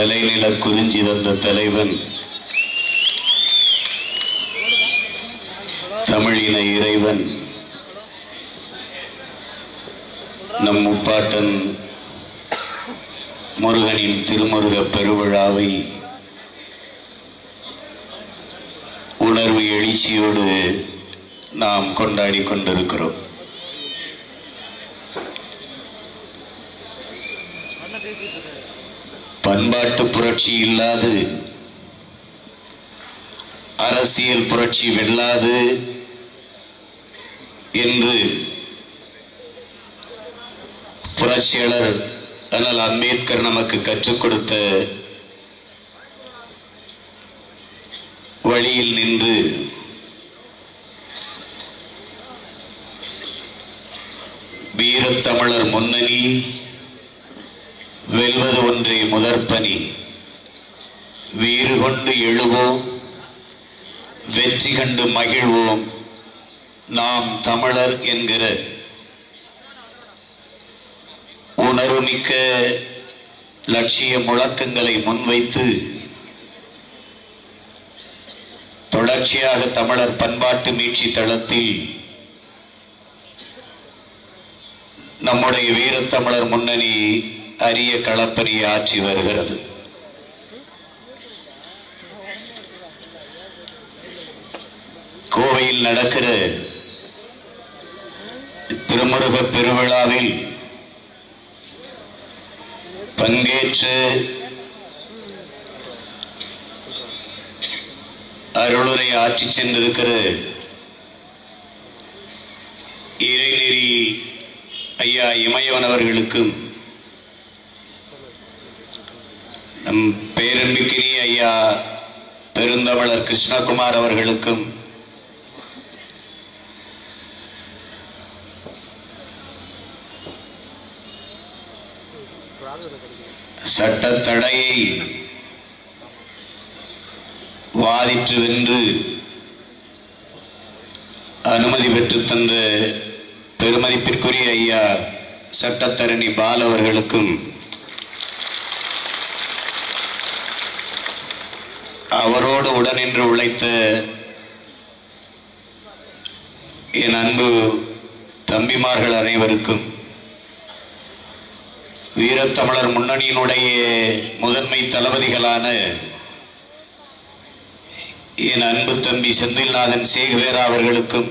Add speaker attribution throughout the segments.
Speaker 1: தலைநில குறிஞ்சி தந்த தலைவன், தமிழின இறைவன், நம் முப்பாட்டன் முருகனின் திருமுருக பெருவிழாவை உணர்வு எழுச்சியோடு நாம் கொண்டாடி கொண்டிருக்கிறோம். பண்பாட்டு புரட்சி இல்லாது அரசியல் புரட்சி வெல்லாது என்று புரட்சியாளர் அண்ணல் அம்பேத்கர் நமக்கு கற்றுக் கொடுத்த வழியில் நின்று வீரத்தமிழர் முன்னணி வெல்வது ஒன்றே முதற்பணி, வீறு கொண்டு எழுவோம், வெற்றி கண்டு மகிழ்வோம், நாம் தமிழர் என்கிற உணர்வுமிக்க லட்சிய முழக்கங்களை முன்வைத்து தொடர்ச்சியாக தமிழர் பண்பாட்டு மீட்சி தளத்தில் நம்முடைய வீரத்தமிழர் முன்னணி அரிய களப்பணியை ஆற்றி வருகிறது. கோவையில் நடக்கிற திருமுருக பெருவிழாவில் பங்கேற்று அருளுரை ஆற்றி சென்றிருக்கிற இறைநெறி ஐயா இமயவன் அவர்களுக்கும், நம் பேரன்பிற்கினிய ஐயா பெருந்தமிழர் கிருஷ்ணகுமார் அவர்களுக்கும், சட்ட தடையை வாதிட்டு வென்று அனுமதி பெற்று தந்த பெருமதிப்பிற்குரிய ஐயா சட்டத்தரணி பால் அவர்களுக்கும், அவரோடு உடனின்று உழைத்த என் அன்பு தம்பிமார்கள் அனைவருக்கும், வீரத்தமிழர் முன்னணியினுடைய முதன்மை தளபதிகளான என் அன்பு தம்பி செந்தில்நாதன் சேகுவேரா அவர்களுக்கும்,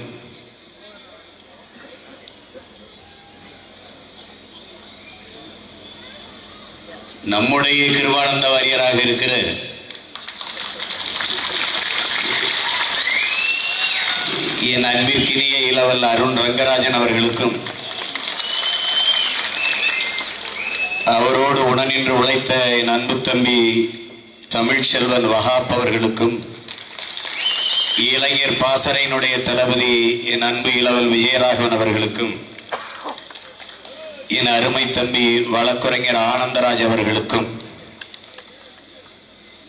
Speaker 1: நம்முடைய கிருபானந்த வாரியராக இருக்கிற என் அன்பிற்கினிய இளவல் அருண் ரங்கராஜன் அவர்களுக்கும், அவரோடு உடனின்று உழைத்த என் அன்பு தம்பி தமிழ்ச்செல்வன் வஹாப் அவர்களுக்கும், இளைஞர் பாசறையினுடைய தளபதி என் அன்பு இளவல் விஜயராகவன் அவர்களுக்கும், என் அருமை தம்பி வழக்குரைஞர் ஆனந்தராஜ் அவர்களுக்கும்,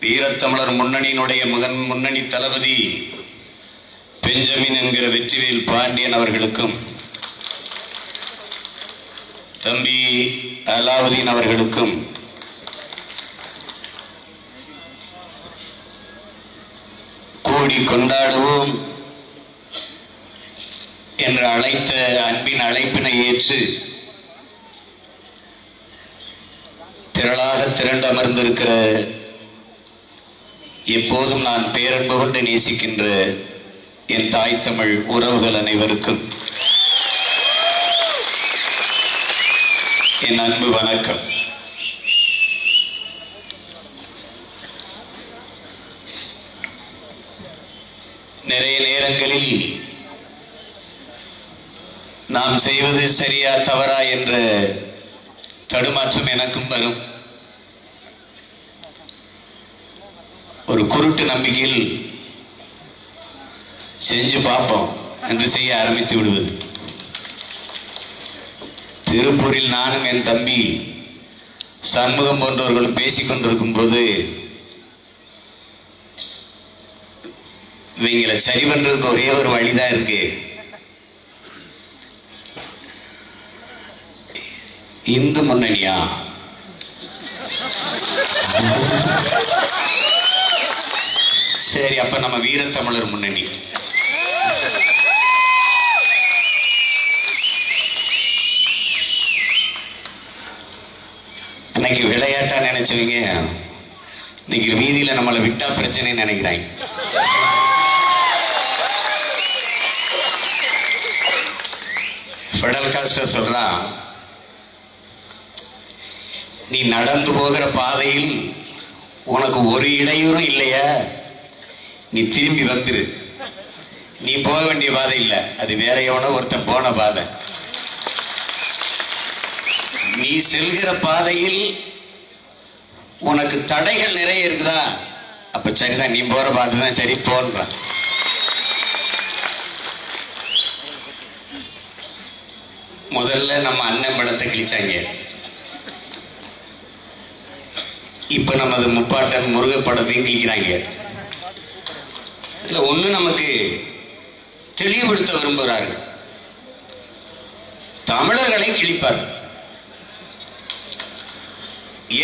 Speaker 1: வீரத்தமிழர் முன்னணியினுடைய முன்னணி தளபதி பெஞ்சமின் என்கிற வெற்றிவேல் பாண்டியன் அவர்களுக்கும், தம்பி அலாவுதீன் அவர்களுக்கும், கூடி கொண்டாடுவோம் என்று அழைத்த அன்பின் அழைப்பினை ஏற்று திரளாக திரண்டு அமர்ந்திருக்கிற எப்போதும் நான் பேரன்பு கொண்டு நேசிக்கின்ற என் தாய் தமிழ் உறவுகள் அனைவருக்கும் என் அன்பு வணக்கம். நிறைய நேரங்களில் நாம் செய்வது சரியா தவறா என்ற தடுமாற்றம் எனக்கும் வரும். ஒரு குருட்டு நம்பிக்கையில் செஞ்சு பார்ப்போம் என்று செய்ய ஆரம்பித்து விடுவது. திருப்பூரில் நானும் என் தம்பி சண்முகம் போன்றவர்களும் பேசிக் கொண்டிருக்கும் போது இவங்களை சரி பண்றதுக்கு ஒரே ஒரு வழிதான் இருக்கு, இந்து முன்னணியா சரி, அப்ப நம்ம வீரத்தமிழர் முன்னணி. இன்னைக்கு விளையாட்டா நினைச்சவங்க இன்னைக்கு வீதியில நம்மளை விட்டா பிரச்சனை நினைக்கிறாங்க. ஃபெடல் காஸ்டர் சொல்றான், நீ நடந்து போகிற பாதையில் உனக்கு ஒரு இடையூறும் இல்லையா, நீ திரும்பி வந்துரு. நீ போக வேண்டிய பாதை இல்லை, அது வேற எவனோ ஒருத்தன் போன பாதை. நீ செல்கிற பாதையில் உனக்கு தடைகள் நிறைய இருக்குதா, அப்ப சரிதான், நீ போற பாதை தான் சரி, போன்றான். முதல்ல நம்ம அண்ணன் படத்தை கிழிச்சாங்க, இப்ப நமது முப்பாட்டன் முருக படத்தையும் கிழிக்கிறாங்க. இதுல ஒண்ணு நமக்கு தெளிவுபடுத்த விரும்புகிறார்கள், தமிழர்களை கிழிப்பார்கள்.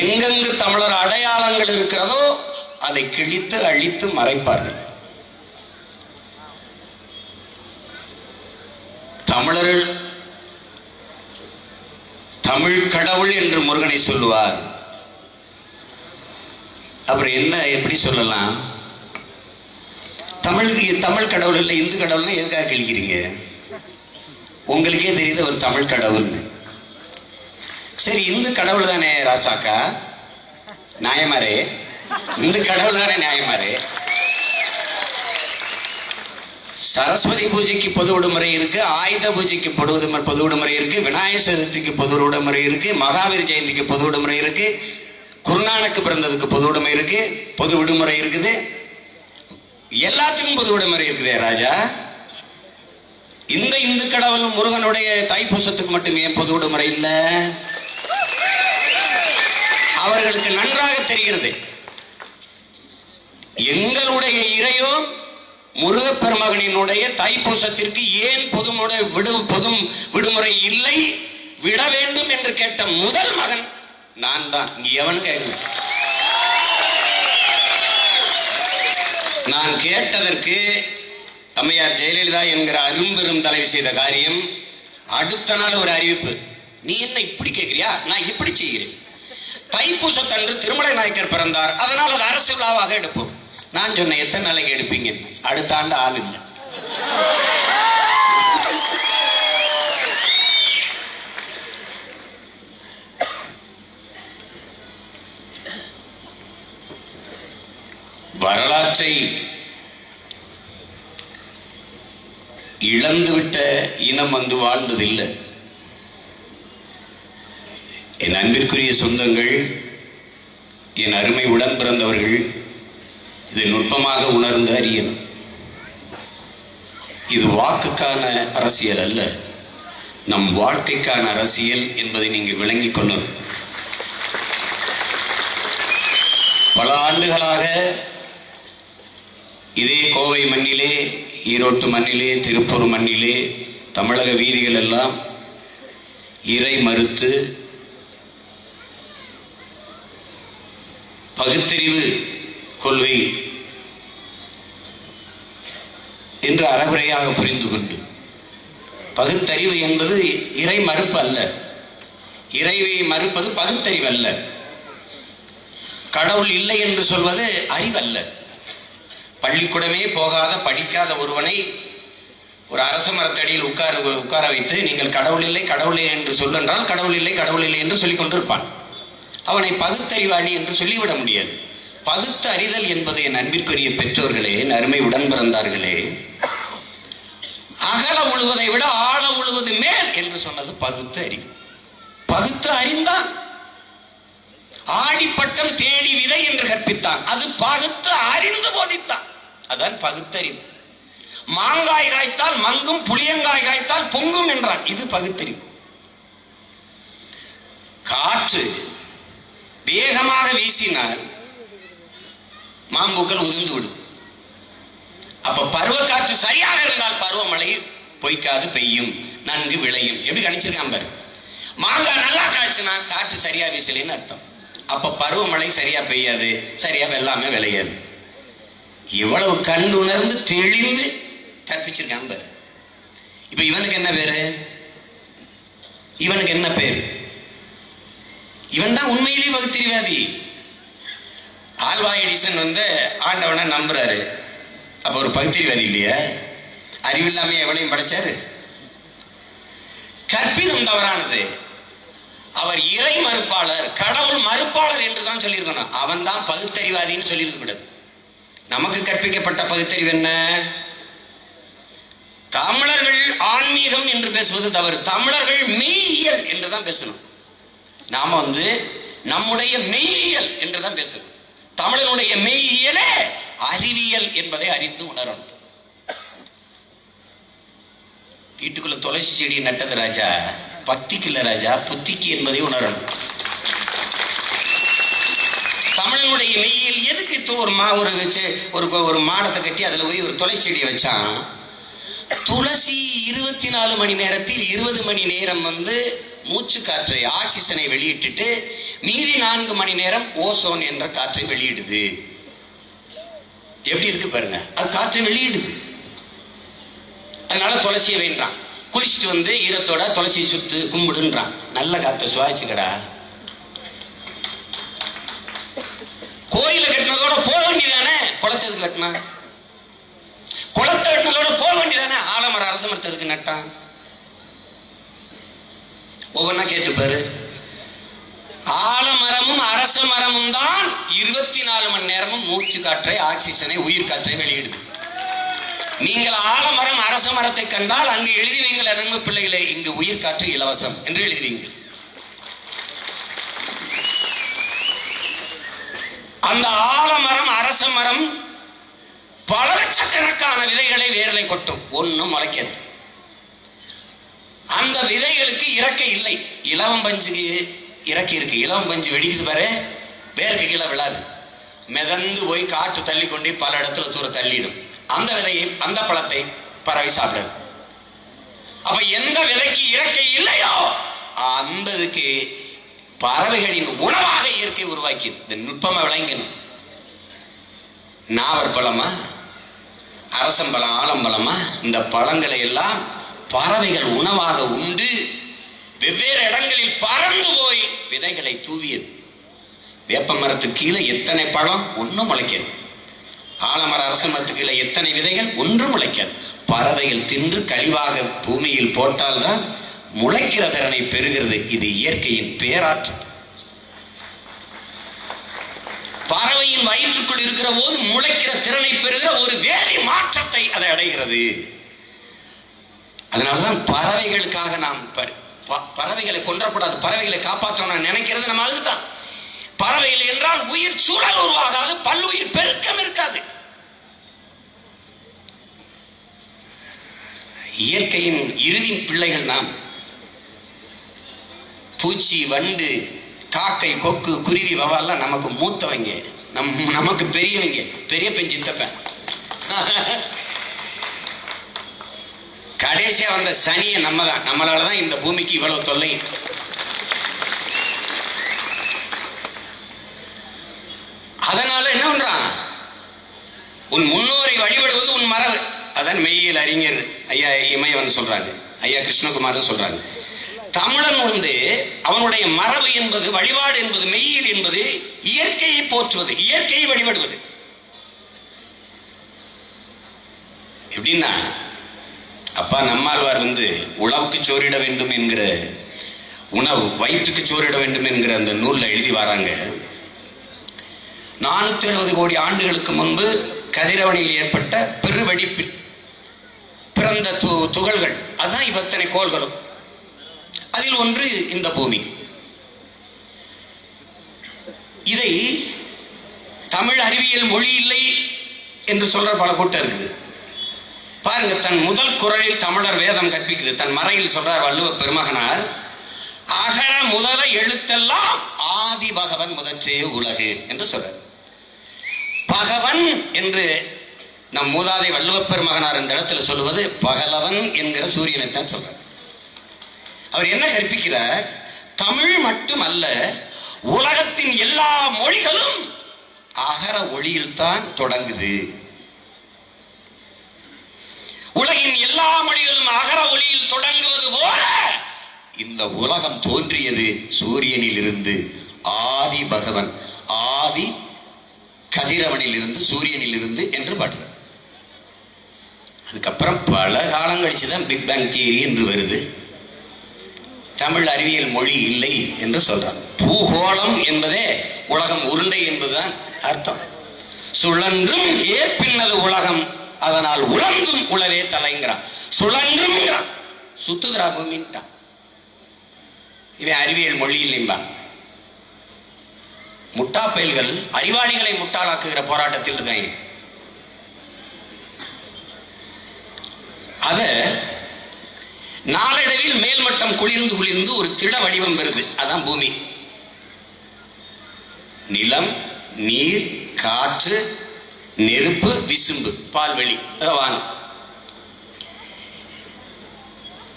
Speaker 1: எங்கெங்கு தமிழர் அடையாளங்கள் இருக்கிறதோ அதை கிழித்து அழித்து மறைப்பார்கள். தமிழர்கள் தமிழ் கடவுள் என்று முருகனை சொல்லுவார். அப்புறம் என்ன, எப்படி சொல்லலாம், தமிழ் கடவுள் இல்லை இந்து கடவுள்னா எதுக்காக கிழிக்கிறீங்க? உங்களுக்கே தெரியுது ஒரு தமிழ் கடவுள்னு. சரி, இந்து கடவுள் தானே ராசாக்கா, நியாயமாரே, இந்து கடவுள் தானே நியாயமாரே. சரஸ்வதி பூஜைக்கு பொது விடுமுறை இருக்கு, ஆயுத பூஜைக்கு பொது விடுமுறை இருக்கு, விநாயகர் சதுர்த்திக்கு பொது விடுமுறை இருக்கு, மகாவீர் ஜெயந்திக்கு பொது விடுமுறை இருக்கு, குருநானக்கு பிறந்ததுக்கு பொது விடுமுறை இருக்கு, பொது விடுமுறை இருக்குது, எல்லாத்துக்கும் பொது விடுமுறை இருக்குதே ராஜா. இந்த இந்து கடவுள் முருகனுடைய தைப்பூசத்துக்கு மட்டுமே பொது விடுமுறை இல்லை. அவர்களுக்கு நன்றாக தெரிகிறது, எங்களுடைய இறையோ முருகப்பெருமகனினுடைய தைப்பூசத்திற்கு ஏன் பொது விடுமுறை இல்லை, விட வேண்டும் என்று கேட்ட முதல் மகன் நான் தான். இங்க எவனு கேட்கல, நான் கேட்டதற்கு அம்மையார் ஜெயலலிதா என்கிற அரும்பெரும் தலைவி செய்த காரியம், அடுத்த நாள் ஒரு அறிவிப்பு, நீ என்ன இப்படி கேட்கிறியா, நான் இப்படி செய்கிறேன். தைப்பூசத்தன்று திருமலை நாயக்கர் பிறந்தார், அதனால் அது அரசு விழாவாக எடுப்போம். நான் சொன்னேன், எத்தனை நாளைக்கு எடுப்பீங்க? அடுத்த ஆண்டு ஆள் இல்லை. வரலாற்றை இழந்துவிட்ட இனம் வந்து வாழ்ந்ததில்லை. என் அன்பிற்குரிய சொந்தங்கள், என் அருமை உடன் பிறந்தவர்கள், இதை நுட்பமாக உணர்ந்து அறியணும். இது வாக்குக்கான அரசியல் அல்ல, நம் வாழ்க்கைக்கான அரசியல் என்பதை நீங்கள் விளங்கிக் கொள்ளணும். பல ஆண்டுகளாக இதே கோவை மண்ணிலே, ஈரோட்டு மண்ணிலே, திருப்பூர் மண்ணிலே, தமிழக வீதிகள் எல்லாம் இறை மறுத்து பகுத்தறிவு கொள்கை என்று அறகுறையாக புரிந்து கொண்டு, பகுத்தறிவு என்பது இறை மறுப்பு அல்ல, இறைவை மறுப்பது பகுத்தறிவு அல்ல, கடவுள் இல்லை என்று சொல்வது அறிவல்ல. பள்ளிக்கூடமே போகாத படிக்காத ஒருவனை ஒரு அரச மரத்தடியில் உட்கார வைத்து நீங்கள் கடவுள் இல்லை கடவுள் இல்லை என்று சொல்லென்றால் கடவுள் இல்லை என்று சொல்லிக் கொண்டிருப்பான். அவனை பகுத்தறிவாளி என்று சொல்லிவிட முடியாது. பகுத்து அறிதல் என்பது என் அன்பிற்குரிய பெற்றோர்களே, என் அருமை உடன் பிறந்தார்களே, அகல உழுவதை விட ஆழ உழுவது மேல் என்று சொன்னது பகுத்து அறிவு. பகுத்து அறிந்தான், ஆடிப்பட்டம் தேடி விதை என்று கற்பித்தான், அது பகுத்து அறிந்து போதித்தான், அதான் பகுத்தறிவு. மாங்காய் காய்த்தால் மங்கும், புளியங்காய் காய்த்தால் பொங்கும் என்றான், இது பகுத்தறிவு. காற்று வேகமாக வீசினால் மாம்பூக்கள் உதிர்ந்து விடும். அப்ப பருவ காற்று சரியாக இருந்தால் பருவமழை பொய்க்காது பெய்யும், நன்கு விளையும். எப்படி கணிச்சிருக்கான் பாரு. மாங்காய் நல்லா காய்ச்சினா காற்று சரியா வீசலைன்னு அர்த்தம். அப்ப பருவமழை சரியா பெய்யாது, சரியா வெள்ளாமே விளையாது. இவ்வளவு கண்டுணர்ந்து தெளிந்து கற்பிச்சிருக்கான் பாரு. இப்ப இவனுக்கு என்ன பேரு? இவனுக்கு என்ன பேரு? இவன் தான் உண்மையிலேயே பகுத்தறிவாதி. ஆல்வா எடிசன் ஆண்டவனை நம்புறாரு. அப்ப ஒரு பகுத்தறிவாதி இல்லையா? அறிவில்லாம எவனையும் படைச்சாரு? கற்பிதம் தவறானது. அவர் இறை மறுப்பாளர், கடவுள் மறுப்பாளர் என்றுதான் சொல்லியிருக்கணும். அவன் தான் பகுத்தறிவாதின்னு சொல்லியிருக்க கூடாது. நமக்கு கற்பிக்கப்பட்ட பகுத்தறிவு என்ன? தமிழர்கள் ஆன்மீகம் என்று பேசுவது தவறு. தமிழர்கள் மெய்யியல் என்றுதான் பேசணும். நாம நம்முடைய மெய்யியல் என்றுதான் பேசணும். தமிழனுடைய மெய்யியலே அறிவியல் என்பதை அறிந்து உணரணும். வீட்டுக்குள்ள துளசி செடி நட்டது ராஜா, பக்திக்கு இல்ல ராஜா, புத்திக்கு என்பதை உணரணும். தமிழனுடைய மெய்யியல் எதுக்கு ஒரு மாடத்தை கட்டி அதுல போய் ஒரு துளசி செடியை வச்சான்? துளசி 24 மணி நேரத்தில் 20 மணி நேரம் மூச்சு காற்றை, ஆக்சிஜனை வெளியிட்டுட்டு மீதி 4 மணி நேரம் ஓசோன் என்ற காற்றை வெளியிடுது. எப்படி இருக்கு பாருங்க, அது காற்றை வெளியிடுது. அதனால துளசியை வேண்டான். குளிச்சுட்டு ஈரத்தோட துளசியை சுத்து கும்பிடுன்றான். நல்ல காற்றை சுவாசிக்கடா. கோயில கட்டினதோட போக வேண்டியதானே? குளத்ததுக்கு கட்டினா? குளத்தை கட்டினதோட போக வேண்டியதானே? ஆலமரம் அரச மரத்ததுக்கு நட்டான். ஒவ்வொன்னா கேட்டுப்பாரு. ஆலமரமும் அரச மரமும் தான் 24 மணி நேரமும் மூச்சு காற்றை, ஆக்சிஜனை, உயிர் காற்றை வெளியிடுது. நீங்கள் ஆலமரம் அரச மரத்தை கண்டால் அங்கு எழுதி வைங்கள், அன்பு பிள்ளைகளே, இங்கு உயிர் காற்று இலவசம் என்று எழுதுவீங்கள். அந்த ஆலமரம் அரச மரம் பல லட்சக்கணக்கான விதைகளை வேர்களை கொட்டும், ஒன்னும் முளைக்காது. அந்த விதைகளுக்கு இறக்கை இல்லை. இலவம் பஞ்சுக்கு இறக்கை இருக்கு. இலவம் பஞ்சு வெடிக்குது பாரு, வேருக்கு கீழே விழாது. மிதந்து போய் காற்று தள்ளி கொண்டு பல இடத்துல தூர தள்ளிடும். அந்த விதையை, அந்த பழத்தை பறவை சாப்பிடுது. அப்ப எந்த விதைக்கு இறக்கை இல்லையோ அந்த இதுக்கு பறவைகளின் உணவாக இயற்கை உருவாக்கியது. இந்த நுட்பமா விளங்கணும். நாவற்பழமா, அரசம்பழம், ஆலம்பழமா, இந்த பழங்களை எல்லாம் பறவைகள் உணவாக உண்டு வெவ்வேறு இடங்களில் பறந்து போய் விதைகளை தூவியது. வேப்ப மரத்துக்கு கீழே எத்தனை பழம்? ஒன்றும் முளைக்காது. ஆலமர அரச மரத்துக்கு கீழே எத்தனை விதைகள்? ஒன்றும் முளைக்காது. பறவைகள் தின்று கழிவாக பூமியில் போட்டால்தான் முளைக்கிற திறனை பெறுகிறது. இது இயற்கையின் பேராற்றல். பறவையின் வயிற்றுக்குள் இருக்கிற போது முளைக்கிற திறனை பெறுகிற ஒரு வேதி மாற்றத்தை அதை அடைகிறது. அதனாலதான் பறவைகளுக்காக நாம் பறவைகளை கொன்றக்கூடாது, பறவைகளை காப்பாற்றணும் நினைக்கிறது நம்ம. அதுதான் பறவைகள் என்றால் உயிர் சூழல் உருவாகாது, பல்லுயிர் பெருக்கம் இருக்காது. இயற்கையின் இறுதி பிள்ளைகள் நாம். பூச்சி, வண்டு, காக்கை, கொக்கு, குருவி, வவால்லாம் நமக்கு மூத்தவங்க, நமக்கு பெரியவங்க, பெரிய பெண் சித்தப்பன். கடைசியா வந்த சனிய நம்ம தான். நம்மளாலதான் இந்த பூமிக்கு இவ்வளவு தொல்லை. அதனால என்ன பண்றான்? உன் முன்னோரை வழிபடுவது உன் மரபு. அதான் மெய்யியல் அறிஞர் ஐயா இமயவன் சொல்றாங்க, ஐயா கிருஷ்ணகுமார் சொல்றாங்க. தமிழன் அவனுடைய மரபு என்பது, வழிபாடு என்பது, மெய்யியல் என்பது இயற்கையை போற்றுவது, இயற்கையை வழிபடுவது. எப்படின்னா, அப்பா நம்மாழ்வார் உழவுக்கு சோறிட வேண்டும் என்கிற உணவு, வயிற்றுக்கு சோறிட வேண்டும் என்கிற அந்த நூல்ல எழுதி வராங்க. 470 கோடி ஆண்டுகளுக்கு முன்பு கதிரவனில் ஏற்பட்ட பெருவெடிப்பில் பிறந்த துகள்கள், அதுதான் இத்தனை கோள்களும். அதில் ஒன்று இந்த பூமி. இதை தமிழ் அறிவியல் மொழி இல்லை என்று சொல்ற பல கூட்டம் இருக்குது. பாருங்க, தன் முதல் குறளில் தமிழர் வேதம் கற்பிக்குது. தன் மறையில் சொல்றார் வள்ளுவ பெருமகனார், அகர முதல எழுத்தெல்லாம் ஆதி பகவன் முதற்றே உலகு என்று சொல்றார். பகவன் என்று நம் மூதாதை வள்ளுவ பெருமகனார் இந்த இடத்துல சொல்லுவது பகலவன் என்கிற சூரியனை தான் சொல்றார். அவர் என்ன கற்பிக்கிறார்? தமிழ் மட்டுமல்ல, உலகத்தின் எல்லா மொழிகளும் அகர ஒளியில் தான் தொடங்குது. ஆதியில் தொடங்குவது போல இந்த உலகம் தோன்றியது சூரியனில் இருந்து. ஆதி பகவன், ஆதி கதிரவனில் இருந்து, சூரியனில் இருந்து என்று பாடுற. அதுக்கப்புறம் பல காலம் கழிச்சுதான் பிக் பேங் தியரி என்று வருது. தமிழ் அறிவியல் மொழி இல்லை என்று சொல்றான். பூகோளம் என்பதே உலகம் உருண்டை என்பதுதான் அர்த்தம். சுழன்றும் ஏற்பின்னது உலகம், அதனால் உழந்தும் உளவே தலைங்கிறான். சுழன்றும் சுத்துகிறா பூமின்ட்டான். இவன் அறிவியல் மொழி இல்லைம்பான். முட்டா பயல்கள் அறிவாளிகளை முட்டாளாக்குகிற போராட்டத்தில் இருக்காங்க. அத நாளடைவில் மேல்மட்டம் குளிர்ந்து குளிர்ந்து ஒரு திட வடிவம் வருது. அதான் பூமி. நிலம், நீர், காற்று, நெருப்பு, விசும்பு, பால்வெளி, வானம்.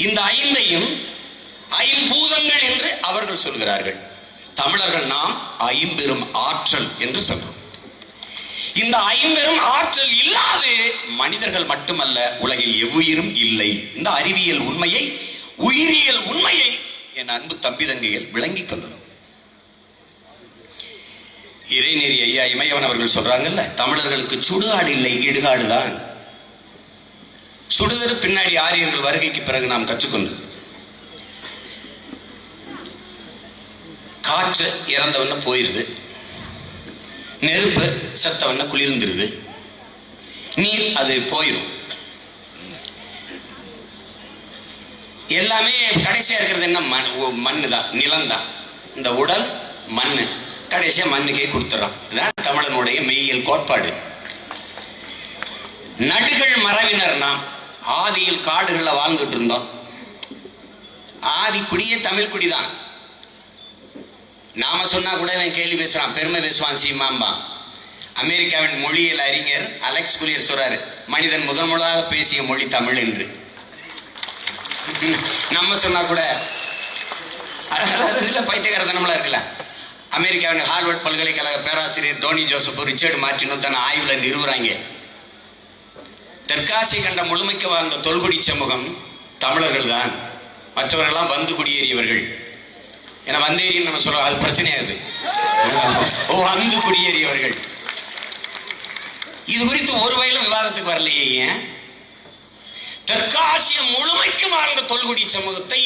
Speaker 1: இந்த ஐந்தையும் ஐம்பூதங்கள் என்று அவர்கள் சொல்கிறார்கள். தமிழர்கள் நாம் ஐம்பெரும் ஆற்றல் என்று சொல்றோம். இந்த ஐம்பெரும் ஆற்றல் இல்லாது மனிதர்கள் மட்டுமல்ல, உலகில் எவ்வுயிரும் இல்லை. இந்த அறிவியல் உண்மையை, உயிரியல் உண்மையை என் அன்பு தம்பி தங்கைகள் விளங்கிக் கொள்ளணும். இறைநெறி ஐயா இமயவன் அவர்கள் சொல்றாங்கல்ல, தமிழர்களுக்கு சுடுகாடு இல்லை, இடுகாடுதான். சுடுதரு பின்னாடி ஆரியர்கள் வருகைக்கு பிறகு நாம் கற்றுக்கொண்டது. காற்று இறந்தவன போயிருது, நெருப்பு செத்தவன குளிர்ந்துருது, நீர் அது போயிடும். எல்லாமே கடைசியா இருக்கிறது என்ன? மண்ணு தான், நிலம் தான். இந்த உடல் மண்ணு, கடைசியா மண்ணுக்கே கொடுத்துறான். இதுதான் தமிழனுடைய மெய்யியல் கோட்பாடு. நடுகள் மரபினர் நாம். ஆதியில் காடுகளில் வாழ்ந்துட்டு இருந்தோம். ஆதி குடியே தமிழ் குடிதான். நாம சொன்னா கூட இவன் கேள்வி பேசுறான், பெருமை பேசுவான், சீமாம்பா. அமெரிக்காவின் மொழியியல் அறிஞர் அலெக்ஸ் குலியர் சொல்றாரு, மனிதன் முதலாக பேசிய மொழி தமிழ் என்று. நம்ம சொன்னா கூட இதுல பைத்தியகாரத்தனம்லாம் இருக்குல்ல. அமெரிக்காவின் ஹார்வர்ட் பல்கலைக்கழக பேராசிரியர் டோனி ஜோசப், ரிச்சர்டு மார்டினும் தன் ஆய்வுல நிறுவுறாங்க, தெற்காசிய கண்ட முழுமைக்கு வாழ்ந்த தொல்குடி சமூகம் தமிழர்கள் தான், மற்றவர்கள்லாம் வந்து குடியேறியவர்கள். ஏன்னா வந்தேரின்னு நம்ம சொல்றோம், அது பிரச்சனையாது. வந்து குடியேறியவர்கள். இது குறித்து ஒரு வயலும் விவாதத்துக்கு வரலையே. ஏன்? தெற்காசிய முழுமைக்கு வாழ்ந்த தொல்குடி சமூகத்தை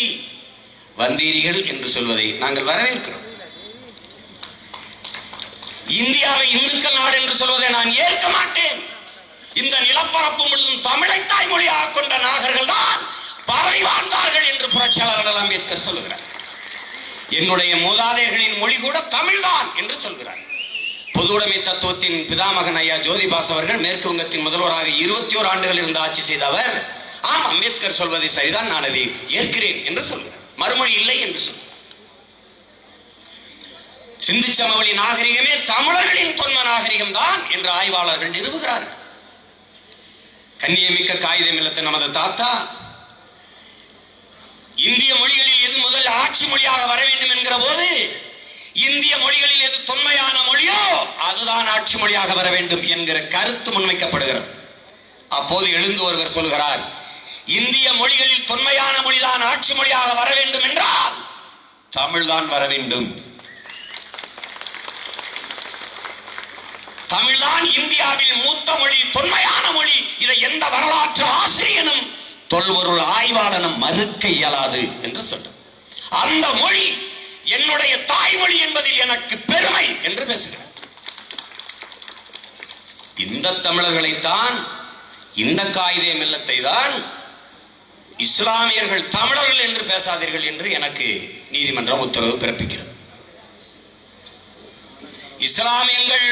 Speaker 1: வந்தேரிகள் என்று சொல்வதை நாங்கள் வரவேற்கிறோம். இந்தியாவை இந்துக்கள் நாடு என்று சொல்வதை நான் ஏற்க மாட்டேன். இந்த நிலப்பரப்பு முழுவதும் தமிழை தாய்மொழியாக கொண்ட நாகர்கள் தான் பரவி வாழ்ந்தார்கள் என்று புரட்சியாளர் அம்பேத்கர் சொல்லுகிறார். என்னுடைய மூதாதையர்களின் மொழி கூட தமிழ்தான் என்று சொல்கிறார். பொது உடைமை தத்துவத்தின் பிதாமகன் ஐயா ஜோதிபாஸ் அவர்கள் மேற்கு வங்கத்தின் முதல்வராக 21 ஆண்டுகள் இருந்து ஆட்சி செய்தவர். ஆம், அம்பேத்கர் சொல்வதை சரிதான், நான் அதை ஏற்கிறேன் என்று சொல்கிறார். மறுமொழி இல்லை என்று சொல்கிறார். சிந்து சமவெளி நாகரிகமே தமிழர்களின் தொன்ம நாகரிகம் தான் என்று ஆய்வாளர்கள் நிறுவுகிறார்கள். கண்ணியமிக்க காகிதம் இல்லத்த நமது தாத்தா இந்திய மொழிகளில் எது முதல் ஆட்சி மொழியாக வர வேண்டும் என்கிற போது, இந்திய மொழிகளில் எது தொன்மையான மொழியோ அதுதான் ஆட்சி மொழியாக வர வேண்டும் என்கிற கருத்து முன்வைக்கப்படுகிறது. அப்போது எழுந்து ஒருவர் சொல்கிறார், இந்திய மொழிகளில் தொன்மையான மொழிதான் ஆட்சி மொழியாக வர வேண்டும் என்றால் தமிழ்தான் வர வேண்டும். தமிழ்தான் இந்தியாவில் மூத்த மொழி, தொன்மையான மொழி. இதை எந்த வரலாற்று ஆசிரியனும் தொல்பொருள் ஆய்வாளனும் மறுக்க இயலாது என்று சொல்ற. அந்த மொழி என்னுடைய தாய்மொழி என்பதில் எனக்கு பெருமை என்று பேசுகிறார். இந்த தமிழர்களைத்தான், இந்த காயிதே மில்லத்தை தான் இஸ்லாமியர்கள் தமிழர்கள் என்று பேசாதீர்கள் என்று எனக்கு நீதிமன்றம் உத்தரவு பிறப்பிக்கிறது. இஸ்லாம் எங்கள்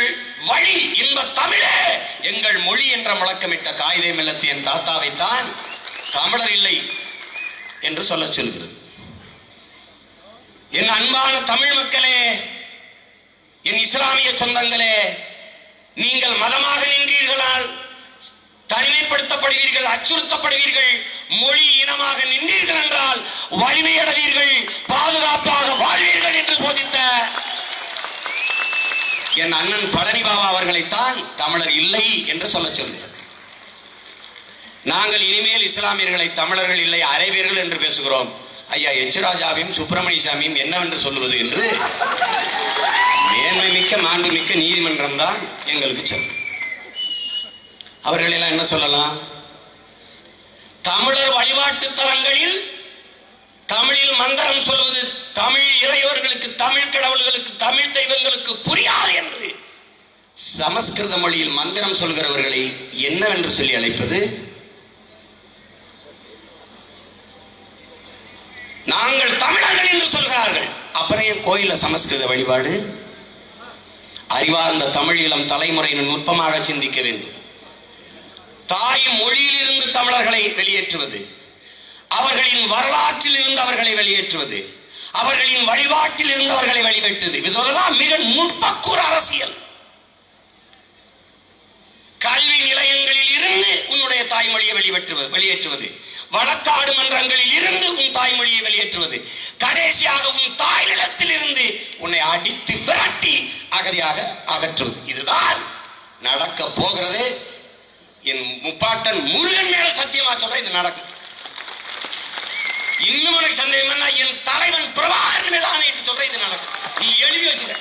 Speaker 1: வழி, இன்ப தமிழே எங்கள் மொழி என்ற முழக்கமிட்ட காயிதே மில்லத்து என் தாத்தாவைத்தான் தமிழர் இல்லை என்று சொல்ல சொல்கிறது. என் அன்பான தமிழ் மக்களே, என் இஸ்லாமிய சொந்தங்களே, நீங்கள் மதமாக நின்றீர்களால் தனிமைப்படுத்தப்படுவீர்கள், அச்சுறுத்தப்படுவீர்கள். மொழி இனமாக நின்றீர்கள் என்றால் வலிமையடைவீர்கள், பாதுகாப்பாக வாழ்வீர்கள் என்று போதித்த என் அண்ணன் பழனி பாபா அவர்களைத்தான் தமிழர் இல்லை என்று சொல்ல சொல்கிறார். நாங்கள் இனிமேல் இஸ்லாமியர்களை தமிழர்கள் இல்லை அரேபியர்கள் என்று பேசுகிறோம். ஐயா எச்ராஜாவையும் சுப்பிரமணிய சாமியும் என்னவென்று சொல்லுவது என்று மேன்மை மிக்க மாண்புமிக்க நீதிமன்றம் தான் எங்களுக்கு சொல்லும். அவர்கள் எல்லாம் என்ன சொல்லலாம்? தமிழர் வழிபாட்டு தலங்களில் தமிழில் மந்திரம் சொல்வது தமிழ் இறைவர்களுக்கு, தமிழ் கடவுள்களுக்கு, தமிழ் தெய்வங்களுக்கு புரியாது என்று சமஸ்கிருத மொழியில் மந்திரம் சொல்கிறவர்களை என்னவென்று சொல்லி அழைப்பது? நாங்கள் தமிழர்கள் என்று சொல்கிறார்கள். அப்புறம் கோயில சமஸ்கிருத வழிபாடு? அறிவார்ந்த தமிழ் இளம் தலைமுறையினர் நுட்பமாக சிந்திக்க வேண்டும். தாய் மொழியிலிருந்து தமிழர்களை வெளியேற்றுவது, அவர்களின் வரலாற்றில் இருந்து அவர்களை வெளியேற்றுவது, அவர்களின் வழிபாட்டில் இருந்து அவர்களை வெளியேற்றுவது, இதெல்லாம் மிக நுட்பக்கூற அரசியல். கல்வி நிலையங்களில் இருந்து உன்னுடைய தாய்மொழியை வெளியேற்றுவது, வழக்காடு மன்றங்களில் இருந்து உன் தாய்மொழியை வெளியேற்றுவது, கடைசியாக உன் தாய் நிலத்தில் இருந்து உன்னை அடித்து விரட்டி அகதியாக அகற்றுவது. இதுதான் நடக்க போகிறது. என் முப்பாட்டன் முருகன் மேல சத்தியமா சொல்ற இது நடக்கும். இன்னும் உனக்கு சந்தேகம், என் தலைவன் பிரபாகரன் மீது ஆணையிட்டு சொல்ற இது நடக்கும். நீ எழுதி வச்சுக்க.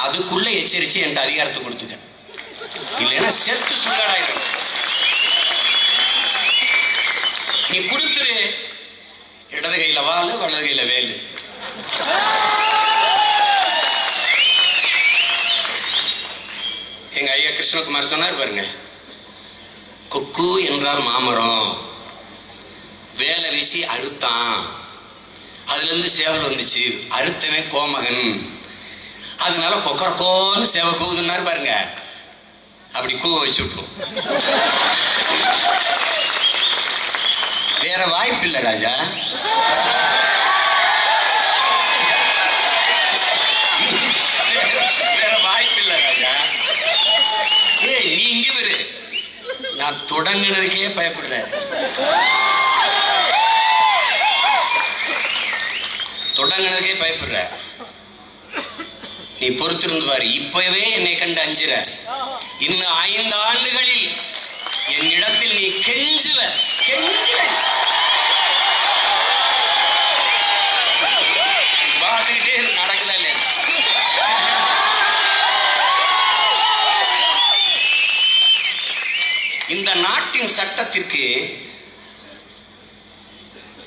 Speaker 1: அதுக்குள்ள எச்சரிச்சு என் அதிகாரத்தை கொடுத்துக்க, இல்லைன்னா செத்து சுகாடாயிரும். நீ கொடுத்துரு, இடது கையில வாழு, வலது கையில வேலு. எங்க ஐயா கிருஷ்ணகுமார் சொன்னார் பாருங்க, கொக்கு என்றால் மாமரம், வேலை வீசி அறுத்தான், அதுல இருந்து சேவல் வந்துச்சு, அறுத்தவன் கோமகன், அதனால கொக்கரக்கோன்னு சேவை கூவுதுன்னாரு பாருங்க. அப்படி கூவ வச்சு விட்டுரும். வேற வாய்ப்பு இல்லை ராஜா. வேற வாய்ப்பு இல்லை ராஜா. ஏய் நீ இங்க வரு, நான் தொடங்கினதுக்கே பயப்படுறேன். தொடங்கினதுக்கே பயப்படுற. நீ பொறுத்திருந்து பாரு. இப்பவே என்னை கண்டு அஞ்சுற. இன்னும் 5 ஆண்டுகளில் என் இடத்தில் நீ கெஞ்சுவ. பார்த்துக்கிட்டே நடக்குதா இல்லையா? இந்த நாட்டின் சட்டத்திற்கு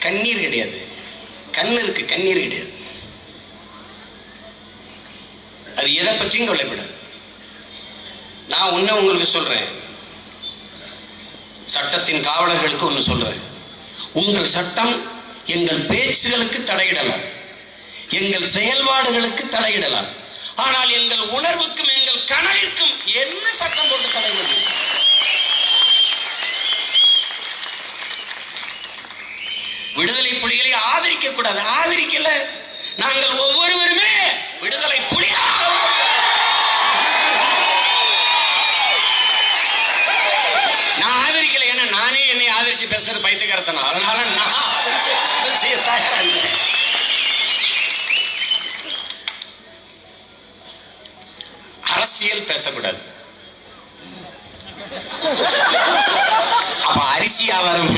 Speaker 1: கண்ணீர் கிடையாது, கண்ணு இருக்கு, கண்ணீர் கிடையாது. அது எதை பற்றியும் கவலைப்படாது. நான் ஒண்ணு உங்களுக்கு சொல்றேன், சட்டத்தின் காவலர்களுக்கு ஒண்ணு சொல்றேன். உங்கள் சட்டம் எங்கள் பேச்சுகளுக்கு தடையிடலாம், எங்கள் செயல்பாடுகளுக்கு தடையிடலாம், ஆனால் எங்கள் உணர்வுக்கும் எங்கள் கனவிற்கும் என்ன சட்டம் போட்டு தடையிடுது? விடுதலை புலிகளை ஆதரிக்க கூடாது, ஆதரிக்கல. நாங்கள் ஒவ்வொருவருமே விடுதலை புலியாக நான் ஆதரிக்கல. ஏன்னா நானே என்னை ஆதரிச்சு பேசுறது பைத்தியக்காரத்தனம். அதனால நான் செய்ய தயாரா இல்லை. அரசியல் பேசக்கூடாது. அப்ப அரிசி வியாபாரம்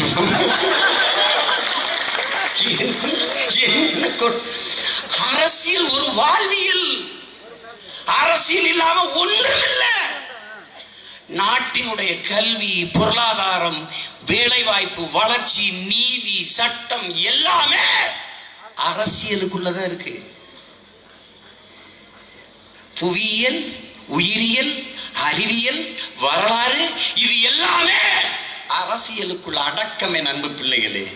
Speaker 1: அரசியல் ஒரு வாழ்வியல். அரசியல் இல்லாம ஒன்றுமில்லை. நாட்டினுடைய கல்வி, பொருளாதாரம், வேலை வாய்ப்பு, வளர்ச்சி, நீதி, சட்டம் எல்லாமே அரசியலுக்குள்ளதான் இருக்கு. புவியியல், உயிரியல், அறிவியல், வரலாறு, இது எல்லாமே அரசியலுக்குள்ள அடக்கம். என் அன்பு பிள்ளைகளே,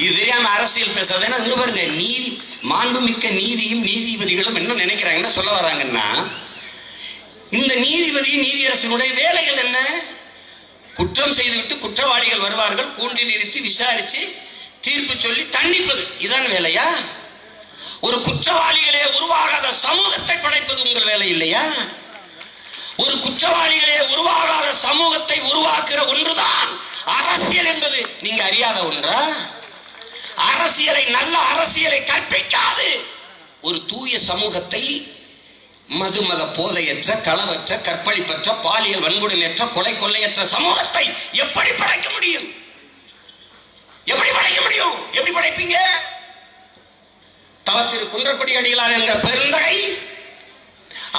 Speaker 1: இது தெரியாம அரசியல் பேசாதேன்னா இங்க பாருங்க. நீதி, மாண்புமிக்க நீதியும் நீதிபதிகளும் என்ன நினைக்கிறாங்கன்னு சொல்ல வராங்கன்னா, இந்த நீதிபதி நீதியரசனுடைய வேலைகள் என்ன? குற்றம் செய்துவிட்டு குற்றவாளிகள் வருவார்கள், கூண்டில் நிறுத்தி விசாரிச்சு தீர்ப்பு சொல்லி தண்டிப்பது, இதான் வேலையா? ஒரு குற்றவாளிகளே உருவாகாத சமூகத்தை படைப்பது உங்கள் வேலை இல்லையா? ஒரு குற்றவாளிகளே உருவாகாத சமூகத்தை உருவாக்குற ஒன்றுதான் அரசியல் என்பது நீங்க அறியாத ஒன்றா? அரசியலை, நல்ல அரசியலை கற்பிக்காது ஒரு தூய சமூகத்தை மதுமத போதையற்ற, களவற்ற, கற்பழிப்பற்ற, பாலியல் வன்கொடுமையற்ற, கொலை கொள்ளையற்ற சமூகத்தை எப்படி படைக்க முடியும்? எப்படி படைக்க முடியும்? எப்படி படைப்பீங்க? தவத்திரு குன்றக்குடி அடிகளார் என்ற பெருந்தகை,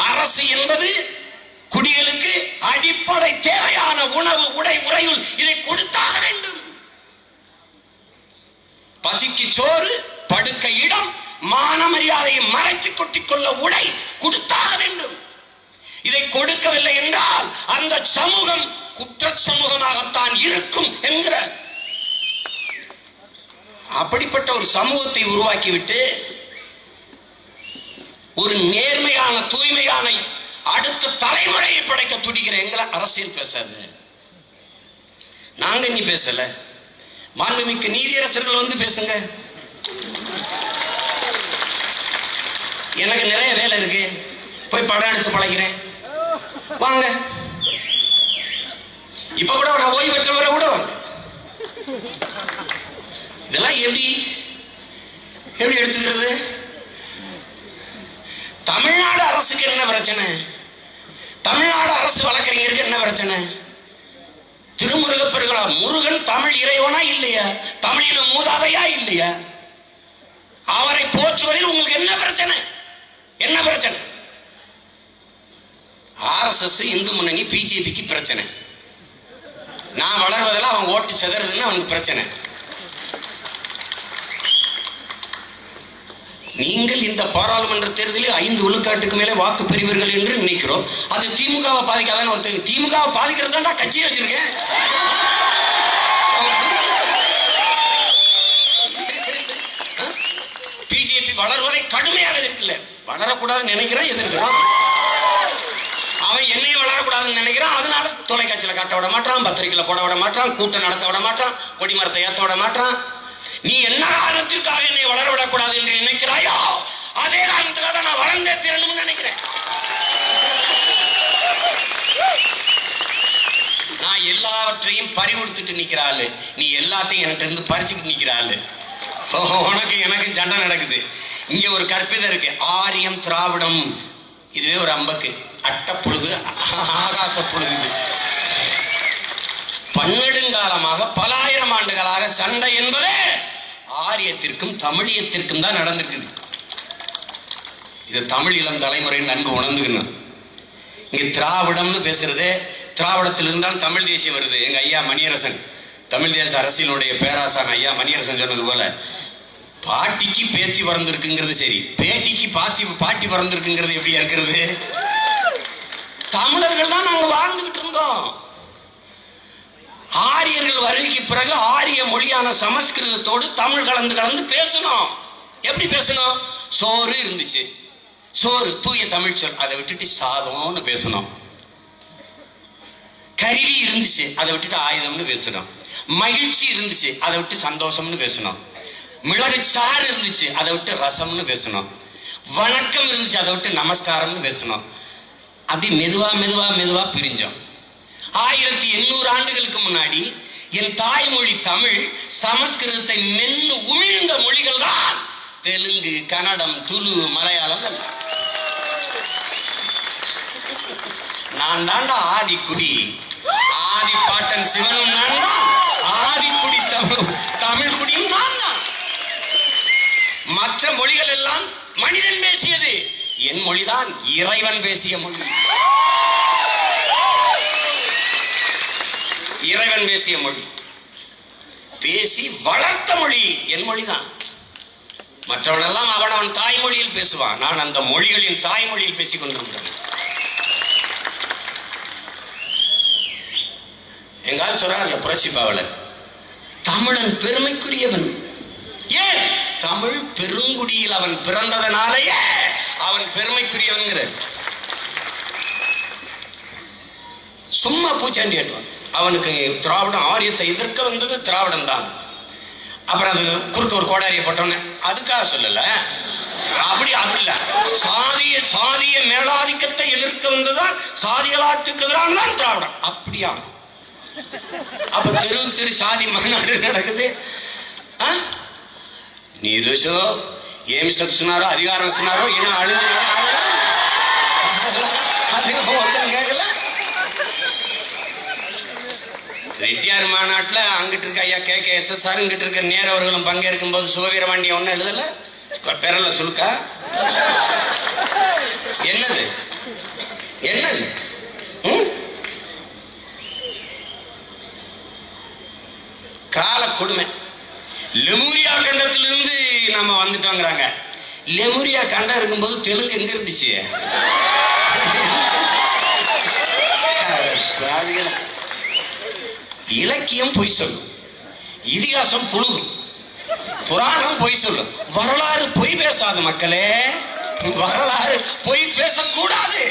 Speaker 1: அரசு என்பது குடிகளுக்கு அடிப்படை தேவையான உணவு, உடை, உறையுள் இதை கொடுத்தாக வேண்டும். பசிக்கு சோறு, படுக்க இடம், மான மரியாதையை மறைத்து கொட்டிக்கொள்ள உடை கொடுத்தாக வேண்டும். இதை கொடுக்கவில்லை என்றால் அந்த சமூகம் குற்ற சமூகமாகத்தான் இருக்கும் என்கிற அப்படிப்பட்ட ஒரு சமூகத்தை உருவாக்கிவிட்டு ஒரு நேர்மையான, தூய்மையான அடுத்த தலைமுறையை படைக்க துடிக்கிற எங்களை அரசியல் பேசாது. நாங்க நீ பேசல, மாண்புமிக்க நீதியரசர்கள் வந்து பேசுங்க. எனக்கு நிறைய வேலை இருக்கு, போய் படம் எடுத்து பழகிறேன், வாங்க. இப்ப கூட நான் ஓய்வு பெற்றவரை கூட வாங்க. இதெல்லாம் எப்படி எப்படி எடுத்துக்கிறது? தமிழ்நாடு அரசுக்கு என்ன பிரச்சனை? தமிழ்நாடு அரசு வழக்கறிஞருக்கு என்ன பிரச்சனை? திருமுருக பெருகளா, முருகன் தமிழ் இறைவனா இல்லையா? தமிழின மூதாதையா இல்லையா? அவரை போற்றுவதில் உங்களுக்கு என்ன பிரச்சனை? என்ன பிரச்சனை? RSS, இந்து முன்னணி, பிஜேபிக்கு பிரச்சனை. நான் வளர்வதில் அவன் ஓட்டு செதறதுன்னு அவனுக்கு பிரச்சனை. நீங்கள் இந்த பாராளுமன்ற தேர்தலில் 5 விழுக்காட்டுக்கு மேலே வாக்கு பெறுவீர்கள் என்று நினைக்கிறோம். அது திமுகவை பாதிக்காதான்னு ஒருத்தர். திமுகவை பாதிக்கிறது தான்டா கட்சியை வச்சிருக்கேன். பிஜேபி வளர்வதை கடுமையாக எதிர்க்கல. வளரக்கூடாதுன்னு நினைக்கிறான், எதிர்க்கிறான். அவன் என்னையும் வளரக்கூடாதுன்னு நினைக்கிறான். அதனால தொலைக்காட்சியில காட்ட விட மாட்டான், பத்திரிகையில போட விட மாட்டான், கூட்டம் நடத்த விட மாட்டான், கொடிமரத்தை ஏற்ற விட மாட்டான். நீ என்ன காரணத்திற்காக என்னை வளர விடக்கூடாது என்று நினைக்கிறாயோ அதே காரணத்துக்காக நான் வளர்ந்தே தீரணும்னு நினைக்கிறேன். நான் எல்லாவற்றையும் பறிவுடுத்துட்டு நிக்கிறாள், நீ எல்லாத்தையும் என்கிட்ட இருந்து பறிச்சுட்டு நிக்கிறாள். உனக்கு எனக்கு சண்டை நடக்குது. இங்க ஒரு கற்பிதை இருக்கு, ஆரியம் திராவிடம். இதுவே ஒரு அம்பக்கு, அட்ட புழுகு, ஆகாச புழுகு. பன்னெடுங்காலமாக, பல ஆயிரம் ஆண்டுகளாக சண்டை என்பது ஆரியத்திற்கும் தமிழியத்திற்கும் தான் நடந்திருக்குது. இது தமிழ் இளம் தலைமுறை நன்கு உணர்ந்துக்கணும். இங்க திராவிடம்னு பேசுறது, திராவிடத்திலிருந்து தான் தமிழ் தேசியம் வருது. எங்க ஐயா மணியரசன், தமிழ் தேச அரசியலுடைய பேராசான் ஐயா மணியரசன் சொன்னது போல, பாட்டிக்கு பேத்தி பிறந்திருக்குங்கிறது சரி, பேட்டிக்கு பாட்டி பிறந்திருக்குங்கிறது எப்படியா இருக்கிறது? தமிழர்கள் தான் நாங்க வாழ்ந்துகிட்டு இருந்தோம். ஆரியர்கள் வருகைக்கு பிறகு ஆரிய மொழியான சமஸ்கிருதத்தோடு தமிழ் கலந்து பேசணும். எப்படி பேசணும்? சோறு இருந்துச்சு, சோறு தூய தமிழ் சொல், அதை விட்டுட்டு சாதம்னு பேசணும். கருவி இருந்துச்சு, அதை விட்டுட்டு ஆயுதம்னு பேசணும். மகிழ்ச்சி இருந்துச்சு, அதை விட்டு சந்தோஷம்னு பேசணும். மிளகு சாறு இருந்துச்சு, அதை விட்டு ரசம்னு பேசணும். வணக்கம் இருந்துச்சு, அதை விட்டு நமஸ்காரம்னு பேசணும். அப்படி மெதுவா மெதுவா மெதுவா பிரிஞ்சோம். 1800 ஆண்டுகளுக்கு முன்னாடி என் தாய்மொழி தமிழ் சமஸ்கிருதத்தை மென்னு உமிழ்ந்த மொழிகள் தான் தெலுங்கு, கன்னடம், துளு, மலையாளம். நான் தாண்டா ஆதிக்குடி, ஆதி பாட்டன் சிவனும் நான் தான், ஆதிக்குடி தமிழ் குடியும் நான் தான். மற்ற மொழிகள் எல்லாம் மனிதன் பேசியது, என் மொழிதான் இறைவன் பேசிய மொழி. இறைவன் பேசிய மொழி, பேசி வளர்த்த மொழி என் மொழிதான். மற்றவனெல்லாம் அவன் தாய்மொழியில் பேசுவான், நான் அந்த மொழிகளின் தாய்மொழியில் பேசிக் கொண்டிருக்கிறேன். எங்கால் சொல்றாருல புரட்சி பாவலர், தமிழன் பெருமைக்குரியவன். ஏன்? தமிழ் பெருங்குடியில் அவன் பிறந்ததனாலேயே அவன் பெருமைக்குரியவன். சும்மா பூச்சாண்டி ஆடுவான். அவனுக்கு திராவிடம் ஆரியத்தை எதிர்க்க வந்தது திராவிடம் தான். அப்புறம் அது குறுக்க ஒரு கோடாரியை போட்டோன்னு அதுக்காக சொல்லல, அப்படி இல்ல. சாதிய மேலாதிக்கத்தை எதிர்க்க வந்ததுதான் சாதியவாதத்துக்கு எதிரான தான் திராவிடம். அப்படியா? அப்ப தெரு சாதி மாநாடு நடக்குது. நீ ఏమి చెప్తున్నారో అధికారం ఇస్తున్నారో ఈయన అడిగినారో கேட்கல. ரெட்டியார் மாநாட்டுல அங்கிட்டு இருக்க ஐயா KKSSR இங்கிட்டு இருக்க நேரு அவர்களும் பங்கேற்கும் போது சுகவீரபாண்டிய ஒன்னும் எழுதல, பெறல சுருக்கா. என்னது என்னது கால கொடுமை. லெமூரியா கண்டத்திலிருந்து நம்ம வந்துட்டோங்கிறாங்க. லெமூரியா கண்டம் இருக்கும்போது தெலுங்கு எங்க இருந்துச்சு? இலக்கியம் பொய் சொல்லும், இதிகாசம் புழுகும், புராணம் பொய் சொல்லும், வரலாறு பொய் பேசாது மக்களே. வரலாறு பொய் பேசக்கூடாது,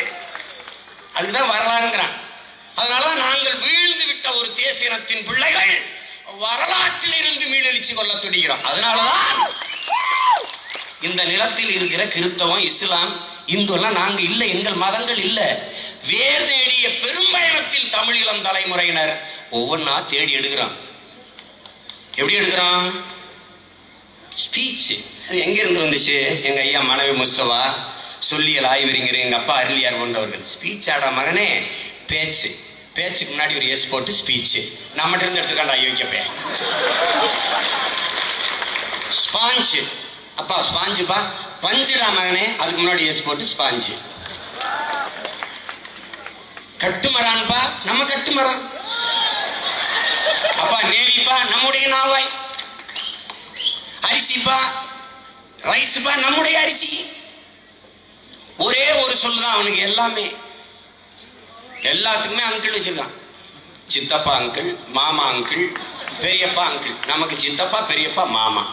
Speaker 1: அதுக்குதான் வரலாறுங்கிறான். அதனாலதான் நாங்கள் வீழ்ந்து விட்ட ஒரு தேசியனத்தின் பிள்ளைகள் வரலாற்றில் இருந்து மீளெழுச்சி கொள்ள துடிக்கிறோம். அதனாலதான் இந்த நிலத்தில் இருக்கிற கிறிஸ்தவம், இஸ்லாம், இந்து எல்லாம் நாங்க இல்ல, எங்கள் மதங்கள் இல்ல. வேர் தேடிய பெரும்பயணத்தில் தமிழ் இளம் தலைமுறையினர் ஒவ்வொன்னா தேடி எடுக்கிறான். எப்படி எடுக்கிறான்? ஸ்பீச். அது எங்க இருந்து வந்துச்சு? எங்க ஐயா மனைவி முஸ்தவா, சொல்லியல் ஆய்வறிஞர் எங்க அப்பா அருளியார் போன்றவர்கள். ஸ்பீச் ஆட மகனே, பேச்சு. பேச்சுக்கு முன்னாடி ஒரு எஸ் போட்டு ஸ்பீச். நம்மகிட்ட இருந்து எடுத்துக்காண்டா யோசிக்கப்பே. ஸ்பாஞ்சு, அப்பா ஸ்பாஞ்சுப்பா, பஞ்சுடா மகனே, அதுக்கு முன்னாடி எஸ் போட்டு ஸ்பாஞ்சு. கட்டுமரான்பா, நம்ம கட்டுமரம். அப்பா நேவிப்பா, நம்முடைய நாவாய். அரிசிப்பா, ரைஸ்பா, நம்முடைய அரிசி. ஒரே ஒரு சொல்லுதான் அவனுக்கு எல்லாமே. எல்லாத்துக்குமே அங்கிள் வச்சிருக்கான். சித்தப்பா அங்கிள், மாமா அங்கிள், பெரியப்பா அங்கிள். நமக்கு சித்தப்பா, பெரியப்பா, மாமா,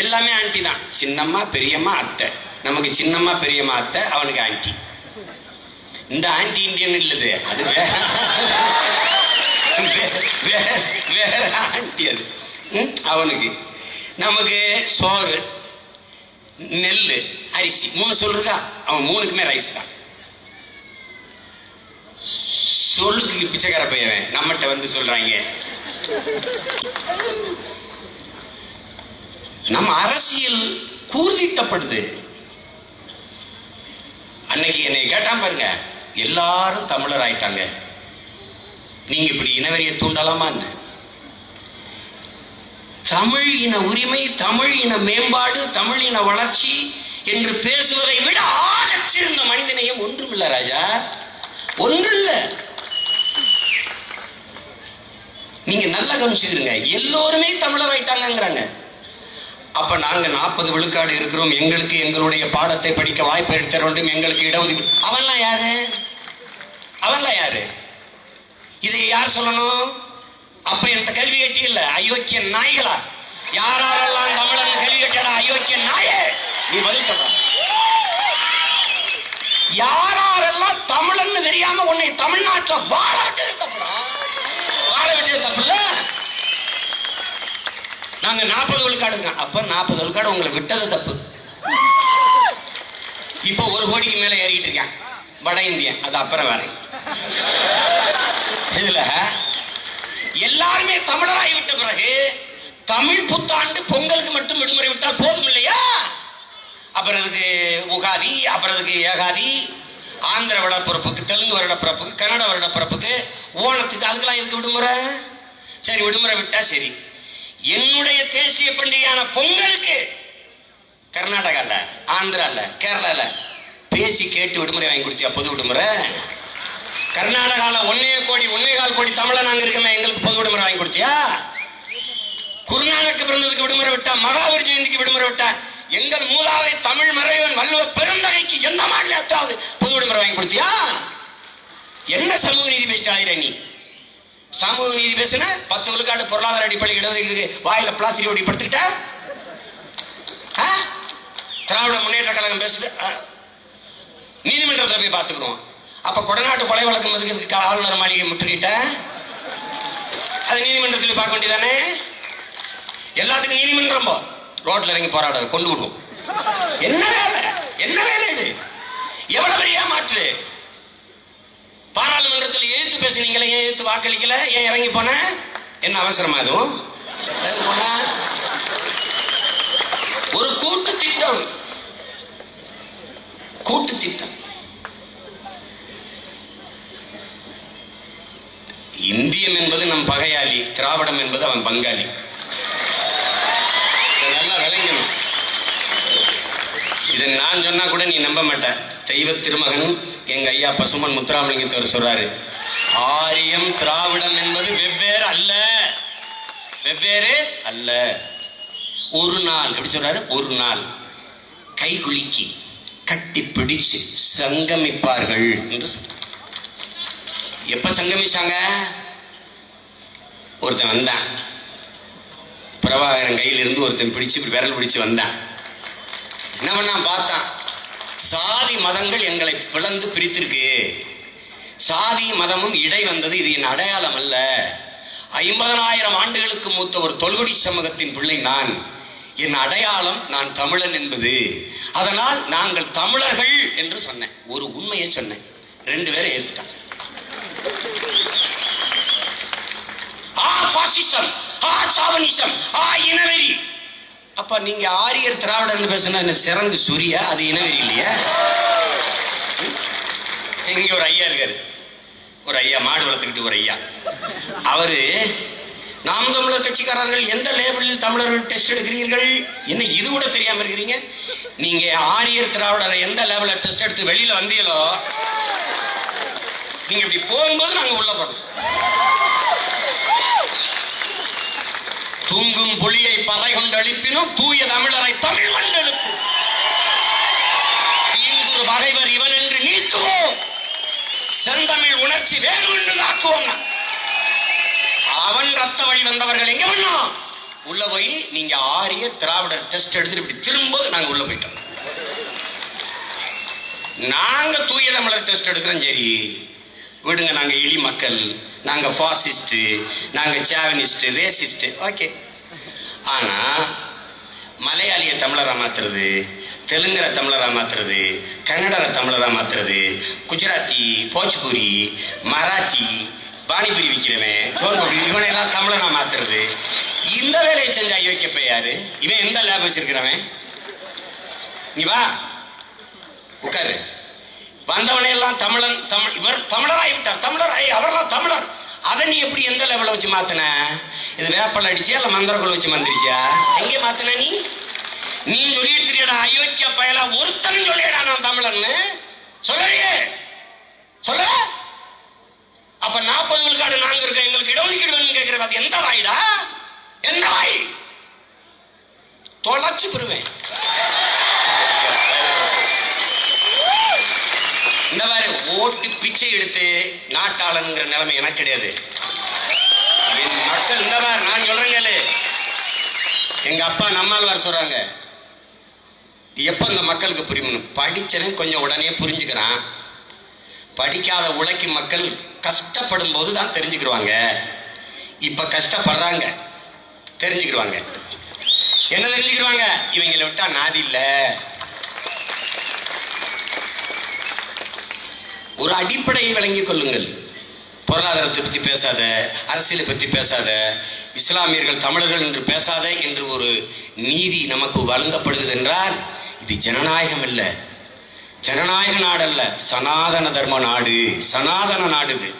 Speaker 1: எல்லாமே ஆண்டி தான். சின்னம்மா, பெரியம்மா, அத்தை. நமக்கு சின்னம்மா, பெரியம்மா, அத்தை, அவனுக்கு ஆண்டி. இந்த ஆன்டி இண்டியன் இல்லது, அது வேற ஆன்டி அது அவனுக்கு. நமக்கு சோறு, நெல், அரிசி, மூணு சொல்றா. அவன் மூணுக்குமே ரைஸ் தான். சொல்லுக்கு பிச்சைக்கார பையன் நம்மகிட்ட வந்து சொல்றாங்க. நம்ம அரசியல் கூர்திட்டப்படுது. அன்னைக்கு என்னை கேட்டான் பாருங்க, எல்லாரும் தமிழர் ஆயிட்டாங்க, நீங்க இப்படி இனவெறியை தூண்டலாமா? தமிழ் இன உரிமை, தமிழ் இன மேம்பாடு, தமிழ் இன வளர்ச்சி என்று பேசுவதை விட ஆகச் சிறந்த மனிதநேயம் ஒன்றும் இல்ல ராஜா, ஒன்றும் இல்ல. நீங்க நல்லா கவனிச்சுக்கிறீங்க, எல்லோருமே தமிழர் ஆயிட்டாங்கிறாங்க. அப்ப நாங்க 40 விழுக்காடு இருக்கிறோம், எங்களுக்கு எங்களுடைய பாடத்தை படிக்க வாய்ப்பு எடுத்த வேண்டும், எங்களுக்கு இடஒதுக்கீடு. அவன்லாம் யாரு? அவன்லாம் யாரு? இதை யார் சொல்லணும்? அப்ப என்கிட்ட கல்வி கட்டி இல்ல, அயோக்கிய நாய்களா? யாரெல்லாம் தமிழன் கல்வி கட்டியடா அயோக்கிய நாயே, நீ பதில் சொல்ற. யாரெல்லாம் தமிழன் தெரியாம உன்னை தமிழ்நாட்டில் வாழ விட்டது தப்புடா, வாழ விட்டது தப்பு இல்ல. நாங்க 40 விழுக்காடுங்க, அப்ப 40 விழுக்காடு உங்களை விட்டது தப்பு. இப்ப 1 கோடிக்கு மேல ஏறிட்டு இருக்கான் வட இந்தியன், அது அப்புறம் வேற. இதுல எல்லாருமே தமிழராகி விட்ட பிறகு தமிழ் புத்தாண்டு பொங்கலுக்கு மட்டும் விடுமுறை விட்டால் போதும் இல்லையா? அப்புறம் இதுக்கு உகாதி, அப்புறம் இதுக்கு ஏகாதி, ஆந்திர வருடப்பிறப்புக்கு, தெலுங்கு வருடப்பிறப்புக்கு, கன்னட வருடப்பிறப்புக்கு, ஓணத்துக்கு, அதுக்கெல்லாம் எதுக்கு விடுமுறை? சரி விடுமுறை விட்டா சரி. என்னுடைய தேசிய பண்டிகையான பொங்கலுக்கு கர்நாடகால, ஆந்திரால, கேரளால பேசி கேட்டு விடுமுறை வாங்கி கொடுத்தியா? பொது விடுமுறை. கர்நாடகால 1.25 கோடி தமிழன் நாங்க இருக்கமே, எங்களுக்கு பொது விடுமுறை வாங்கி கொடுத்தியா? குருநானக்கு பிறந்ததுக்கு விடுமுறை விட்டா, மகாவீர் ஜெயந்திக்கு விடுமுறை விட்டா, எங்கள் மூதாதை தமிழ் மறைவன் வள்ளுவ பெருந்தகைக்கு எந்த மாநிலத்தாவது பொது விடுமுறை வாங்கி கொடுத்தியா? என்ன சமூக நீதி பேசிட்டாயிர நீ? சமூக நீதி பேசுன 10 விழுக்காடு பொருளாதார அடிப்படை இடஒதுக்கீடு வாயில பிளாஸ்டிக் ஓடி படுத்துக்கிட்ட. திராவிட முன்னேற்ற கழகம் பேசுது, நீதிமன்றத்தில் போய் பார்த்துக்கிறோம். அப்ப கொடநாட்டு கொலை வழக்கம் எதுக்கு ஆளுநர் மாளிகை முற்றுகிட்ட? அது நீதிமன்றத்தில் பார்க்க வேண்டியதானே? எல்லாத்துக்கும் நீதிமன்றம் போ, ரோட்ல இறங்கி போராடாது, கொண்டு விடுவோம். என்ன வேலை, என்ன வேலை இது? எவ்வளவு பெரிய மாற்று? பாராளுமன்றத்தில் எதிர்த்து பேசுனீங்களே, ஏன் எதிர்த்து வாக்களிக்கல? ஏன் இறங்கி போன? என்ன அவசரமா? அதுவும் ஒரு கூட்டு திட்டம், கூட்டு திட்டம். இந்தியம் என்பது நம் பகையாளி, திராவிடம் என்பது அவன் பங்காளி. நல்லா விளங்கணும். இதை நான் சொன்னா கூட நீ நம்ப மாட்ட. தெய்வ திருமகன் எங்க ஐயா பசுமன் முத்துராமலிங்கத்தவர் சொல்றாரு, ஆரியம் திராவிடம் என்பது வெவ்வேறு அல்ல, வெவ்வேறு அல்ல. ஒரு நாள் எப்படி சொல்றாரு, ஒரு நாள் கைகுலுக்கி கட்டி பிடிச்சு சங்கமிப்பார்கள் என்று சொல்ற. எப்ப சங்கமிச்சாங்க? ஒருத்தன் வந்தான், பிரபாகரன் கையில இருந்து ஒருத்தன் பிடிச்சு விரல் பிடிச்சு வந்தான். என்ன பண்ணா பார்த்தான், சாதி மதங்கள் எங்களை பிளந்து பிரித்திருக்கு, சாதி மதமும் இடை வந்தது, இது என் அடையாளம் அல்ல. 50,000 ஆண்டுகளுக்கு மூத்த ஒரு தொல்குடி சமூகத்தின் பிள்ளை நான், என் அடையாளம் நான் தமிழன் என்பது, அதனால் நாங்கள் தமிழர்கள் என்று சொன்னேன். ஒரு உண்மையை சொன்னேன், 2 பேரை ஏத்துட்டான். பாசிசம், சாவனிசம், இனவெறி. அப்ப நீங்க ஆரியர் திராவிடர் பேசுனா சிறந்து சுரியா, அது இனவெறி இல்லையா? இங்க ஒரு ஐயா இருக்காரு, ஒரு ஐயா மாடு வளர்த்துக்கிட்டு ஒரு ஐயா, அவரு நாம் தமிழர் கட்சிக்காரர்கள் எந்த லேபிளில் தமிழர்கள் டெஸ்ட் எடுக்கிறீர்கள், என்ன இது கூட தெரியாம இருக்கிறீங்க? நீங்க ஆரியர் திராவிடரை எந்த லேபிள டெஸ்ட் எடுத்து வெளியில வந்தீங்களோ, நீங்க இப்படி போகும்போது நாங்க உள்ள போறோம். தூங்கும் புலியை பறை கொண்டு எழுப்பினும் தூய தமிழரை தமிழ் கொண்டு எழுப்பும். தீங்குறு பகைவர் இவன் என்று நீக்குவோம், செந்தமிழ் உணர்ச்சி வேறு ஒன்று தாக்குவோம். அவன் ரத்த வழி வந்தவர்கள் எங்க வேணும் உள்ள போய் நீங்க ஆரிய திராவிடர் டெஸ்ட் எடுத்துட்டு இப்படி திரும்ப நாங்க உள்ள போயிட்டோம். நாங்க தூய தமிழர் டெஸ்ட் எடுக்கிறோம், சரி விடுங்க, நாங்க இழி மக்கள், நாங்க பாசிஸ்ட், நாங்க சாவனிஸ்ட், ரேசிஸ்ட், ஓகே. ஆனா மலையாளிய தமிழரா மாத்துறது, தெலுங்கர தமிழரா மாத்துறது, கன்னடர தமிழரா மாத்துறது, குஜராத்தி, போஜ்பூரி, மராத்தி, பானிபுரி விற்கிறவன், சோன்புரி, இவனையெல்லாம் தமிழனா மாத்துறது, இந்த வேலையை செஞ்ச அயோக்கியப்ப யாரு? இவன் எந்த லேப் வச்சிருக்கிறவன்? நீ வா உட்காரு. வந்தவனையெல்லாம் தமிழன், தமிழ், இவர் தமிழராய் விட்டார், தமிழராய், அவரெல்லாம் தமிழர். அதை நீ எப்படி எந்த லெவலில் வச்சு மாத்தின? இது வேப்பல் அடிச்சியா இல்ல மந்திரக்குள்ள வச்சு மந்திரிச்சியா? எங்கே மாத்தின நீ? நீ சொல்லிட்டு தெரியடா அயோக்கிய பயலா, ஒருத்தனும் சொல்லிடா நான் தமிழன்னு சொல்லலையே, சொல்ல. அப்ப 40 விழுக்காடு நாங்க இருக்க, எங்களுக்கு இடஒதுக்கீடு வேணும்னு கேட்கிறது, அது எந்த வாய்டா? எந்த வாய்? தொலைச்சு பெறுவேன். இந்த மாதிரி ஓட்டு பிச்சை எடுத்து நாட்டாளனுங்கிற நிலைமை எனக்கு கிடையாது. மக்கள் இந்த மாதிரி நான் சொல்றேங்க, எங்க அப்பா நம்மாழ்வார் சொல்றாங்க, எப்ப இந்த மக்களுக்கு புரியணும்? படிச்சவன் கொஞ்சம் உடனே புரிஞ்சுக்கிறான், படிக்காத உழைக்கும் மக்கள் கஷ்டப்படும் போது தான் தெரிஞ்சுக்கிடுவாங்க. இப்ப கஷ்டப்படுறாங்க, தெரிஞ்சுக்கிடுவாங்க. என்ன தெரிஞ்சுக்கிடுவாங்க? இவங்களை விட்டா நாதி இல்ல. ஒரு அடிப்படையை விளங்கிக் கொள்ளுங்கள். பொருளாதாரத்தை பற்றி பேசாத, அரசியலை பற்றி பேசாத, இஸ்லாமியர்கள் தமிழர்கள் என்று பேசாத என்று ஒரு நீதி நமக்கு வழங்கப்படுகிறது என்றால் இது ஜனநாயகம் இல்ல, ஜனநாயக நாடு அல்ல, சனாதன தர்ம நாடு, சனாதன நாடு. இது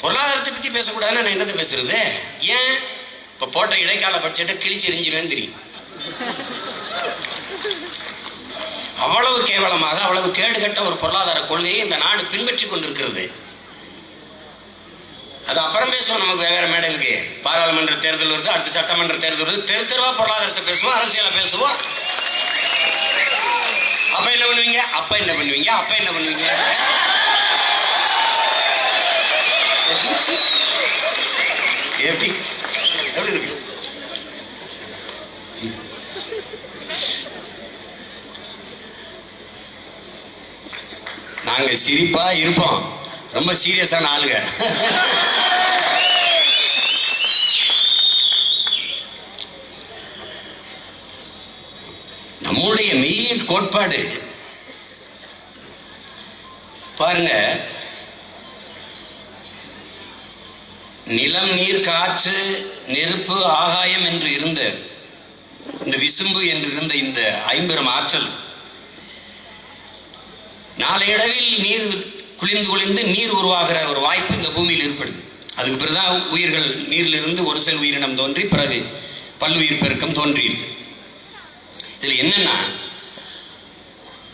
Speaker 1: பொருளாதாரத்தை பற்றி பேசக்கூடாதுன்னு நான் என்னது பேசுறது? ஏன் இப்ப போட்ட இடைக்கால பட்ஜெட்டை கிழிச்சு எரிஞ்சிருவேன்னு தெரியும். அவ்வளவு கேவலமாக, அவ்வளவு கேடுகட்ட ஒரு பொருளாதார கொள்கையை இந்த நாடு பின்பற்றி கொண்டிருக்கிறது. அது அப்புறம் பேசுவோம், நமக்கு வேற மேடலுக்கு. பாராளுமன்ற தேர்தல் வருது, அடுத்த சட்டமன்ற தேர்தல் வருது, தெரு தெருவா பொருளாதாரத்தை பேசுவோம், அரசியலை பேசுவோம். அப்ப என்ன பண்ணுவீங்க? அப்ப என்ன பண்ணுவீங்க? அப்ப என்ன பண்ணுவீங்க? எப்படி எப்படி இருக்கு? நாங்க சிரிப்பா இருப்போம், ரொம்ப சீரியஸான ஆளுங்க. நம்முடைய மெய்யின் கோட்பாடு பாருங்க, நிலம், நீர், காற்று, நெருப்பு, ஆகாயம் என்று இருந்த இந்த விசும்பு என்று இருந்த இந்த 50 ஆற்றல் நாளையளவில் நீர் குளிர்ந்து குளிர்ந்து நீர் உருவாகிற ஒரு வாய்ப்பு இந்த பூமியில் ஏற்படுது. அதுக்கு பிறகுதான் உயிர்கள் நீரிலிருந்து ஒரு செல் உயிரினம் தோன்றி பிறகு பல்லுயிர் பெருக்கம் தோன்றியிருக்கு. இதுல என்னன்னா,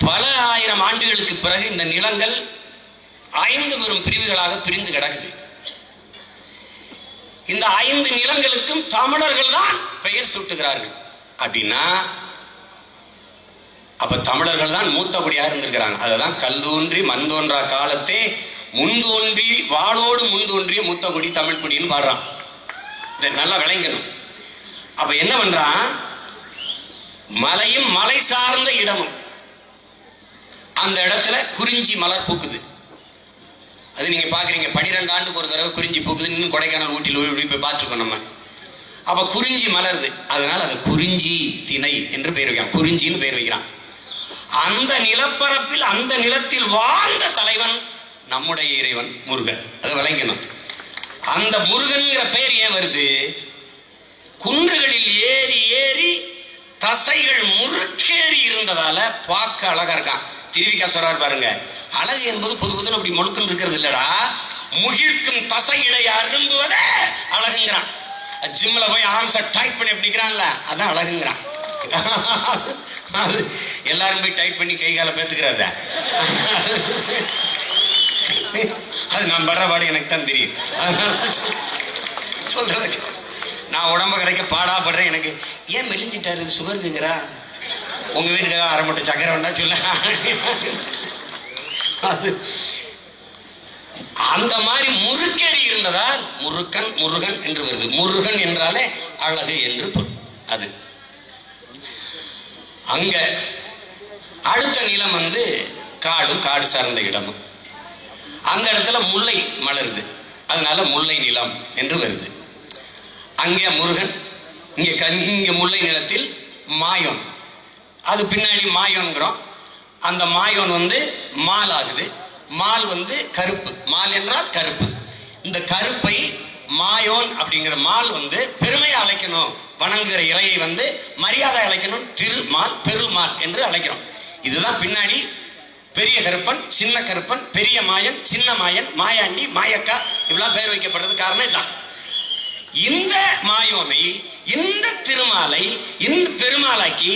Speaker 1: பல ஆயிரம் ஆண்டுகளுக்கு பிறகு இந்த நிலங்கள் 5 பெரும் பிரிவுகளாக பிரிந்து கிடக்குது. இந்த 5 நிலங்களுக்கும் தமிழர்கள் தான் பெயர் சூட்டுகிறார்கள். அப்படின்னா அப்ப தமிழர்கள் தான் மூத்த குடியா இருந்திருக்கிறாங்க. அததான் கல் தோன்றி மண் தோன்றா காலத்தே முன்தோன்றி வாளோடு முன்தோன்றிய மூத்த குடி தமிழ் குடின்னு பாடுறான். இதை நல்லா விளங்கணும். அப்ப என்ன பண்றான், மலையும் மலை சார்ந்த இடமும் அந்த இடத்துல குறிஞ்சி மலர் பூக்குது. அது நீங்க பாக்குறீங்க, 12 ஆண்டுக்கு ஒரு தடவை குறிஞ்சி பூக்குது. இன்னும் கொடைக்கானல் ஊட்டியில் போய் பார்த்துருக்கோம் நம்ம. அப்ப குறிஞ்சி மலருது, அதனால அது குறிஞ்சி திணை என்று பெயர் வைக்கிறான், குறிஞ்சின்னு பெயர் வைக்கிறான். அந்த நிலப்பரப்பில் அந்த நிலத்தில் வாழ்ந்த தலைவன் நம்முடைய இறைவன் முருகன். அதை விளங்கணும். அந்த முருகன்கிற பெயர் ஏன் வருது, குன்றுகளில் ஏறி ஏறி தசைகள் முறுக்கேறி இருந்ததால பார்க்க அழகா இருக்கான். திருவிக்கா சொல்றாரு பாருங்க, அழகு என்பது பொது பொதுன்னு அப்படி முழுக்குன்னு இருக்கிறது இல்லடா, முகிழ்க்கும் தசையிடை அரும்புவத அழகுங்கிறான். ஜிம்ல போய் ஆம்ஸை டைட் பண்ணி அப்படிங்கிறான்ல, அதான் அழகுங்கிறான். அது எல்லாரும் போய் டைட் பண்ணி கை கால பேத்துக்கிறாத, அது நான் படுற பாடு எனக்கு தான் தெரியும். அதனால சொல்றதுக்கு நான் உடம்ப கரைக்க பாடாப்படுறேன். எனக்கு ஏன் மெலிஞ்சிட்டாரு, சுகர் இருக்குங்கிறா, உங்க வீட்டுக்காக 1/2 மூட்டை சக்கரை வேண்டா சொல்ல. அது அந்த மாதிரி முறுக்கேறி இருந்ததால் முருகன் முருகன் என்று வருது. முருகன் என்றாலே அழகு என்று பொருள். அது அங்க அடுத்த நிலம் வந்து காடும் காடு சார்ந்த இடமும். அந்த இடத்துல முல்லை மலருது, அதனால முல்லை நிலம் என்று வருது. அங்கே முருகன், இங்க முல்லை நிலத்தில் மாயோன், அது பின்னாடி மாயோன்கிறோம். அந்த மாயோன் வந்து மால் ஆகுது. மால் வந்து கருப்பு, மால் என்றால் கருப்பு. இந்த கருப்பை மாயோன் அப்படிங்கிற மால் வந்து பெருமையை அழைக்கணும், வணங்குகிற இறையை வந்து மரியாதை அழைக்கணும், திருமால் பெருமாள் என்று அழைக்கிறோம். இதுதான் பின்னாடி பெரிய கருப்பன், சின்ன கருப்பன், பெரிய மாயன், சின்ன மாயன், மாயாண்டி, மாயக்கா இப்படிலாம் பெயர் வைக்கப்படுறது காரணம் இதுதான். இந்த மாயோனை, இந்த திருமாலை, இந்த பெருமாளாக்கி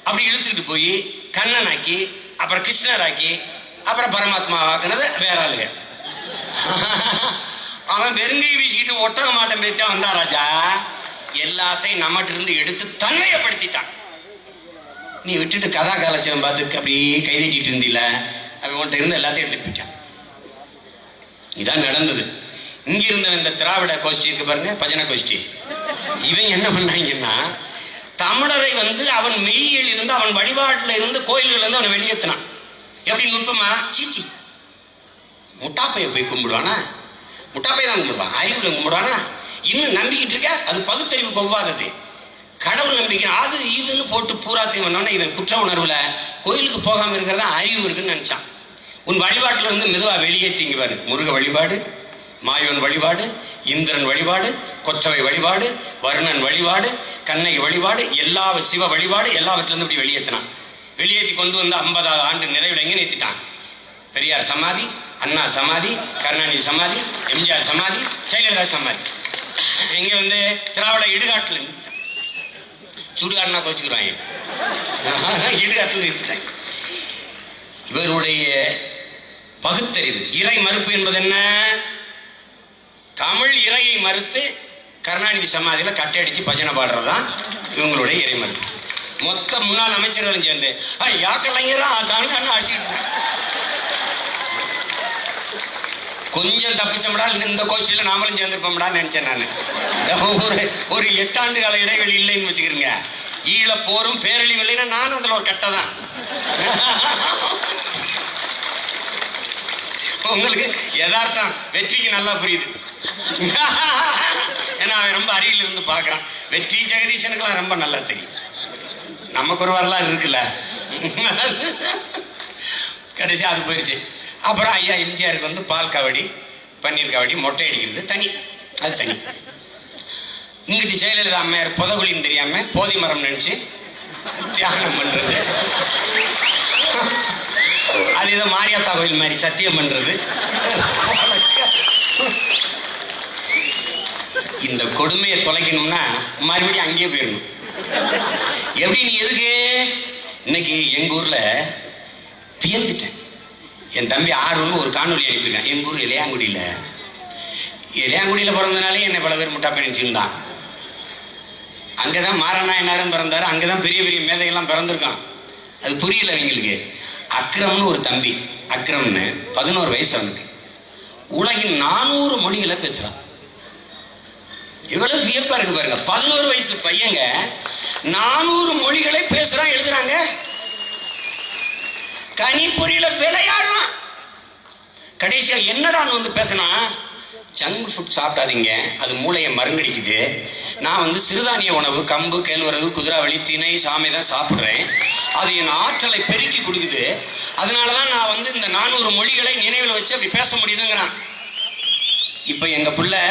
Speaker 1: அப்படி இழுத்துட்டு போய் கண்ணனாக்கி, அப்புறம் கிருஷ்ணராக்கி, அப்புறம் பரமாத்மா ஆக்குனது வேற ஆளுங்க. அவன் வெறுங்கை வீசிக்கிட்டு ஒட்டக மாட்டம் பேச்சா வந்தா ராஜா, எல்லாத்தையும் நம்மகிட்ட இருந்து எடுத்து தன்மையப்படுத்திட்டான். நீ விட்டுட்டு கதா காலட்சம் பார்த்து அப்படியே கைதட்டிட்டு இருந்தீல, அவன் உன்கிட்ட இருந்து எல்லாத்தையும் எடுத்துட்டு போயிட்டான். இதான் நடந்தது. இங்க இருந்த இந்த திராவிட கோஷ்டி இருக்கு பாருங்க, பஜனை கோஷ்டி, இவங்க என்ன பண்ணாங்கன்னா தமிழரை வந்து அவன் மெய்யில் இருந்து, அவன் வழிபாட்டுல இருந்து, கோயில்கள் இருந்து அவனை வெளியேற்றினான். எப்படி நுட்பமா, சீச்சி முட்டாப்பைய போய் கும்பிடுவானா, முட்டாப்பைய தான் கும்பிடுவான், அறிவுல கும்பிடுவானா, இன்னும் நம்பிக்கிட்டு இருக்க, அது பகுத்தறிவுக்கு ஒவ்வாதது. கடவுள் நம்பிக்கை அது இதுன்னு போட்டு பூராத்தையும் பண்ணோன்னா இவன் குற்ற உணர்வுல கோயிலுக்கு போகாம இருக்கிறதா அறிவு இருக்குன்னு நினைச்சான். உன் வழிபாட்டுல இருந்து மெதுவா வெளியேற்றிங்குவாரு. முருக வழிபாடு, மாயோன் வழிபாடு, இந்திரன் வழிபாடு, கொற்றவை வழிபாடு, வருணன் வழிபாடு, கண்ணகி வழிபாடு, எல்லா சிவ வழிபாடு எல்லாவற்றிலிருந்து இப்படி வெளியேற்றினான். வெளியேற்றி கொண்டு வந்து 50வது ஆண்டு நிறைவில் எங்க நிறுத்திட்டான். பெரியார் சமாதி, அண்ணா சமாதி, கருணாநிதி சமாதி, எம்ஜிஆர் சமாதி, ஜெயலலிதா சமாதி, எங்க வந்து திராவிட இடுகாட்டுல நிறுத்திட்டான். சுடுகாடுனா கோச்சுக்கிறாங்க, இடுகாட்டுல நிறுத்திட்டாங்க. இவருடைய பகுத்தறிவு, இறை மறுப்பு என்பது என்ன, தமிழ் இறையை மறுத்து கருணாநிதி சமாதியில கட்டை அடிச்சு பஜனை பாடுறதுதான் இவங்களுடைய இறை மறுப்பு. மொத்த முன்னாள் அமைச்சர்களும் சேர்ந்து யாக்கலைஞரா தாங்க அடிச்சுட்டு கொஞ்சம் தப்பிச்சோம்டா, இந்த கோஷ்டியில நாமளும் சேர்ந்திருப்போம்டான்னு நினைச்சேன் நான். ஒரு 8 ஆண்டு கால இடைவெளி இல்லைன்னு வச்சுக்கிறீங்க. ஈழ போரும் பேரழிவு இல்லைன்னா நானும் அதுல ஒரு கட்டை தான். உங்களுக்கு யதார்த்தம் வெற்றிக்கு நல்லா புரியுது. ஏன்னா அவன் ரொம்ப அருகில் இருந்து பார்க்கறான். வெற்றி ஜெகதீசனுக்கெல்லாம் ரொம்ப நல்லா தெரியும். நமக்கு ஒரு வரலாறு இருக்குல்ல. கடைசி அது போயிடுச்சு. அப்புறம் ஐயா எம்ஜிஆருக்கு வந்து பால் காவடி, பன்னீர் காவடி, மொட்டை அடிக்கிறது தனி, அது தனி. இங்கிட்டு ஜெயலலிதா அம்மையார் புதகுலின்னு தெரியாம போதி மரம் நினைச்சு தியானம் பண்றது. அது ஏதோ மாரியாத்தா கோயில் மாதிரி சத்தியம் பண்றது. இந்த கொடுமையை தொலைக்கணும்னா மறுபடியும் அங்கேயே போயிடணும். எப்படி நீ எதுக்கு இன்னைக்கு எங்க ஊர்ல வியந்துட்டேன். என் தம்பி ஆர்வம்னு ஒரு காணொலி அனுப்பியிருக்கான். எங்க ஊர் இளையாங்குடியில பிறந்தனாலே என்னை பல பேர் முட்டா பண்ணிச்சுருந்தான். அங்கதான் மாரநாயனாரும் பிறந்தாரு, அங்கதான் பெரிய பெரிய மேதைகள்லாம் பிறந்திருக்கான். அது புரியல அவங்களுக்கு. அக்ரம்னு ஒரு தம்பி, அக்ரம்னு 11 வயசு அவனுக்கு. உலகின் 400 மொழிகளை பேசுறான். இவ்வளவு வியப்பா இருக்கு பாருங்க. 11 வயசு பையங்க 400 மொழிகளை பேசுறான், எழுதுறாங்க. கனிப்பொறியில விளையாடுறான். கடைசியா என்னடான்னு வந்து பேசினா, ஜங்க் ஃபுட் சாப்பிடாதீங்க, அது மூளையை மருங்கடிக்குது. நான் சிறுதானிய உணவு, கம்பு, கேழ்வரகு, குதிராவளி, திணை, சாமை தான் சாப்பிட்றேன். அது என் ஆற்றலை பெருக்கி கொடுக்குது. அதனாலதான் நான் இந்த 400 மொழிகளை நினைவில் வச்சு அப்படி பேச முடியுதுங்கிறான். இப்ப எங்க பிள்ளை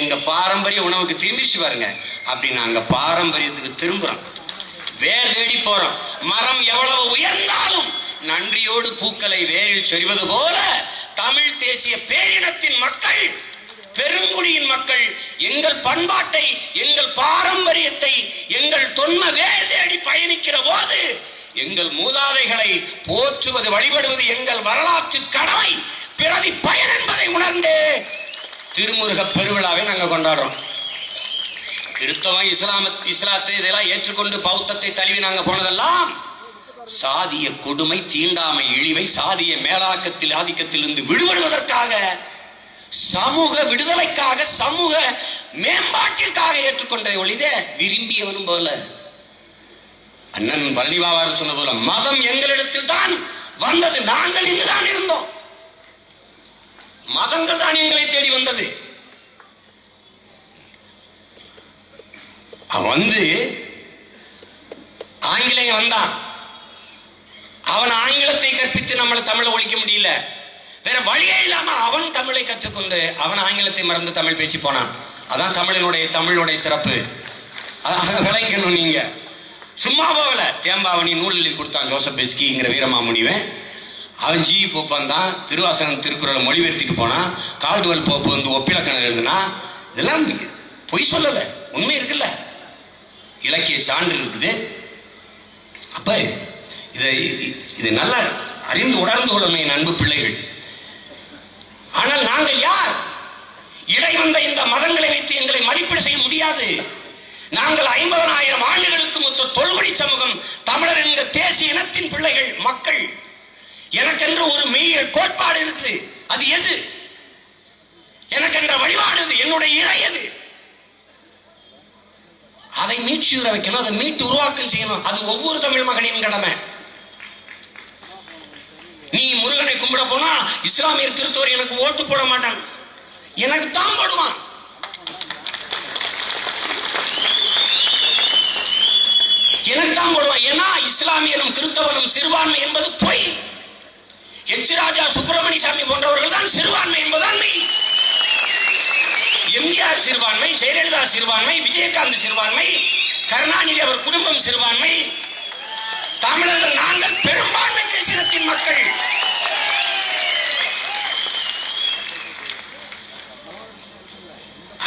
Speaker 1: எங்க பாரம்பரிய உணவுக்கு திரும்பிச்சு பாருங்க. அப்படி நாங்க பாரம்பரியத்துக்கு திரும்புறோம், வேர் தேடி போறோம். மரம் எவ்வளவு உயர்ந்தாலும் நன்றியோடு பூக்களை வேரில் சொரிவது போல தமிழ் தேசிய பேரினத்தின் மக்கள், பெருங்குடியின் மக்கள் எங்கள் பண்பாட்டை, எங்கள் பாரம்பரியத்தை, எங்கள் தொன்ம வேர் தேடி பயணிக்கிற போது எங்கள் மூதாதைகளை போற்றுவது, வழிபடுவது எங்கள் வரலாற்று கடமை, பிறவி பயன் என்பதை உணர்ந்து திருமுருக பெருவிழாவை நாங்கள் கொண்டாடுறோம். கிறிஸ்தவம், இஸ்லாத்தை இதெல்லாம் ஏற்றுக்கொண்டு பௌத்தத்தை தழுவி நாங்க போனதெல்லாம் சாதிய கொடுமை, தீண்டாமை, இழிவை, சாதிய மேலாக்கத்தில் ஆதிக்கத்தில் இருந்து விடுபடுவதற்காக, சமூக விடுதலைக்காக, சமூக மேம்பாட்டிற்காக ஏற்றுக்கொண்டதை ஒழித விரும்பியவனும் போல. அண்ணன் பழனிபாபார் சொன்ன போல மதம் எங்களிடத்தில் தான் வந்தது, நாங்கள் இங்குதான் இருந்தோம், மதங்கள் தான் எங்களை தேடி வந்தது. அவன் ஆங்கிலேயன் வந்தான், அவன் ஆங்கிலத்தை கற்பித்து நம்மளை தமிழை ஒழிக்க முடியல. வேற வழியே இல்லாம அவன் தமிழை கற்றுக்கொண்டு அவன் ஆங்கிலத்தை மறந்து தமிழ் பேசி போனான். அதான் தமிழுடைய சிறப்பு. விளங்கணும். நீங்க சும்மா போகல. தேம்பாவணி நூல் எழுதி கொடுத்தான் ஜோசப் பெஸ்கிங்கிற வீரமாமுனிவன். அவன் ஜி போப்பான் தான் திருவாசகம் திருக்குறளை மொழிபெயர்த்திட்டு போனான். கால்டுவெல் போப்பு ஒப்பிலக்கணம் எழுதுனா. இதெல்லாம் பொய் சொல்லல, உண்மை இருக்குல்ல, இலக்கிய சான்று இருக்குது. அப்ப இது நல்லா அறிந்து உணர்ந்து கொள்ளும் என் அன்பு பிள்ளைகள். ஆனால் நாங்கள் யார்? இடை வந்த இந்த மதங்களை வைத்து எங்களை மதிப்பீடு செய்ய முடியாது. நாங்கள் 50,000 ஆண்டுகளுக்கு மொத்த தொல்குடி சமூகம், தமிழர் என்ற தேசிய இனத்தின் பிள்ளைகள், மக்கள். எனக்கென்று ஒரு மெய்யியல் கோட்பாடு இருக்குது. அது எது? எனக்கென்ற வழிபாடு எது? என்னுடைய இறை எது? அதை மீட்சியுற வைக்கணும், அதை மீட்டு உருவாக்கம் செய்யணும். அது ஒவ்வொரு தமிழ் மகனின் கடமை. நீ முருகனை கும்பிட போனா இஸ்லாமியர் கிறிஸ்தவர் எனக்கு ஓட்டு போட மாட்டான், எனக்கு தான் போடுவான். எனக்கு தான் போடுவான். ஏன்னா இஸ்லாமியனும் கிறிஸ்தவனும் சிறுபான்மை என்பது பொய். எச் ராஜா, சுப்பிரமணிய சாமி போன்றவர்கள் தான் சிறுபான்மை என்பதுதான் மெய். எம்ஜிஆர் சிறுபான்மை, ஜெயலலிதா சிறுபான்மை, விஜயகாந்த் சிறுபான்மை, கருணாநிதி அவர் குடும்பம் சிறுபான்மை. தமிழர்கள் நாங்கள் பெரும்பான்மை தேசியத்தின் மக்கள்.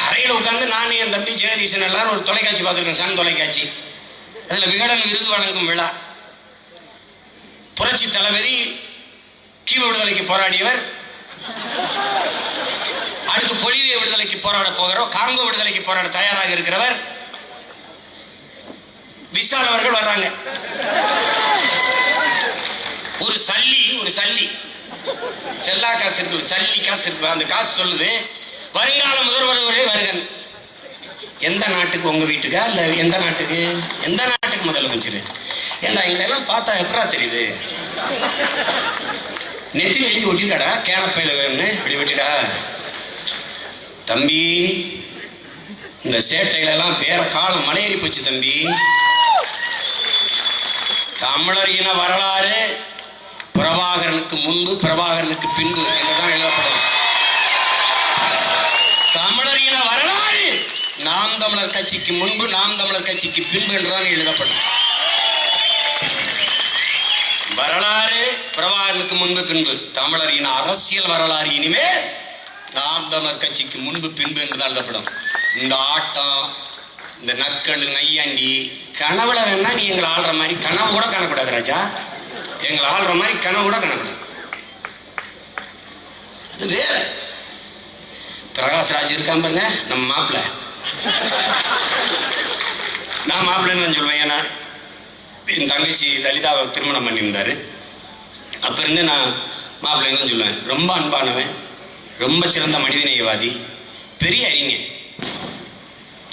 Speaker 1: அறையில் உட்கார்ந்து நான் என் தம்பி ஜெகதீசன் எல்லாரும் ஒரு தொலைக்காட்சி பார்த்திருக்கேன், சன் தொலைக்காட்சி. அதுல விகடன் விருது வழங்கும் விழா. புரட்சி தளபதி கீவ விடுதலைக்கு போராடியவர், அடுத்து பொலிவிய விடுதலைக்கு போராட போகிறோம், காங்கோ விடுதலைக்கு போராட தயாராக இருக்கிறவர் விஷால் அவர்கள் வர்றாங்க. ஒரு சல்லி செல்லா காசு இருக்கு, சல்லி காசு இருக்கு. அந்த காசு சொல்லுது, வருங்கால முதல்வர்களே வருகன். எந்த நாட்டுக்கு? உங்க வீட்டுக்கா இல்ல எந்த நாட்டுக்கு? எந்த நாட்டுக்கு முதலமைச்சர்? ஏண்டா எங்களெல்லாம் பார்த்தா எப்படா தெரியுது? நெத்தி எழுதி ஒட்டிருக்காடா கேனப்பையில அப்படி வெட்டிடா. தம்பி, இந்த சேட்டைகள் எல்லாம் வேற காலம் மலையேறி போச்சு தம்பி. தமிழர் இன வரலாறு பிரபாகரனுக்கு முன்பு, பிரபாகரனுக்கு பின்பு என்றுதான் எழுதப்படும். தமிழர் இன வரலாறு நாம் தமிழர் கட்சிக்கு முன்பு, நாம் தமிழர் கட்சிக்கு பின்பு என்றுதான் எழுதப்படும். வரலாறு பிரபாகரனுக்கு முன்பு பின்பு தமிழரின் அரசியல் வரலாறு இனிமே நாம் தமிழர் கட்சிக்கு முன்பு பின்பு என்றுதான் எழுதப்படும். இந்த ஆட்டம், இந்த நக்கல், நையாண்டி கனவுல வேணா நீ எங்களை ஆள்ற மாதிரி கனவு கூட காணக்கூடாது ராஜா. எங்களை ஆள்ற மாதிரி கனவு கூட காணக்கூடாது. அது வேற. பிரகாஷ்ராஜ் இருக்கான் பாருங்க, நம்ம மாப்பிள்ள. நான் மாப்பிள்ளைன்னு தான் சொல்லுவேன். ஏன்னா என் தங்கச்சி லலிதாவை திருமணம் பண்ணியிருந்தாரு. அப்ப இருந்து நான் மாப்பிள்ளைன்னு தான் சொல்லுவேன். ரொம்ப அன்பானவன், ரொம்ப சிறந்த மனிதநேயவாதி, பெரிய அறிஞர்,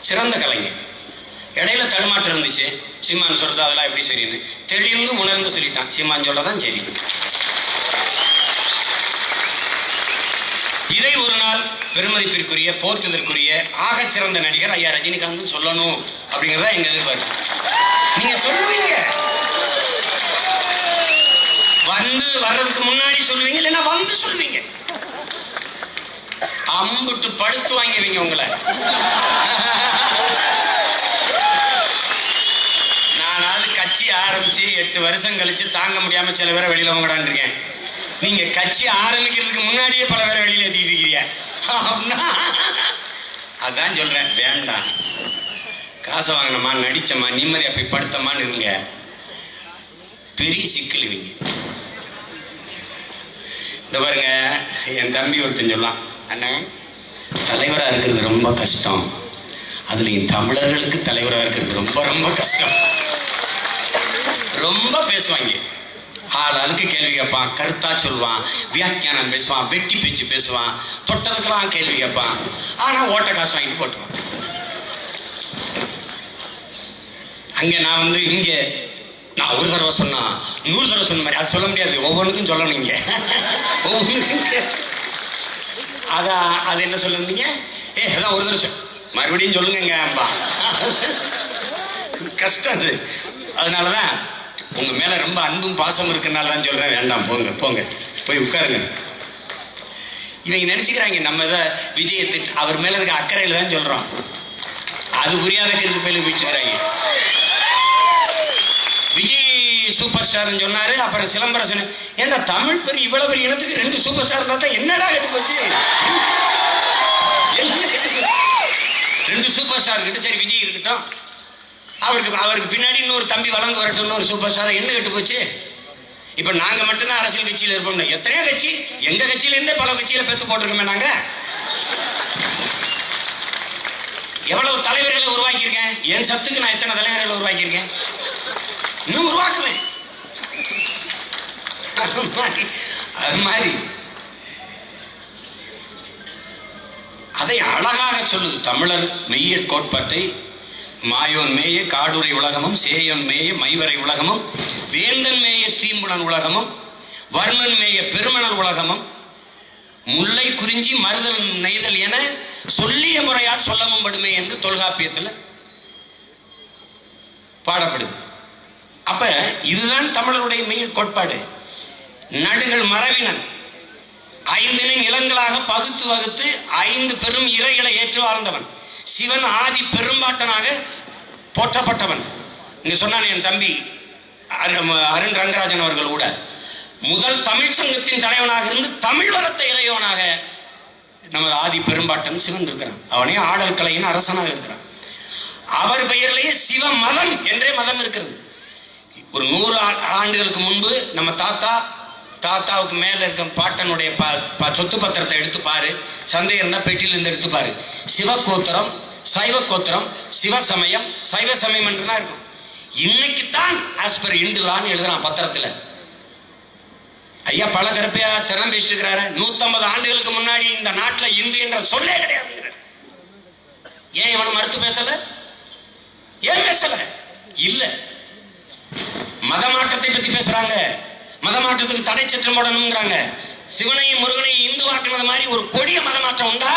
Speaker 1: சிறந்த கலைஞர். இடையில தடுமாற்றம் இருந்துச்சு. சீமான் சொல்றது அதெல்லாம் எப்படி சரின்னு தெளிந்து உணர்ந்து சொல்லிட்டான். சீமான் சொல்லதான் சரி. இதை ஒரு நாள் பெருமதிப்பிற்குரிய, போற்றுதற்குரிய, ஆக சிறந்த நடிகர் ஐயா ரஜினிகாந்த் சொல்லணும் அப்படிங்கிறதா எங்க எதிர்பார்ப்பு. நீங்க சொல்லுவீங்க, வந்து வர்றதுக்கு முன்னாடி சொல்லுவீங்க, இல்லைன்னா வந்து சொல்லுவீங்க. அம்புட்டு படுத்து வாங்கிடுவீங்க உங்களை. நானாவது கட்சி ஆரம்பிச்சு 8 வருஷம் கழிச்சு தாங்க முடியாம சில பேரை வெளியில வாங்கடான்னு இருக்கேன். நீங்க கட்சி ஆரம்பிக்கிறதுக்கு முன்னாடியே பல பேரை வெளியில ஏத்திட்டு இருக்கீங்க. அதான் சொல்றேன், வேண்டாம். காசை வாங்கினமா, நடிச்சமா, நிம்மதியா போய் படுத்தமான்னு இருங்க. பெரிய சிக்கல் இவங்க. இந்த பாருங்க, என் தம்பி ஒருத்தன் சொல்லலாம், அண்ணன் தலைவராக இருக்கிறது ரொம்ப கஷ்டம், அதுலயும் தமிழர்களுக்கு தலைவராக இருக்கிறது ரொம்ப ரொம்ப கஷ்டம். ரொம்ப பேசுவாங்க, ஆளாளுக்கு கேள்வி கேட்பான், கருத்தா சொல்லுவான், வியாக்கியானம் பேசுவான், வெட்டி பேச்சு பேசுவான், தொட்டதுக்கெல்லாம் கேள்வி கேட்பான். ஆனா ஓட்ட காசு வாங்கிட்டு போட்டுவான். அங்க நான் இங்க நான் ஒரு தடவை சொன்னா 100 தடவை சொன்ன மாதிரி அது சொல்ல முடியாது. ஒவ்வொன்றுக்கும் சொல்லணும். இங்க ஒவ்வொன்றுக்கும் அது என்ன சொல்லுங்க, அதான் ஒரு தடவை மறுபடியும் சொல்லுங்க அம்பா. கஷ்டம் அது. அதனாலதான் உங்க மேல ரொம்ப அன்பும் பாசம் இருக்கனால தான் சொல்றேன், வேண்டாம் போங்க போங்க போய் உட்காருங்க. இவங்க நினைச்சுக்கிறாங்க நம்ம இதை விஜயத்தை அவர் மேல இருக்க அக்கறையில தான் சொல்றோம். அது புரியாத கருத்து போய் விட்டுக்கிறாங்க. விஜய் சூப்பர் ஸ்டார் சொன்னாரு, அப்புறம் சிலம்பரசன். ஏன்னா தமிழ் பெரிய இவ்வளவு பெரிய இனத்துக்கு 2 சூப்பர் ஸ்டார் இருந்தா என்னடா கெட்டு போச்சு. 2 சூப்பர் ஸ்டார் கிட்ட சரி விஜய் இருக்கட்டும், அவருக்கு பின்னாடி இன்னொரு தம்பி வளர்ந்து வரட்டும், இன்னொரு சூப்பர் ஸ்டார். என்ன கெட்டு போச்சு? இப்ப நாங்க மட்டும்தான் அரசியல் கட்சியில இருப்போம். எத்தனையோ கட்சி, எங்க கட்சியில இருந்தே பல கட்சியில பெத்து போட்டிருக்கோமே. நாங்க எவ்வளவு தலைவர்களை உருவாக்கியிருக்கேன். என் சத்துக்கு நான் எத்தனை தலைவர்களை உருவாக்கியிருக்கேன், இன்னும் உருவாக்குவேன். அது மாதிரி அதை அழகாக சொல்லுது தமிழர் மெய்யற் கோட்பாட்டை. மாயோன் மேய காடுரை உலகமும், சேயோன் மேய மைவரை உலகமும், வேந்தன் மேய தீம்புலன் உலகமும், வர்ணன் மேய பெருமணல் உலகமும், முல்லை குறிஞ்சி மருதல் நெய்தல் என சொல்லிய முறையால் சொல்லவும் படுமே என்று தொல்காப்பியத்தில் பாடப்படுது. அப்ப இதுதான் தமிழருடைய மெய் கோட்பாடு. நடுகள் மரபினன் 5 நிலங்களாக பகுத்து வகுத்து 5 பெரும் இறைகளை ஏற்று வாழ்ந்தவன். சிவன் ஆதி பெரும்பாட்டனாக போற்றப்பட்டவன். இங்க சொன்னான் என் தம்பி அருண் ரங்கராஜன் அவர்கள் கூட, முதல் தமிழ் சங்கத்தின் தலைவனாக இருந்து தமிழ் வரத்த இறைவனாக நமது ஆதி பெரும்பாட்டன் சிவன் இருக்கிறான். அவனே ஆடல் கலையின் அரசனாக இருக்கிறான். அவர் பெயரிலேயே சிவ மதம் என்றே மதம் இருக்கிறது. ஒரு 100 ஆண்டுகளுக்கு முன்பு நம்ம தாத்தாவுக்கு மேல இருக்க பாட்டனுடைய சொத்து பத்திரத்தை எடுத்து பாரு, சந்தேகம் இருந்தா பெட்டியில இருந்து எடுத்து பாரு. சிவகோத்திரம், சைவ கோத்திரம், சிவசமயம், சைவ சமயம் என்றுதான் இருக்கும். இன்னைக்கு தான் ஆஸ்பர் இந்துலான்னு எழுதுறான் பத்திரத்துல. ஐயா பல கருப்பையா திறம் பேசிட்டு இருக்கிறாரு. 150 ஆண்டுகளுக்கு முன்னாடி இந்த நாட்டுல இந்து என்ற சொல்லே கிடையாதுங்கிற. ஏன் இவனை மறுத்து பேசல? ஏன் பேசல? இல்ல, மதமாற்றத்தை பத்தி பேசுறாங்க. மதமாற்றத்துக்கு தடை சட்டம் போடணுங்கிறாங்க. சிவனையும் முருகனையும் இந்து வாக்குறது மாதிரி ஒரு கொடிய மதமாற்றம் உண்டா?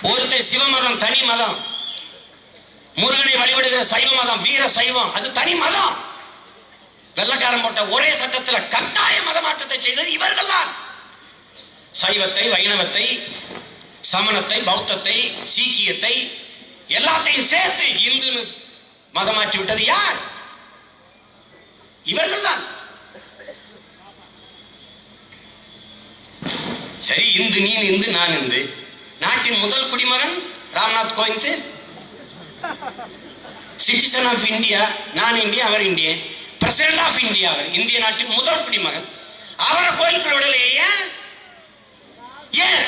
Speaker 1: ஒருத்தர் சிவ மதம் தனி மதம், முருகனை வழிபடுகிற சைவ மதம் வீர சைவம் அது தனி மதம். வெள்ளக்காரன் போட்ட ஒரே சட்டத்துல கட்டாய மதமாற்றத்தை செய்தது இவர்கள் தான். சைவத்தை, வைணவத்தை, சமணத்தை, பௌத்தத்தை, சீக்கியத்தை எல்லாத்தையும் சேர்த்து இந்துன்னு மதமாற்றி விட்டது யார்? இவர்கள் தான். சரி, இந்து நீ இந்து நான் இந்து. நாட்டின் முதல் குடிமகன் Ramnath Kovind, citizen of India. நான் இந்தியா, அவர் இந்தியன். பிரசிடென்ட் ஆஃப் இந்தியா அவர், இந்திய நாட்டின் முதல் குடிமகன். அவரை கோயிலுக்குள்ள விடலையே. ஏன்?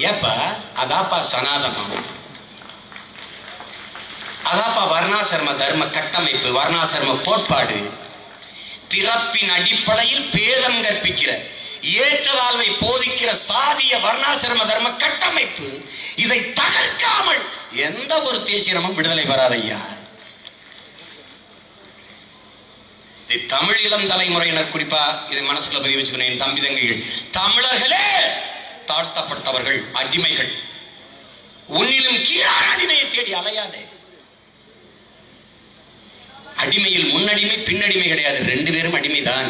Speaker 1: ஏப்பா அதாப்பா சனாதனம், அதாப்பா வர்ணாசிரம தர்ம கட்டமைப்பு, வர்ணாசிரம கோட்பாடு. பிறப்பின் அடிப்படையில் பேதம் கற்பிக்கிற, ஏற்றதாழ்வை போதிக்கிற சாதிய வர்ணாசிரம தர்ம கட்டமைப்பு. இதை தகர்க்காமல் எந்த ஒரு தேசியமும் விடுதலை பெறாதையா. தமிழ் இளம் தலைமுறையினர் குறிப்பா இதை மனசுக்குள்ள பதிவு வச்சுக்கணும். தம்பி தங்கைகள், தமிழர்களே தாழ்த்தப்பட்டவர்கள், அடிமைகள். உன்னிலும் கீழான அடிமையை தேடி அலையாதே. அடிமையில் முன்னடிமை பின்னடிமை கிடையாது, ரெண்டு பேரும் அடிமைதான்.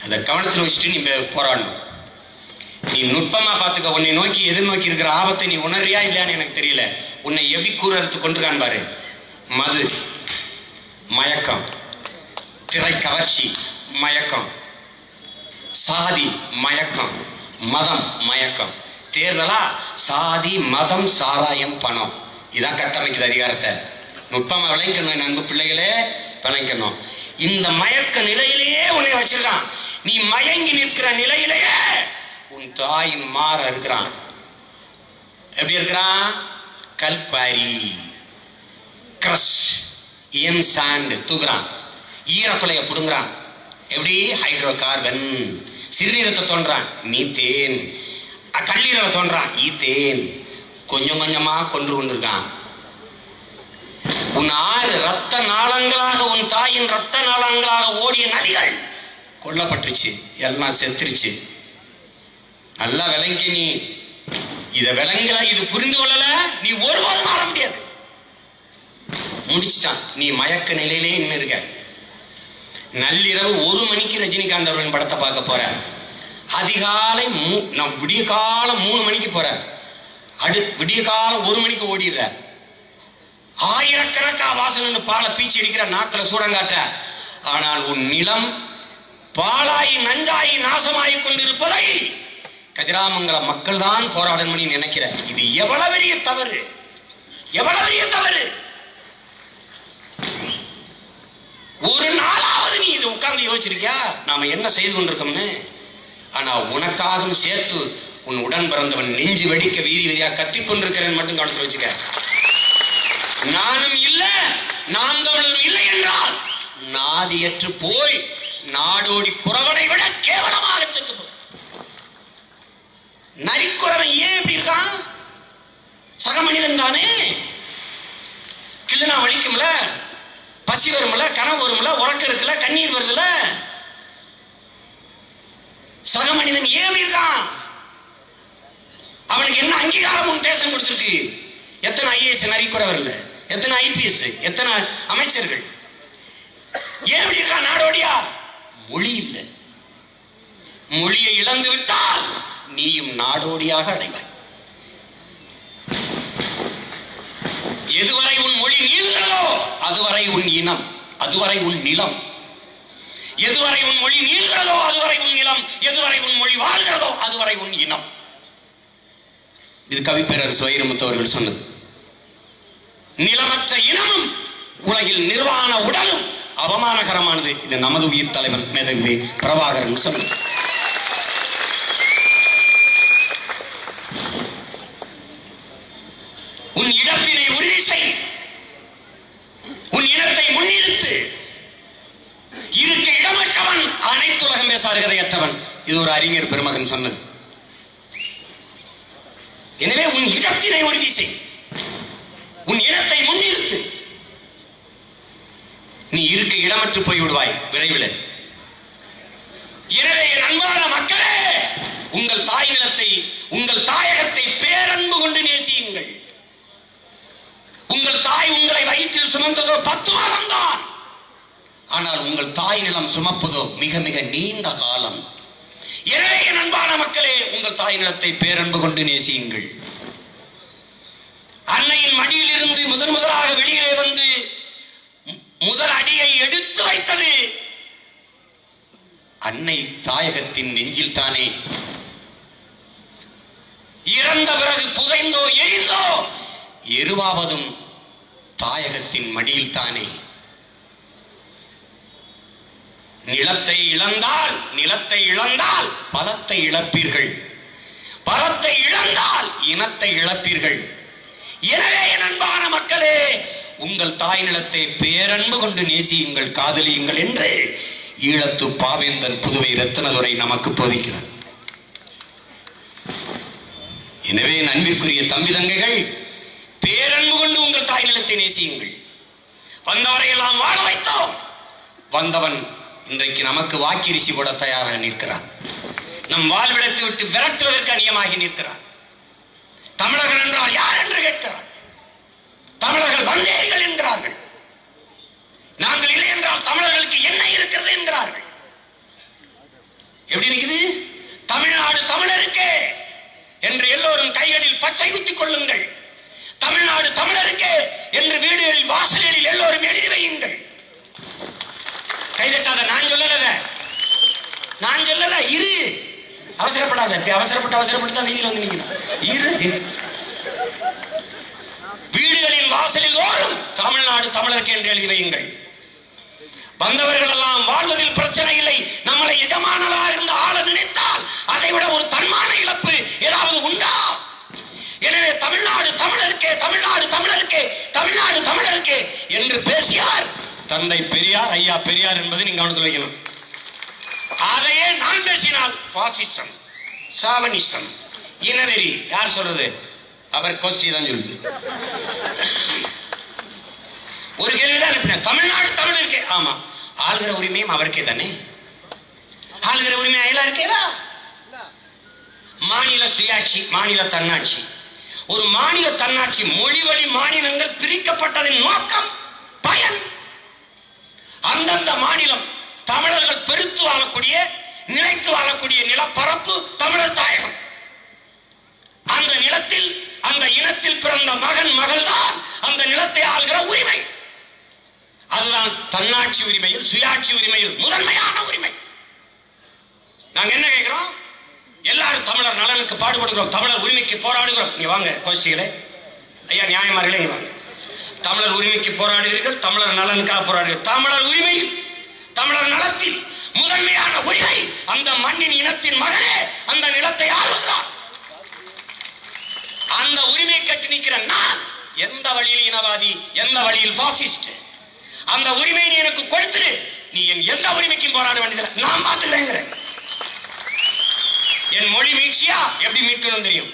Speaker 1: அதை கவனத்தில் வச்சுட்டு நீ போராடணும். நீ நுட்பமா பார்த்துக்க. உன்னை நோக்கி எதிர்நோக்கி இருக்கிற ஆபத்தை நீ உணர்றியா இல்லையான்னு எனக்கு தெரியல. உன்னை எப்படி கூறறுத்து கொண்டிருக்கான் பாரு. மது மயக்கம், திரை கவர்ச்சி மயக்கம், சாதி மயக்கம், மதம் மயக்கம். தேர்தலா சாதி மதம் சாராயம் பணம், இதான் கட்டமைக்குது அதிகாரத்தை. நுட்பமா விளைக்கணும் நண்பு பிள்ளைகளே, விளைக்கணும். இந்த மயக்க நிலையிலேயே உன்னை வச்சிருக்கான். நீ மயங்கி நிற்கிற நிலையிலேயே உன் தாயின் மாற இருக்கிறான். எப்படி இருக்கிறான்? கல்பாரி கிரஷ் என் சாண்ட் தூக்குறான், ஈரக்குலைய புடுங்குறான். எப்படி? Hydrocarbon. சிறுநீரத்தை தோன்றான், மீத்தேன். கல்லீரலை தோன்றான், ஈத்தேன். கொஞ்சம் கொஞ்சமா கொன்று கொண்டிருக்கான். உன் 6 ரத்த நாளங்களாக, உன் தாயின் ரத்த நாளங்களாக ஓடிய நதிகள் கொல்லப்பட்டுச்சு, எல்லாம் செத்துருச்சு. நல்லா விளங்கி. நீ இத விளங்கல, இது புரிந்து கொள்ளல, நீ ஒருபோதும் ஆள முடியாது. முடிச்சுட்டான். நீ மயக்க நிலையிலே இன்னும் இருக்க. நள்ளிரவு 1 மணிக்கு ரஜினிகாந்த் அவர்களின் படத்தை பார்க்க போற. அதிகாலை நான் விடிய காலம் 3 மணிக்கு போற. விடிய காலம் 1 மணிக்கு ஓடிடுற. ஆயிரக்கணக்கா வாசனை பாலை பீச்சி அடிக்கிற, நாக்கில் சூடங்காட்ட. ஆனால் உன் நிலம் பாலாயி நஞ்சாயி நாசமாயி கொண்டிருப்பதை கதிராமங்கல மக்கள் தான் போராடணும் நினைக்கிற. இது எவ்வளவு பெரிய தவறு, எவ்வளவு பெரிய தவறு. ஒரு நாளாவது நீ இது உட்கார்ந்து யோசிச்சிருக்கியா நாம என்ன செய்து கொண்டிருக்கோம்னு? ஆனா உனக்காகவும் சேர்த்து உன் உடன் பிறந்தவன் நெஞ்சு வெடிக்க வீதி வீதியா கத்திக் கொண்டிருக்கிறேன் மட்டும் கவனத்தில் வச்சுக்க. நானும் இல்ல, நாம் தமிழரும் இல்லை என்றால் நாதியற்று போய் நாடோடி குறவனை விட கேவலமாக செத்து போய். நரிக்குறவன் ஏன் இப்படி இருக்கான்? சக மனிதன் தானே. கிள்ளுனா வலிக்கும்ல, பசி வரும்ல, கனவு வரும்ல, உறக்க இருக்குல்ல, கண்ணீர் வருதுல. சக மனிதன் ஏன் இருக்கான்? அவனுக்கு என்ன அங்கீகாரம் உன் தேசம் கொடுத்திருக்கு? எத்தனை ஐஏஎஸ் நரிக்குறவர் இல்ல, எத்தனை ஐபிஎஸ், எத்தனை அமைச்சர்கள். ஏன் இருக்கா நாடோடியா? மொழி இல்லை. மொழியை இழந்து விட்டால் நீயும் நாடோடியாக அடைவாய். எதுவரை உன் மொழி நீள்கிறதோ அதுவரை உன் இனம், அதுவரை உன் நிலம். எதுவரை உன் மொழி நீள்கிறதோ அதுவரை உன் நிலம், எதுவரை உன் மொழி வாழ்கிறதோ அதுவரை உன் இனம். இது கவிப்பேரரசு வைரமுத்து அவர்கள் சொன்னது. நிலமற்ற இனமும் உலகில் நிர்வாண உடலும் அவமானகரமானது. இது நமது உயிர் தலைவன் மேதகு பிரபாகரன் சொன்னது. உன் இடத்தினை உறுதி செய், உன் இனத்தை முன்னிறுத்து. இருக்க இடமற்றவன் அனைத்துலகம் பேசாருகதையற்றவன். இது ஒரு அறிஞர் பெருமகன் சொன்னது. எனவே உன் இடத்தினை உறுதி செய், உன் இனத்தை முன்னிறுத்து. நீ இருக்க இடமற்று போய் விடுவாய் விரைவில். எனவே என் அன்பான மக்களே, உங்கள் தாய் நிலத்தை, உங்கள் தாயகத்தை பேரன்பு கொண்டு நேசியுங்கள். உங்கள் தாய் உங்களை வயிற்றில் சுமந்ததோ 10 மாதம் தான். ஆனால் உங்கள் தாய் நிலம் சுமப்பதோ மிக மிக நீண்ட காலம். எனவே என் அன்பான மக்களே, உங்கள் தாய் நிலத்தை பேரன்பு கொண்டு நேசியுங்கள். அன்னையின் மடியில் இருந்து முதலாக வெளியே வந்து முதல் அடியை எடுத்து வைத்தது அன்னை தாயகத்தின் நெஞ்சில் தானே. இறந்த பிறகு புதைந்தோ எரிந்தோ எருவாவதும் தாயகத்தின் மடியில் தானே. நிலத்தை இழந்தால் பலத்தை இழப்பீர்கள், பலத்தை இழந்தால் இனத்தை இழப்பீர்கள். எனவே என் அன்பான மக்களே, உங்கள் தாய் நிலத்தை பேரன்பு கொண்டு நேசியுங்கள், காதலியுங்கள் என்று ஈழத்து பாவேந்தன் புதுவை ரத்தினதுரை நமக்கு போதிக்கிறார். எனவே அன்பிற்குரிய தம்பி தங்கைகள், பேரன்பு கொண்டு உங்கள் தாய் நிலத்தை நேசியுங்கள். வந்தவரை எல்லாம் வாழ வைத்தோம். வந்தவன் இன்றைக்கு நமக்கு வாக்கிரிசி போட தயாராக நிற்கிறான். நம் வாழ்விடத்தை விட்டு விரட்டுவதற்கு அந்நியமாகி நிற்கிறான். தமிழர்கள் என்றால் யார் என்று கேட்கிறான். தமிழர்கள் வந்தேர்கள் என்கிறார்கள். நாங்கள் இல்லை என்றால் தமிழர்களுக்கு என்ன இருக்கிறது என்கிறார்கள். எப்படி இருக்குது? தமிழ்நாடு தமிழருக்கே என்று எல்லோரும் கைகளில் பச்சை குத்திக் கொள்ளுங்கள். தமிழ்நாடு தமிழருக்கே என்று வீடுகளில் வாசல்களில் எல்லோரும் எழுதி வையுங்கள். கைதட்டாத, நான் சொல்லல. இரு, அவசரப்படாத. அவசரப்பட்டு தான் வீதியில் வந்து நிற்கணும். இரு. வீடுகளின் வாசலில் ஓடும் தமிழ்நாடு தமிழருக்கு என்று எழுதி வையுங்கள். வந்தவர்கள் எல்லாம் வாழ்வதில் பிரச்சனை இல்லை. நம்மளை எஜமானவராக இருந்த ஆள நினைத்தால் அதை விட ஒரு தன்மான இழப்பு ஏதாவது உண்டா? எனவே தமிழ்நாடு தமிழருக்கே, தமிழ்நாடு தமிழருக்கே, தமிழ்நாடு தமிழருக்கே என்று பேசியார் தந்தை பெரியார், ஐயா பெரியார் என்பதை நீங்க கவனத்தில் வைக்கணும். அதையே நான் பேசினால் பாசிசம், சாவனிசம், இனவெறி. யார் சொல்றது? அவர் கோஷ்டி தான் சொல்லுது. ஒரு கேள்விதான் அனுப்பினேன். தமிழ்நாடு தமிழருக்கே. ஆமா, ஆளுகிற உரிமையும் அவருக்கே தானே. ஆளுகிற உரிமை எல்லாருக்கேவா? மாநில சுயாட்சி, மாநில தன்னாட்சி. ஒரு மாநில தன்னாட்சி, மொழி வழி மாநிலங்கள் பிரிக்கப்பட்டதின் நோக்கம், பயன், அந்தந்த மாநிலம் தமிழர்கள் பெருத்து வாழக்கூடிய, நிலைத்து வாழக்கூடிய நிலப்பரப்பு தமிழர் தாயகம். அந்த நிலத்தில், அந்த இனத்தில் பிறந்த மகன் மகள் தான் அந்த நிலத்தை ஆள்கிற உரிமை. அதுதான் தன்னாட்சி உரிமையில், சுயாட்சி உரிமையில் முதன்மையான உரிமை. நாங்க என்ன கேட்கிறோம்? எல்லாரும் தமிழர் நலனுக்கு பாடுபடுகிறோம், தமிழர் உரிமைக்கு போராடுகிறோம். நீங்க வாங்க கோஷ்டிகளே, ஐயா நியாயமார்களே, நீங்க வாங்க. தமிழர் உரிமைக்கு போராடுகிறீர்கள், தமிழர் நலனுக்காக போராடுகிறீர்கள். தமிழர் உரிமையில், தமிழர் நலத்தில் முதன்மையான உரிமை அந்த மண்ணின் இனத்தின் மகனே அந்த நிலத்தை ஆளுகிறான். அந்த உரிமை கட்டி நிற்கிற நான் எந்த வழியில் இனவாதி, எந்த வழியில் பாசிஸ்ட்? அந்த உரிமையை நீ எனக்கு கொடுத்துரு, நீ என் எந்த உரிமைக்கும் போராட வேண்டியதில்லை, நான் பார்த்துக்கிறேன். என் மொழி மீட்சியா எப்படி மீட்கணும் தெரியும்.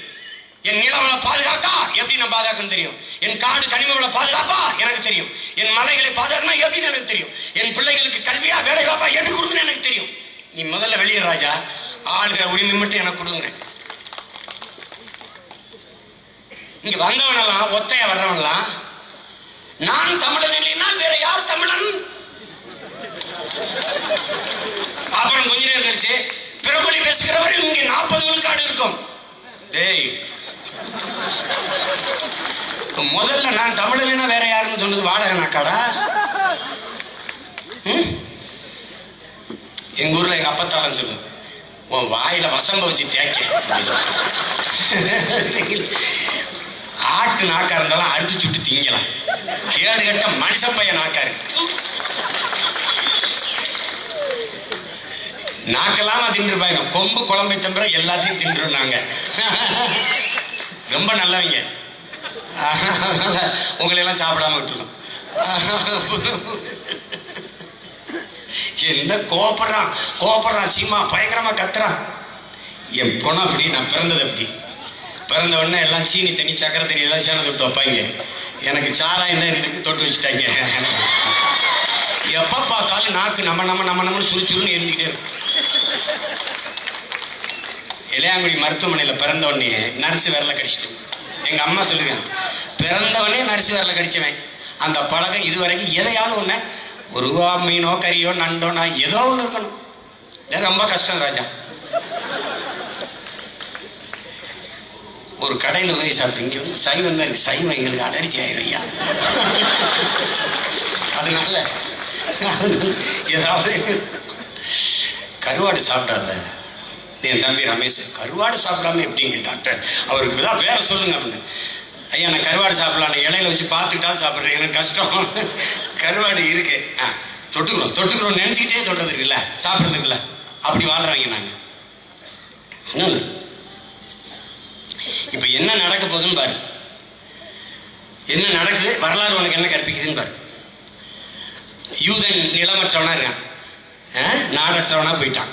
Speaker 1: என் நிலவள பாதுகாக்கா எப்படி நான் பாதுகாக்கணும் தெரியும். என் காடு கனிமவள பாதுகாப்பா எனக்கு தெரியும். என் மலைகளை பாதுகாக்கணும் எப்படின்னு எனக்கு தெரியும். என் பிள்ளைகளுக்கு கல்வியா வேலை வாய்ப்பா எப்படி கொடுக்கணும் எனக்கு தெரியும். நீ முதல்ல வெளியே ராஜா, ஆளுகிற உரிமை மட்டும் எனக்கு கொடுங்க. இங்க வந்தவனெல்லாம், ஒத்தையா வர்றவனெல்லாம், நான் தமிழன் இல்லைன்னா வேற யார் தமிழன்? அப்புறம் கொஞ்ச நேரம் கழிச்சு பிறமொழி பேசுகிறவரை இங்க 40 விழுக்காடு இருக்கும். டேய், முதல்ல நான் தமிழனா வேற யாருன்னு சொன்னது வாடகை நாக்காடா? எங்க ஊர்ல எங்க அப்பத்தாலும் சொல்லு, உன் வாயில வசம்ப வச்சு தேக்க. ஆட்டு நாக்கா இருந்தாலும் அறுத்து சுட்டு திங்கலாம். கேடு கட்ட மனுஷ பையன் நாக்கா இருக்கு. நாக்கெல்லாம் தின்றுப்பாங்க. கொம்பு குழம்பை தம்புற எல்லாத்தையும் தின்றும் நாங்க. ரொம்ப நல்லவங்க. உங்களை எல்லாம் சாப்பிடாம விட்டுருக்கோம். என்ன கோபப்படுறான் சீமா, பயங்கரமா கத்துறான். என் குணம் அப்படி, நான் பிறந்தது அப்படி. பிறந்த உடனே எல்லாம் சீனி தண்ணி, சக்கரை தண்ணி எல்லாம் சேனை தொட்டு வைப்பாங்க. எனக்கு சாராயம் தான் இருக்கு, தொட்டு வச்சுட்டாங்க. எப்ப பார்த்தாலும் நாக்கு நம்ம சுறுச்சுருன்னு எரிஞ்சுக்கிட்டே இருக்கும். இளையாங்குடி மருத்துவமனையில் பிறந்த உடனே நர்ஸு விரல கடிச்சிட்டேன். எங்க அம்மா சொல்லுங்க, பிறந்தவனே நர்ஸு விரல கடிச்சவன். அந்த பழக்கம் இதுவரைக்கும் எதையாவது ஒண்ணு, ஒரு மீனோ கறியோ நண்டோ ஏதோ ஒண்ணு இருக்கணும். ரொம்ப கஷ்டம் ராஜா. ஒரு கடையில் போய் சாப்பிட்டு, இங்க வந்து சைவம் தான் இருக்கு, சைவம் எங்களுக்கு அலர்ஜி ஆயிரும் ஐயா. அதனால ஏதாவது கருவாடு சாப்பிடாத. என் தம்பி ரமேஷ், கருவாடு சாப்பிடாம எப்படிங்க டாக்டர், அவருக்கு தான் வேற சொல்லுங்க அப்படின்னு. ஐயா நான் கருவாடு சாப்பிடலாம், இலையில வச்சு பார்த்துக்கிட்டாலும் சாப்பிட்றேன், எனக்கு கஷ்டம். கருவாடு இருக்கு, தொட்டுக்கிறோம் நினைச்சுக்கிட்டே தொடுறது இருக்குல்ல, சாப்பிட்றது இருக்குல்ல, அப்படி வாழ்றாங்க நாங்க. இன்னொன்று, இப்ப என்ன நடக்க போகுதுன்னு பாரு, என்ன நடக்குது, வரலாறு உனக்கு என்ன கற்பிக்குதுன்னு பாரு. யூதன் நிலமற்றவனா இருக்கான், நாடற்றவனா போயிட்டான்.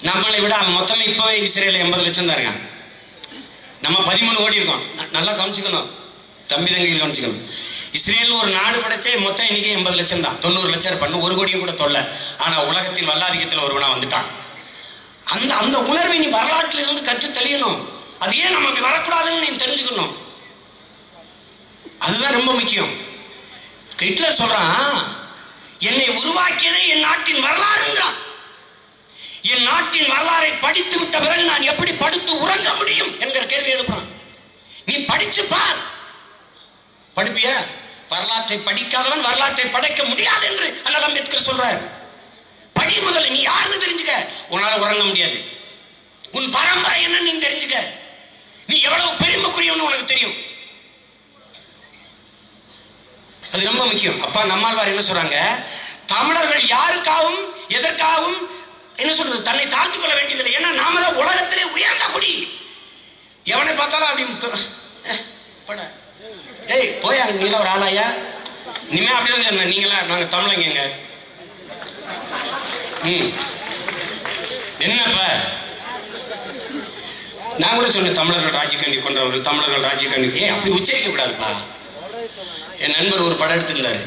Speaker 1: நம்மளை விட அவன் மொத்தமே இப்பவே இஸ்ரேல 80 லட்சம் தான் இருக்கான், நம்ம 13 கோடி இருக்கோம். நல்லா கவனிச்சுக்கணும், தம்பி தங்கியில் கவனிச்சுக்கணும். இஸ்ரேல் ஒரு நாடு படைச்சே மொத்தம் இன்னைக்கு 80 லட்சம் தான், 90 லட்சம் பண்ணு, 1 கோடியை கூட தொல்ல. ஆனா உலகத்தின் வல்லாதிக்கத்தில் ஒருவனா வந்துட்டான். அந்த அந்த உணர்வை நீ வரலாற்றில் இருந்து கற்று தெளியணும். அது ஏன் நம்ம அப்படி வரக்கூடாதுன்னு நீ தெரிஞ்சுக்கணும். அதுதான் ரொம்ப முக்கியம். ஹிட்லர் சொல்றான், என்னை உருவாக்கியதே என் நாட்டின் வரலாறுங்கிறான். என் நாட்டின் வரலாறை படித்து விட்ட பிறகு நான் எப்படி படுத்து உறங்க முடியும் என்கிற கேள்வி எழுப்புறான். நீ படிச்சு பார். படிப்பிய? வரலாற்றை படிக்காதவன் வரலாற்றை படைக்க முடியாது என்று அண்ணா அம்பேத்கர் சொல்றார். படி முதல்ல, நீ யாருன்னு தெரிஞ்சுக்க. உன்னால உறங்க முடியாது. உன் பரம்பரை என்னன்னு நீ தெரிஞ்சுக்க. நீ எவ்வளவு பெருமைக்குரியவன்னு உனக்கு தெரியும். அது ரொம்ப முக்கியம். அப்பா நம்மாழ்வார் என்ன சொல்றாங்க, தமிழர்கள் யாருக்காகவும் எதற்காகவும் என்ன சொல்றது, தன்னை தாழ்த்துக் கொள்ள வேண்டியதில்லை. ஏன்னா நாம தான் உலகத்திலே உயர்ந்த குடி. எவனை பார்த்தாலும் அப்படி ஏய் போயா, நீங்களா ஒரு ஆளாயா, இனிமே அப்படிதான் சொன்ன, நீங்களா நாங்க தமிழங்க. என்னப்ப நான் கூட சொன்னேன், தமிழர்கள் ராஜீவ்காந்தி கொன்றவர்கள், தமிழர்கள் ராஜீவ்காந்தி. அப்படி உச்சரிக்க கூடாதுப்பா. என் நண்பர் ஒரு படம் எடுத்திருந்தாரு,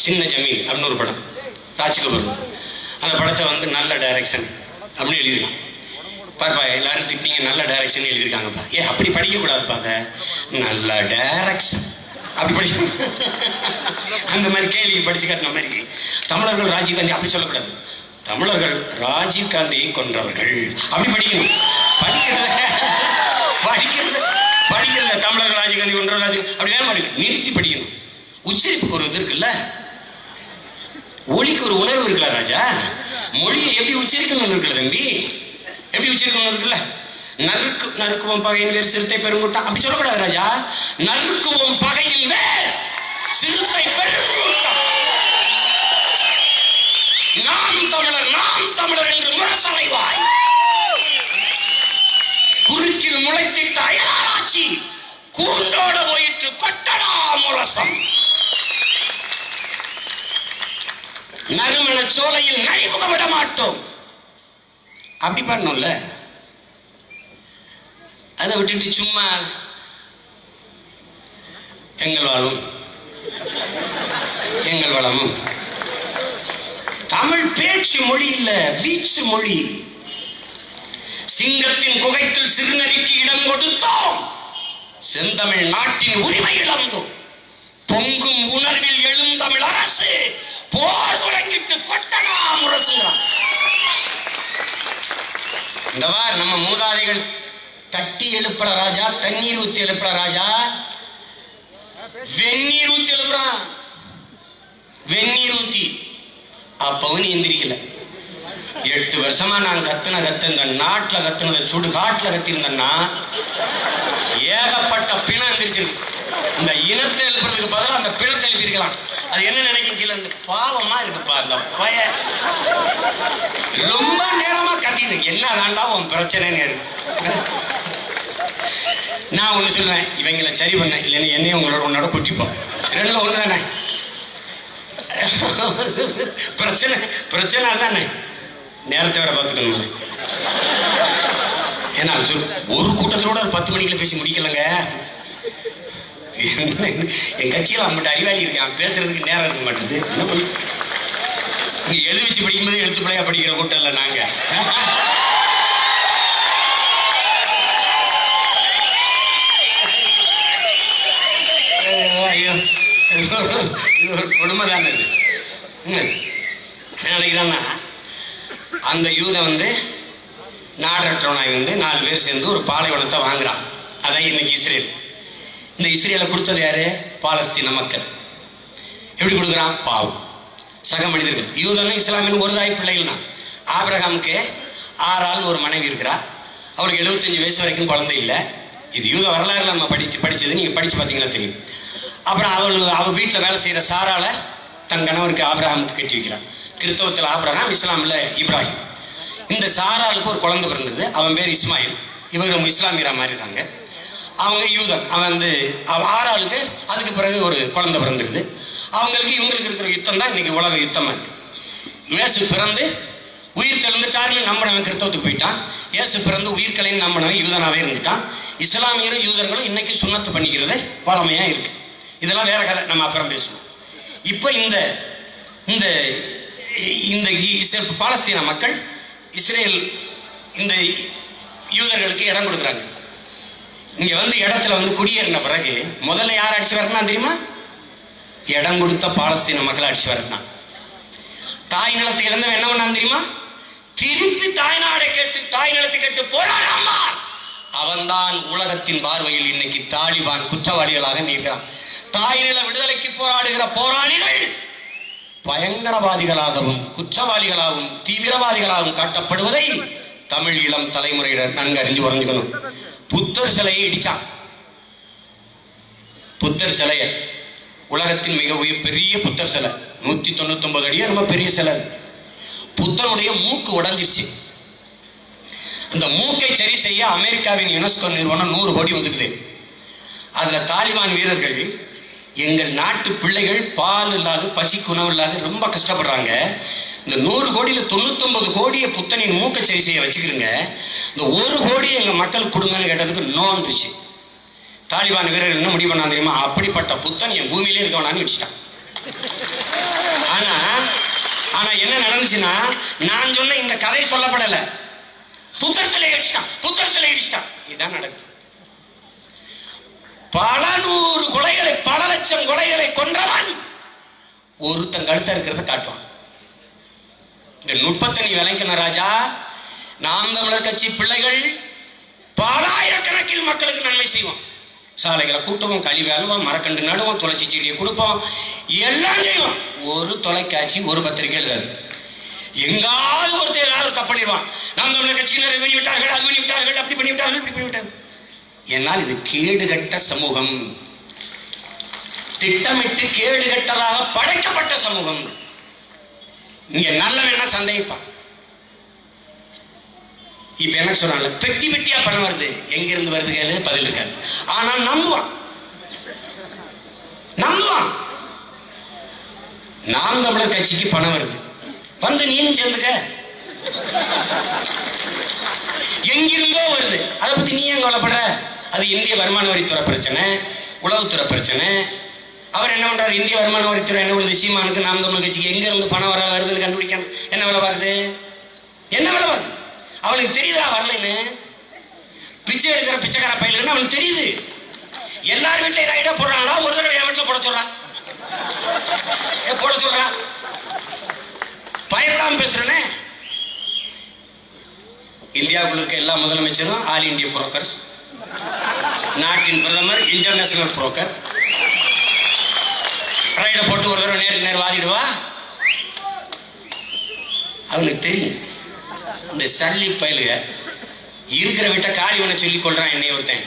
Speaker 1: சின்ன ஜமீன் அப்படின்னு ஒரு படம், ராஜ்கபூர். அந்த படத்தை வந்து நல்ல டைரக்ஷன் அப்படின்னு எழுதியிருக்கான். பாருப்பா, எல்லாரும் திட்டிங்க, நல்ல டைரக்ஷன் எழுதியிருக்காங்கப்பா. அப்படி படிக்க கூடாதுப்பா, அதை நல்ல டைரக்ஷன் அப்படி படிக்க. அந்த மாதிரி கேள்வி படிச்சு காட்டின மாதிரி தமிழர்கள் ராஜீவ்காந்தி அப்படி சொல்லக்கூடாது. தமிழர்கள் ராஜீவ்காந்தியை கொன்றவர்கள் அப்படி படிக்கணும். படிக்கிறத தமிழர்கள் ராஜீவ்காந்தி கொன்ற ராஜீவ் அப்படி வேணும் படிக்கணும். நிறுத்தி படிக்கணும். உச்சரிப்புக்கு ஒரு இது இருக்குல்ல, ஒளிக்கு ஒரு உணர்வு இருக்குல்ல ராஜா. மொழியை எப்படி உச்சரிக்கணும்னு இருக்குல்ல தம்பி, எப்படி உச்சரிக்கணும் இருக்குல்ல. நறுக்குவோம் பகையின் வேறு சிறுத்தை பெருங்கூட்டம் அப்படி சொல்லக்கூடாது ராஜா. நறுக்குவோம் பகையின் வேர் சிறுத்தை பெருங்கூட்டம். நாம் தமிழர் என்று முரசறைவாய். குறுக்கில் முளைத்திட்ட அயலாராய்ச்சி கூண்டோட போயிட்டு கொட்டடா முரசம். நறுமண சோலையில் நழிமுக விட மாட்டோம் அப்படி பண்ணோம்ல. அதை விட்டுட்டு சும்மா எங்கள் வாழும் எங்கள் வளமும். தமிழ் பேச்சு மொழி இல்ல, வீச்சு மொழி. சிங்கத்தின் குகைத்தில் சிறுநரிக்கு இடம் கொடுத்தோம், செந்தமிழ் நாட்டின் உரிமை இழந்தோம். பொங்கும் உணர்வில் எழுந்தமிழ் அரசு போர் தொடங்கிட்டு கொட்டனா முரசுங்கிறான். இந்த வார் நம்ம மூதாதைகள் தட்டி எழுப்பல ராஜா, தண்ணீர் ஊத்தி எழுப்பல ராஜா, வெந்நீர் ஊத்தி எழுப்புறான். வெந்நீர் ஊத்தி அப்பவும் நீ எந்திரிக்கல. 8 வருஷமா நான் கத்துன இந்த நாட்டுல கத்துனத சுடு காட்டுல கத்திருந்தேன்னா ஏகப்பட்ட பிணம் எந்திரிச்சிருக்கு. இந்த இனத்தை எழுப்புறதுக்கு பதிலாக அந்த பிணத்தை எழுப்பியிருக்கலாம். அது என்ன நினைக்கும் கீழே, இந்த பாவமா இருக்குப்பா அந்த பய ரொம்ப நேரமா கத்திட்டு என்ன தாண்டா உன் பிரச்சனைன்னு. நான் ஒண்ணு சொல்லுவேன், இவங்களை சரி பண்ண இல்லைன்னு என்னையும் உன்னோட கூட்டிப்போம், ரெண்டுல ஒண்ணு தானே. பிரச்சனை தானே, நேரத்தை வேற பார்த்துக்கணும். ஏன்னா ஒரு கூட்டத்திலோட ஒரு 10 மணிக்குள்ள பேசி முடிக்கலங்க. என் கட்சியில் அம்மட்ட அறிவாளி இருக்கான், பேசுறதுக்கு நேரம் இருக்க மாட்டேது. என்ன பண்ணி நீங்க எழுதி வச்சு படிக்கும்போது எழுத்து பிள்ளையா படிக்கிற கூட்டம் இல்லை நாங்க. ஐயோ, இது ஒரு கொடுமை தானே. இது நினைக்கிறான்னா அந்த யூதன் வந்து நாடற்றவனாய் வந்து 4 பேர் சேர்ந்து ஒரு பாலைவனத்தை வாங்குறான். அதான் இன்னைக்கு இஸ்ரேல். இந்த இஸ்ரேலை கொடுத்தது யாரு? பாலஸ்தீன மக்கள். எப்படி கொடுக்குறான்? பாவம், சக மனிதர்கள். யூதனும் இஸ்லாமியனும் ஒரு தாய் பிள்ளைகள் தான். ஆபிரகாமுக்கு ஆறாள்னு ஒரு மனைவி இருக்கிறா, அவருக்கு 75 வயசு வரைக்கும் குழந்தை இல்லை. இது யூத வரலாறுல நம்ம படிச்சது, நீங்க படிச்சு பார்த்தீங்கன்னா தெரியும். அப்புறம் அவள் வீட்டில் வேலை செய்கிற சாரால தன் கணவருக்கு ஆபிரகாமுக்கு கட்டி வைக்கிறான். கிறிஸ்தவத்தில் ஆபிரகாம், இஸ்லாமில் இப்ராஹிம். இந்த சாராளுக்கு ஒரு குழந்தை பிறந்தது, அவன் பேர் இஸ்மாயில். இவர் இஸ்லாமியரா மாறிடுறாங்க. அவங்க யூதன், அவன் ஆறாளுக்கு அதுக்கு பிறகு ஒரு குழந்தை பிறந்துருது. அவங்களுக்கு இவங்களுக்கு இருக்கிற யுத்தம் தான் இன்னைக்கு உலக யுத்தமா இருக்கு. இயேசு பிறந்து உயிர் தெழுந்துட்டாருன்னு நம்பினவன் கிறிஸ்தவத்துக்கு போயிட்டான். இயேசு பிறந்து உயிர்களையும் நம்பினவன் யூதனாவே இருந்துட்டான். இஸ்லாமியரும் யூதர்களும் இன்னைக்கு சுண்ணத்து பண்ணிக்கிறது வளமையா இருக்கு. இதெல்லாம் வேற கதை, நம்ம அப்புறம் பேசுவோம். இப்ப இந்த இந்த இந்த பாலஸ்தீன மக்கள் இஸ்ரேல் இந்த யூதர்களுக்கு இடம் கொடுக்குறாங்க. இங்க இடத்துல குடியேறின பிறகு முதல்ல யார் அடிச்சு வரனா தெரியுமா? இடம் கொடுத்த பாலஸ்தீன மக்களை அடிச்சு வரனா. தாய் நிலத்தை இழந்தவன் என்ன பண்ணான் தெரியுமா? திருப்பி தாய் நிலத்தை கேட்டு போராடாமா. அவன்தான் உலகத்தின் பார்வையில் இன்னைக்கு தாலிபான் குற்றவாளிகளாக நீக்கிறான். தாய் நில விடுதலைக்கு போராடுகிற போராளிகள் பயங்கரவாதிகளாகவும் குற்றவாளிகளாகவும் தீவிரவாதிகளாகவும் காட்டப்படுவதை தமிழ் இளம் தலைமுறையினர் நன்கு அறிஞ்சு உறைஞ்சுக்கணும். புத்தர் சிலையை இடிச்சான். புத்தர் சிலைய உலகத்தின் மிக பெரிய புத்தர் சிலை 199 அடியா ரொம்ப பெரிய சிலை. புத்தனுடைய மூக்கு உடைஞ்சிருச்சு. அந்த மூக்கை சரி செய்ய அமெரிக்காவின் யுனெஸ்கோ நிறுவனம் 100 கோடி ஒதுக்குது. அதுல தாலிபான் வீரர்கள் எங்கள் நாட்டு பிள்ளைகள் பால் இல்லாது பசிக்கு உணவு இல்லாது ரொம்ப கஷ்டப்படுறாங்க, இந்த 100 கோடியில 99 கோடியை புத்தனின் மூக்கை சரி செய்ய வச்சுக்கிறீங்க, இந்த 1 கோடி எங்க மக்களுக்கு கொடுங்கன்னு கேட்டதுக்கு நோன்றுச்சு. தாலிபான் வீரர் என்ன முடிவு பண்ணா தெரியுமா? அப்படிப்பட்ட புத்தன் என் பூமியிலே இருக்க வேணான்னு வச்சுட்டான். ஆனா என்ன நடந்துச்சுன்னா, நான் சொன்ன இந்த கதை சொல்லப்படல. புத்தர் சிலை அடிச்சிட்டான். இதுதான் நடக்குது. பல 100 கொலைகளை, பல லட்சம் கொலைகளை கொன்றவன் ஒருத்தன் கழுத்த இருக்கிறத காட்டுவான். இந்த நுட்பத்தை நீ விளங்கின ராஜா. நாம் தமிழர் கட்சி பிள்ளைகள் பல ஆயிரக்கணக்கில் மக்களுக்கு நன்மை செய்வோம். சாலைகளை கூட்டுவோம், கழிவு அழுவோம், மரக்கண்டு நடுவோம், துளசி செடியை கொடுப்போம், எல்லாம் செய்வோம். ஒரு தொலைக்காட்சி ஒரு பத்திரிகை எழுதாது. எங்காவது ஒருத்தர் ஏதாவது தப்பணிடுவான். நாம் தமிழர் கட்சியினர் இது பண்ணி விட்டார்கள், அது பண்ணி விட்டார்கள், அப்படி பண்ணி விட்டார்கள், இப்படி பண்ணி விட்டார்கள். என்னால் இது கேடுகட்ட சமூகம், திட்டமிட்டு கேடுகட்டதாக படைக்கப்பட்ட சமூகம். இங்க நல்ல வேணா சந்தேகிப்பான். இப்ப என்ன சொல்றாங்க? பெட்டி பெட்டியா பணம் வருது, எங்க இருந்து வருது கேளு, பதில் இருக்காது. ஆனா நம்புவான். நாம் தமிழர் கட்சிக்கு பணம் வருது, வந்து நீனும் சேர்ந்துக்க. எங்கிருந்தோ வருது, அதை பத்தி நீ ஏன் கவலைப்படுற? அது இந்திய வருமான வரித்துறை பிரச்சனை, உளவுத்துறை பிரச்சனை. அவர் என்ன பண்றாரு? இந்திய வருமான வரித்துறை என்ன பண்ணுது? சீமானுக்கு நாம் தமிழர் கட்சிக்கு எங்க இருந்து பணம் வருதுன்னு கண்டுபிடிக்கணும். என்ன வேலை பார்க்குது? அவனுக்கு தெரியுதா வரலன்னு? பிச்சை எடுக்கிற பிச்சைக்கார பயிலுன்னு அவனுக்கு தெரியுது. எல்லார் வீட்லயும் ரைடா போடுறாங்களா? ஒரு தடவை என் வீட்டுல போட சொல்றான், பயப்படாம பேசுறேன்னு. இந்தியாவுக்குள்ள இருக்க எல்லா முதலமைச்சரும் ஆல் இந்தியா புரோக்கர்ஸ், நாட்டின் பிரதமர் இன்டர்நேஷனல் புரோக்கர். ரைட போட்டு ஒரு தடவை நேருக்கு நேர் வாதிடுவா. அவனுக்கு தெரியும். இந்த சல்லி பயிலுக இருக்கிற வீட்டை காலி பண்ண சொல்லி கொள்றான் என்னை ஒருத்தன்.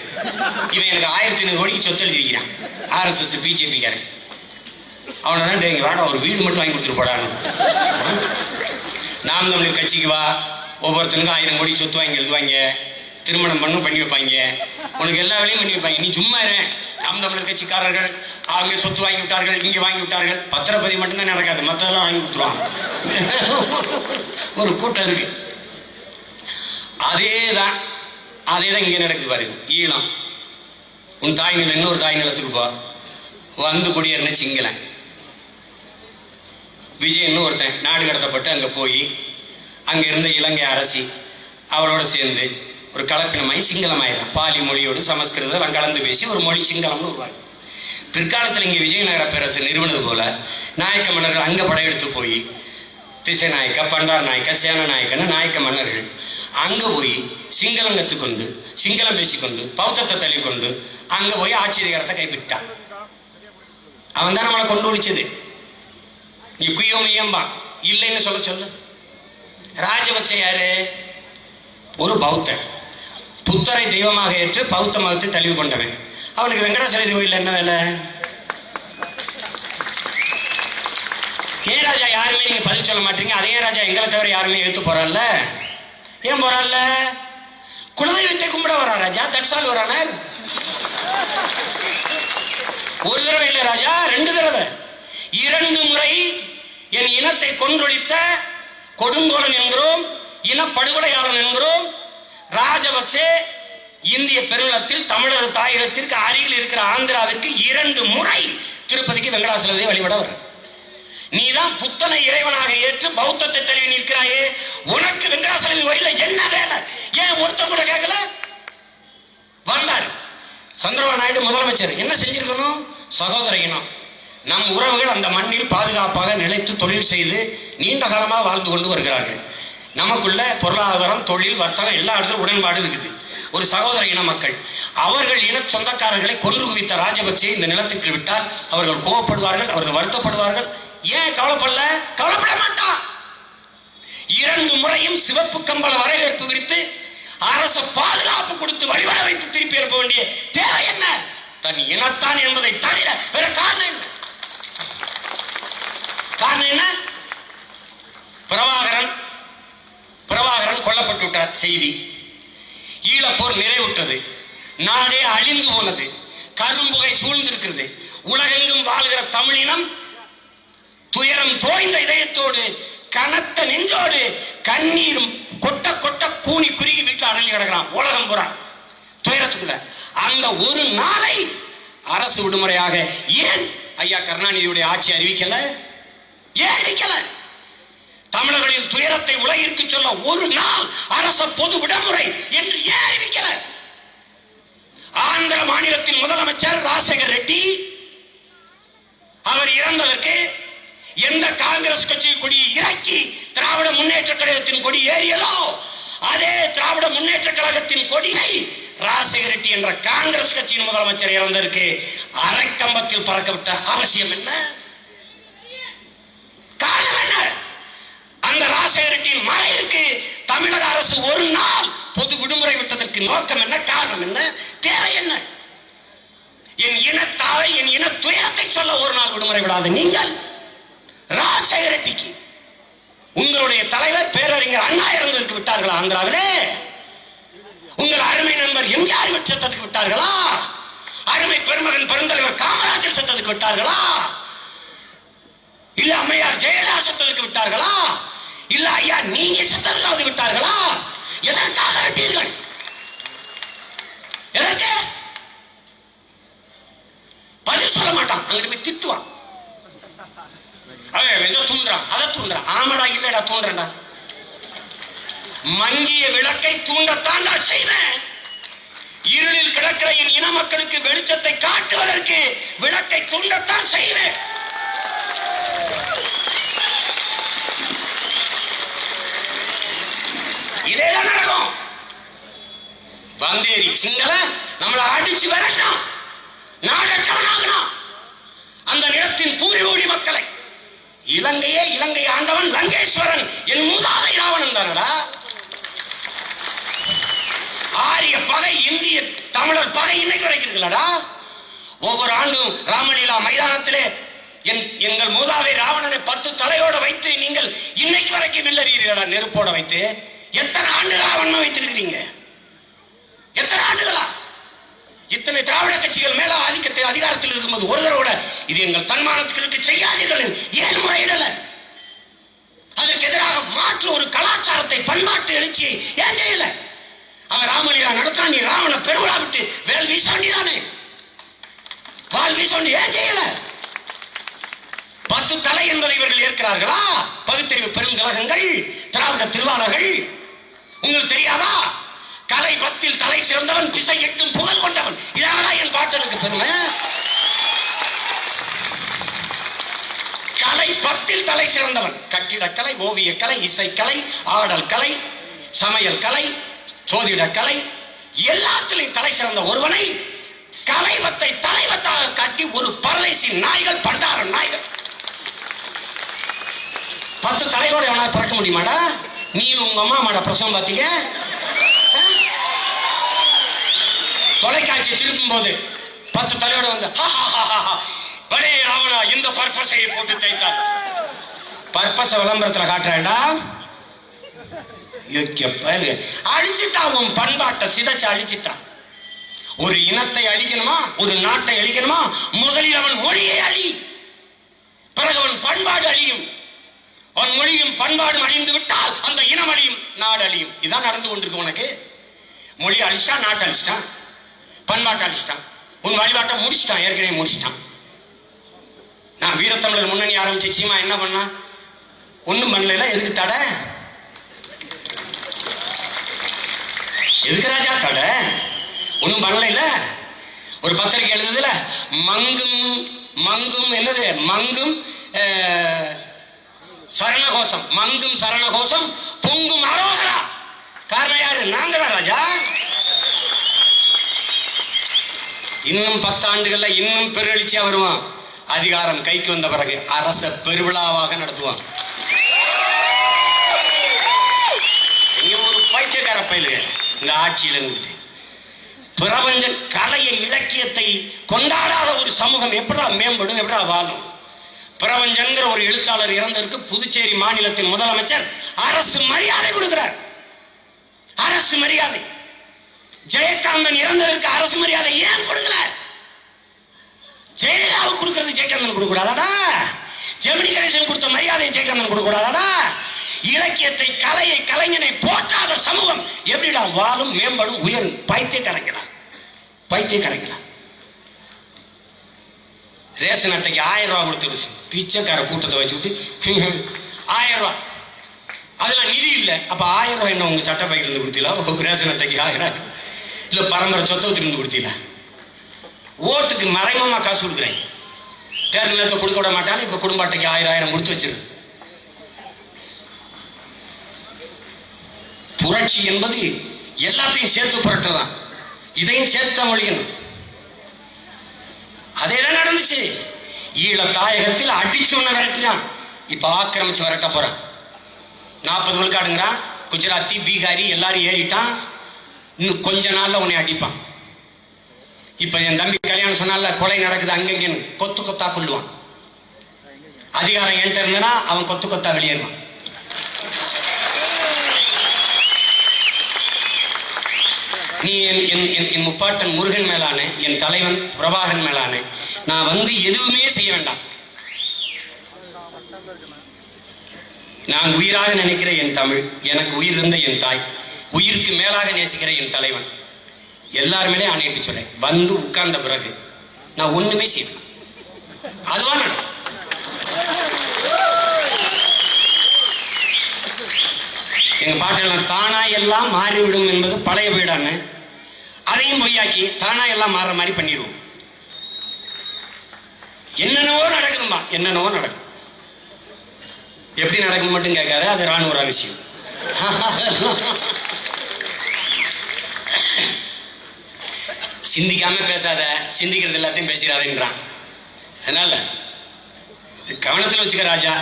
Speaker 1: இவன் எனக்கு 1500 கோடிக்கு சொத்து எழுதிருக்கிறான். RSS BJP காரன். அவனை தான் எங்க வேட ஒரு வீடு மட்டும் வாங்கி கொடுத்துட்டு போடான்னு. நாம் தமிழர் கட்சிக்கு வா, ஒவ்வொருத்தனுக்கும் 1000 கோடி சொத்து வாங்கி எழுதுவாங்க, திருமணம் பண்ணி வைப்பாங்க, உனக்கு எல்லா வேலையும் பண்ணி வைப்பாங்க. நீ சும்மா இரு. நாம் தமிழர் கட்சிக்காரர்கள் அவங்க சொத்து வாங்கி விட்டார்கள், இங்க வாங்கி விட்டார்கள். பத்திரப்பதிவு மட்டும்தான் நடக்காது, மற்றதெல்லாம் வாங்கி கொடுத்துருவாங்க. ஒரு கூட்டம் இருக்கு. அதேதான் இங்க நடக்குது பாருங்க. ஈழம், உன் தாய் நிலம் இன்னொரு தாய் நிலத்துக்கு போ, வந்து குடியேறின சிங்களன் விஜயன்னு ஒருத்தன் நாடு கடத்தப்பட்டு அங்க போய் அங்க இருந்த இலங்கை அரசி அவளோட சேர்ந்து ஒரு கலப்பினமாய் சிங்களமாயிடலாம். பாலி மொழியோடு சமஸ்கிருதம் கலந்து பேசி ஒரு மொழி சிங்களம்னு உருவாங்க. பிற்காலத்தில் இங்கே விஜயநகர பேரரசு நிறுவனது போல நாயக்க மன்னர்கள் அங்க படையெடுத்து போய் திசை நாயக்க, பண்டார் நாயக்க, சேன நாயக்கன்னு நாயக்க மன்னர்கள் அங்க போய் சிங்களம் கற்றுக்கொண்டு, சிங்களம் பேசிக்கொண்டு, பௌத்தத்தை தள்ளிக்கொண்டு அங்க போய் ஆட்சி அதிகாரத்தை கைப்பற்றான். அவன் தான் நம்மளை கொண்டு ஒழிச்சது. நீ குய்யோமையம்பா இல்லைன்னு சொல்லு. ராஜபக்சே யாரு? ஒரு பௌத்தன். புத்தரை தெய்வமாக ஏற்று பௌத்த மதத்தை தழுவி கொண்டவன். அவனுக்கு வெங்கடாசலபதி கோயில் என்ன வேலை? ஏன் ராஜா யாருமே நீங்க பதில் சொல்ல மாட்டீங்க? அதே ராஜா எங்களை தவிர யாருமே எடுத்து போறான்ல? ஏன் போறான்ல? குலதெய்வத்தை கும்பிட வரா ராஜா. தட்சால் வரானார். ஒரு தடவை இல்லை ராஜா, 2 தடவை. 2 முறை என் இனத்தை கொன்றொழித்த கொடுங்கோலன் என்கிறோம், இனப்படுகொலையாளன் என்கிறோம். ராஜபக்சே இந்திய பெருநிலத்தில் தமிழர் தாயகத்திற்கு அருகில் இருக்கிற ஆந்திராவிற்கு 2 முறை திருப்பதிக்கு வெங்கடாசலபதியை வழிபட வர. நீதான் புத்தனை இறைவனாக ஏற்று பௌத்தத்தை தழுவி நிற்கிறாயே, உனக்கு வெங்கடாசலபதி கோயில்ல என்ன வேலை? ஏன் ஒருத்தன் கூட கேட்கல? வந்தாரு சந்திரபாபு நாயுடு முதலமைச்சர். என்ன செஞ்சிருக்கணும்? சகோதர இனம், நம் உறவுகள் அந்த மண்ணில் பாதுகாப்பாக நிலைத்து தொழில் செய்து நீண்ட காலமாக வாழ்ந்து கொண்டு வருகிறார்கள். நமக்குள்ள பொருளாதாரம், தொழில், வர்த்தகம் எல்லா இடத்துல உடன்பாடு இருக்குது. ஒரு சகோதர இன மக்கள். அவர்கள் இன சொந்தக்காரர்களை கொன்று குவித்த ராஜபக்சே இந்த நிலத்திற்கு விட்டால் அவர்கள் கோபப்படுவார்கள், அவர்கள் வருத்தப்படுவார்கள். ஏன் கவலைப்படல? கவலைப்பட மாட்டான். 2 முறையும் சிவப்பு கம்பள வரவேற்பு விரித்து அரச பாதுகாப்பு கொடுத்து வழிபட வைத்து திருப்பி அனுப்ப வேண்டிய தேவை என்ன? தன் இனத்தான் என்பதை தவிர வேற காரணம் என்ன? காரணம் என்ன? பிரபாகரன் கொல்லப்பட்டு விட்டார். செய்தி. ஈழப்போர் நிறைவுற்றது. நாடே அழிந்து போனது. கரும்புகை சூழ்ந்திருக்கிறது. உலகெங்கும் வாழ்கிற தமிழினம் துயரம் தோய்ந்த இதயத்தோடு, கனத்த நெஞ்சோடு, கண்ணீரும் கொட்ட கொட்ட கூனி குறுகி வீட்டில் அடங்கி கிடக்கிறான். உலகம் பூரா துயரத்துக்குள்ள. அந்த ஒரு நாளை அரசு விடுமுறையாக ஏன் ஐயா கருணாநிதியுடைய ஆட்சி அறிவிக்கல? ஏன் அறிவிக்கல? தமிழர்களின் துயரத்தை உலகிற்கு சொல்ல ஒரு நாள் அரச பொது விடுமுறை என்று ஏன் அறிவிக்கல? ஆந்திர மாநிலத்தின் முதலமைச்சர் ராஜசேகர் ரெட்டி, அவர் இறந்ததற்கு எந்த காங்கிரஸ் கட்சி கொடி இறக்கி திராவிட முன்னேற்ற கழகத்தின் கொடி ஏறியதோ அதே திராவிட முன்னேற்ற கழகத்தின் கொடியை ராஜசேகர் ரெட்டி என்ற காங்கிரஸ் கட்சியின் முதலமைச்சர் இறந்ததற்கு அரைக்கம்பத்தில் பறக்கவிட்ட அவசியம் என்ன? காரணம் என்ன? அந்த ராஜசேகர் ரெட்டியின் மறைவுக்கு தமிழக அரசு ஒரு நாள் பொது விடுமுறை விட்டதற்கு நோக்கம் என்ன? காரணம் என்ன? தேவை என்ன? என் இனத்தாவை, என் இன துயரத்தை சொல்ல ஒரு நாள் விடுமுறை விடாது நீங்கள். ராஜசேகர் ரெட்டிக்கு உங்களுடைய தலைவர் பேரறிஞர் அண்ணா இறந்ததற்கு விட்டார்களா? ஆந்திராவிலே உங்கள் அருமை நண்பர் எம்ஜிஆர் சத்தத்துக்கு விட்டார்களா? அருமை பெருமகன் பெருந்தலைவர் காமராஜர் சத்தத்துக்கு விட்டார்களா? இல்ல அம்மையார் ஜெயலலிதா சத்தத்துக்கு விட்டார்களா? இல்ல ஐயா நீங்க சத்தத்துக்காவது விட்டார்களா? எதற்காக விட்டீர்கள்? எதற்கு? பதில் சொல்ல மாட்டான். அங்கிட்டு போய் திட்டுவான். தூண்டுறான், அதை தூண்டுறான். ஆமடா இல்லடா தூண்டுறா. மங்கிய விளக்கை தூண்டத்தான் நான் செய்வேன். இருளில் கிடக்கிற என் இன மக்களுக்கு வெளிச்சத்தை காட்டுவதற்கு விளக்கை தூண்டத்தான் செய்வேன். இதேதான் நடக்கும். வந்தேரி சிங்கள நம்மளை அடிச்சு வரணும், நாடற்றவனாகணும். அந்த நிலத்தின் பூர்வீக மக்களை இலங்கை ஆண்டவன் லங்கேஸ்வரன் என் மூதாதை ராவணன் தானடா. ஆரிய பகை, இந்திய தமிழர் பகை இன்னைக்கு வரைக்கிறீங்களா? ஒவ்வொரு ஆண்டும் ராமலீலா மைதானத்திலே எங்கள் மூதாதை ராவணனை 10 தலையோட வைத்து நீங்கள் இன்னைக்கு வரைக்கும் வில்லறீர்களா? நெருப்போட வைத்து. எத்தனை ஆண்டுகளா வன்மம் வைத்திருக்கிறீங்க? எத்தனை ஆண்டுகளா? இத்தனை திராவிட கட்சிகள் மேல ஆதிக்கத்தில் அதிகாரத்தில் இருக்கும்போது ஒரு தடவை இது எங்கள் தன்மானத்துக்கு செய்யாதீர்கள் ஏன் முறையிடல? அதற்கு எதிராக மாற்று ஒரு கலாச்சாரத்தை, பண்பாட்டு எழுச்சி ஏன் செய்யல? அவர் ராமலீலா நடத்தான், நீ ராவண பெருவிழா விட்டு வேல் வீச வேண்டிதானே, வால் வீச வேண்டி ஏன் செய்யல? 10 தலை என்பதை இவர்கள் ஏற்கிறார்களா? பகுத்தறிவு பெருங்கழகங்கள், திராவிட திருவாளர்கள் உங்களுக்கு தெரியாதா? கலை 10 தலை சிறந்தவன், திசை 8 புகழ் கொண்டவன். இதானா என் பாட்டனுக்கு பெருமை? கலை 10 தலை சிறந்தவன். கட்டிடக்கலை, ஓவியக்கலை, இசைக்கலை, ஆடல் கலை, சமையல் கலை, சோதிடக்கலை எல்லாத்திலையும் தலை சிறந்த ஒருவனை கலைவத்தை தலைவத்தாக காட்டி ஒரு பரதேசி நாய்கள், பண்டார நாய்கள் 10 தலையோட எவனால பிறக்க முடியுமாடா? நீ உங்க அம்மா அம்மாட பிரசவம் பார்த்தீங்க? தொலைக்காட்சி திருப்பும் போது 10 தலையோட வந்து பலே ராவணா இந்த பர்பஸை போட்டு தைத்தான். பர்பஸ விளம்பரத்துல காட்டுறேன்டா. அழிச்சிட்டான், உன் பண்பாட்டை சிதைச்சு அழிச்சிட்டான். ஒரு இனத்தை அழிக்கணுமா, ஒரு நாட்டை அழிக்கணுமா, முதலில் அவன் மொழியை அழி, பிறகு அவன் பண்பாடு அழியும். அவன் மொழியும் பண்பாடும் அழிந்து விட்டால் அந்த இனம் அழியும், நாடு அழியும். இதான் நடந்து கொண்டிருக்கு. உனக்கு மொழி அழிச்சிட்டான், நாட்டை அழிச்சிட்டான், பண்பாட்டை அழிச்சிட்டான், உன் வழிபாட்டை முடிச்சிட்டான், ஏற்கனவே முடிச்சிட்டான். நான் வீரத்தமிழர் முன்னணி ஆரம்பிச்சு சீமா என்ன பண்ணா? ஒன்னும் பண்ணல. எதுக்கு தடை? எதுக்கு ராஜா தடை? ஒன்னும் பண்ணல. ஒரு பத்திரிகை எழுதுதுல, மங்கும் மங்கும் என்னது, மங்கும் சரணகோஷம், மங்கும் சரணகோஷம், பொங்கும் அரோகரா. காரணம் யாரு? நாங்களா ராஜா? இன்னும் 10 ஆண்டுகள்ல இன்னும் பெருவெளிச்சியா வருவான். அதிகாரம் கைக்கு வந்த பிறகு அரச பெருவிழாவாக நடத்துவான். ஒரு பைத்தியக்கார பயிலு இந்த ஆட்சியில் இருந்துட்டு பிரபஞ்ச கலையை இலக்கியத்தை கொண்டாடாத ஒரு சமூகம் எப்படா மேம்படும், எப்படா வாழும்? பிரபஞ்சங்கிற ஒரு எழுத்தாளர் இறந்ததற்கு புதுச்சேரி மாநிலத்தின் முதலமைச்சர் அரசு மரியாதை கொடுக்கிறார். அரசு மரியாதை. ஜெயகாந்தன் இறந்ததற்கு அரசு மரியாதை ஏன் கொடுக்கல? ஜெயலலிதாவுக்கு கொடுக்கிறது ஜெயகாந்தன் கொடுக்க கூடாதா? ஜெமினி கணேசன் கொடுத்த மரியாதையை ஜெயகாந்தன் கொடுக்க கூடாதா? இலக்கியத்தை, கலையை, கலைஞனை போற்றாத சமூகம் எப்படிடா வாழும், மேம்படும், உயரும்? பைத்தியக்காரங்களா, பைத்தியக்காரங்களா. ரேஷன் அட்டைக்கு 1000 ரூபாய் கொடுத்து பிச்சைக்கார கூட்டத்தை வச்சுட்டு 1000 ரூபாய், அதெல்லாம் நிதி இல்லை. அப்ப 1000 ரூபாய் என்ன உங்க சட்ட பைக்கில் இருந்து கொடுத்தீங்களா? ரேஷன் அட்டைக்கு 1000 இல்ல பரம்பரை சொத்தவத்துக்கு இருந்து கொடுத்தீங்களா? ஓட்டுக்கு மறைமுகமா காசு கொடுக்குறேன். தேர்தல் நேரத்தை கொடுக்க விட மாட்டாலும் இப்ப குடும்ப அட்டைக்கு 1000 கொடுத்து வச்சிருக்கு. புரட்சி என்பது எல்லாத்தையும் சேர்த்து புரட்டதான். இதையும் சேர்த்து மொழியணும். அதேதான் நடந்துச்சு. ஈழ தாயகத்தில் அடிச்சு ஒண்ணு விரட்டினான். இப்ப ஆக்கிரமிச்சு விரட்ட போறான். 40 விழுக்காடுங்கிறான். குஜராத்தி, பீகாரி எல்லாரும் ஏறிட்டான். இன்னும் கொஞ்ச நாள்ல உன்னை அடிப்பான். இப்ப என் தம்பி கல்யாணம் சொன்னால கொலை நடக்குது அங்கங்கன்னு கொத்து கொத்தா கொள்ளுவான். அதிகாரம் என்கிட்ட இருந்தனா அவன் கொத்து கொத்தா வெளியேறுவான். நீ என் முப்பாட்டன் முருகன் மேலான, என் தலைவன் பிரபாகரன் மேலான, நான் வந்து எதுவுமே செய்ய வேண்டாம். நான் உயிராக நினைக்கிற என் தமிழ், எனக்கு உயிர் இருந்த என் தாய், உயிருக்கு மேலாக நேசிக்கிற என் தலைவன், எல்லாருமே ஆணையிட்டு சொல்றேன். வந்து உட்கார்ந்த பிறகு நான் ஒண்ணுமே செய்வேன். அதுவா நடக்கும். எங்க பாட்டெல்லாம் தானா எல்லாம் மாறிவிடும் என்பது பழைய வீடான்னு அதையும் பொய்யாக்கி தானா எல்லாம் மாறுற மாதிரி பண்ணிடுவோம். என்னென்னவோ நடக்குதுமா, என்னென்னவோ நடக்கும். எப்படி நடக்கும் மட்டும் கேட்காத, அது ராணுவ ரகசியம். சிந்திக்காம பேசாத, சிந்திக்கிறது எல்லாத்தையும் பேசிடாதுன்றான். அதனால கவனத்தில் வச்சுக்க ராஜா.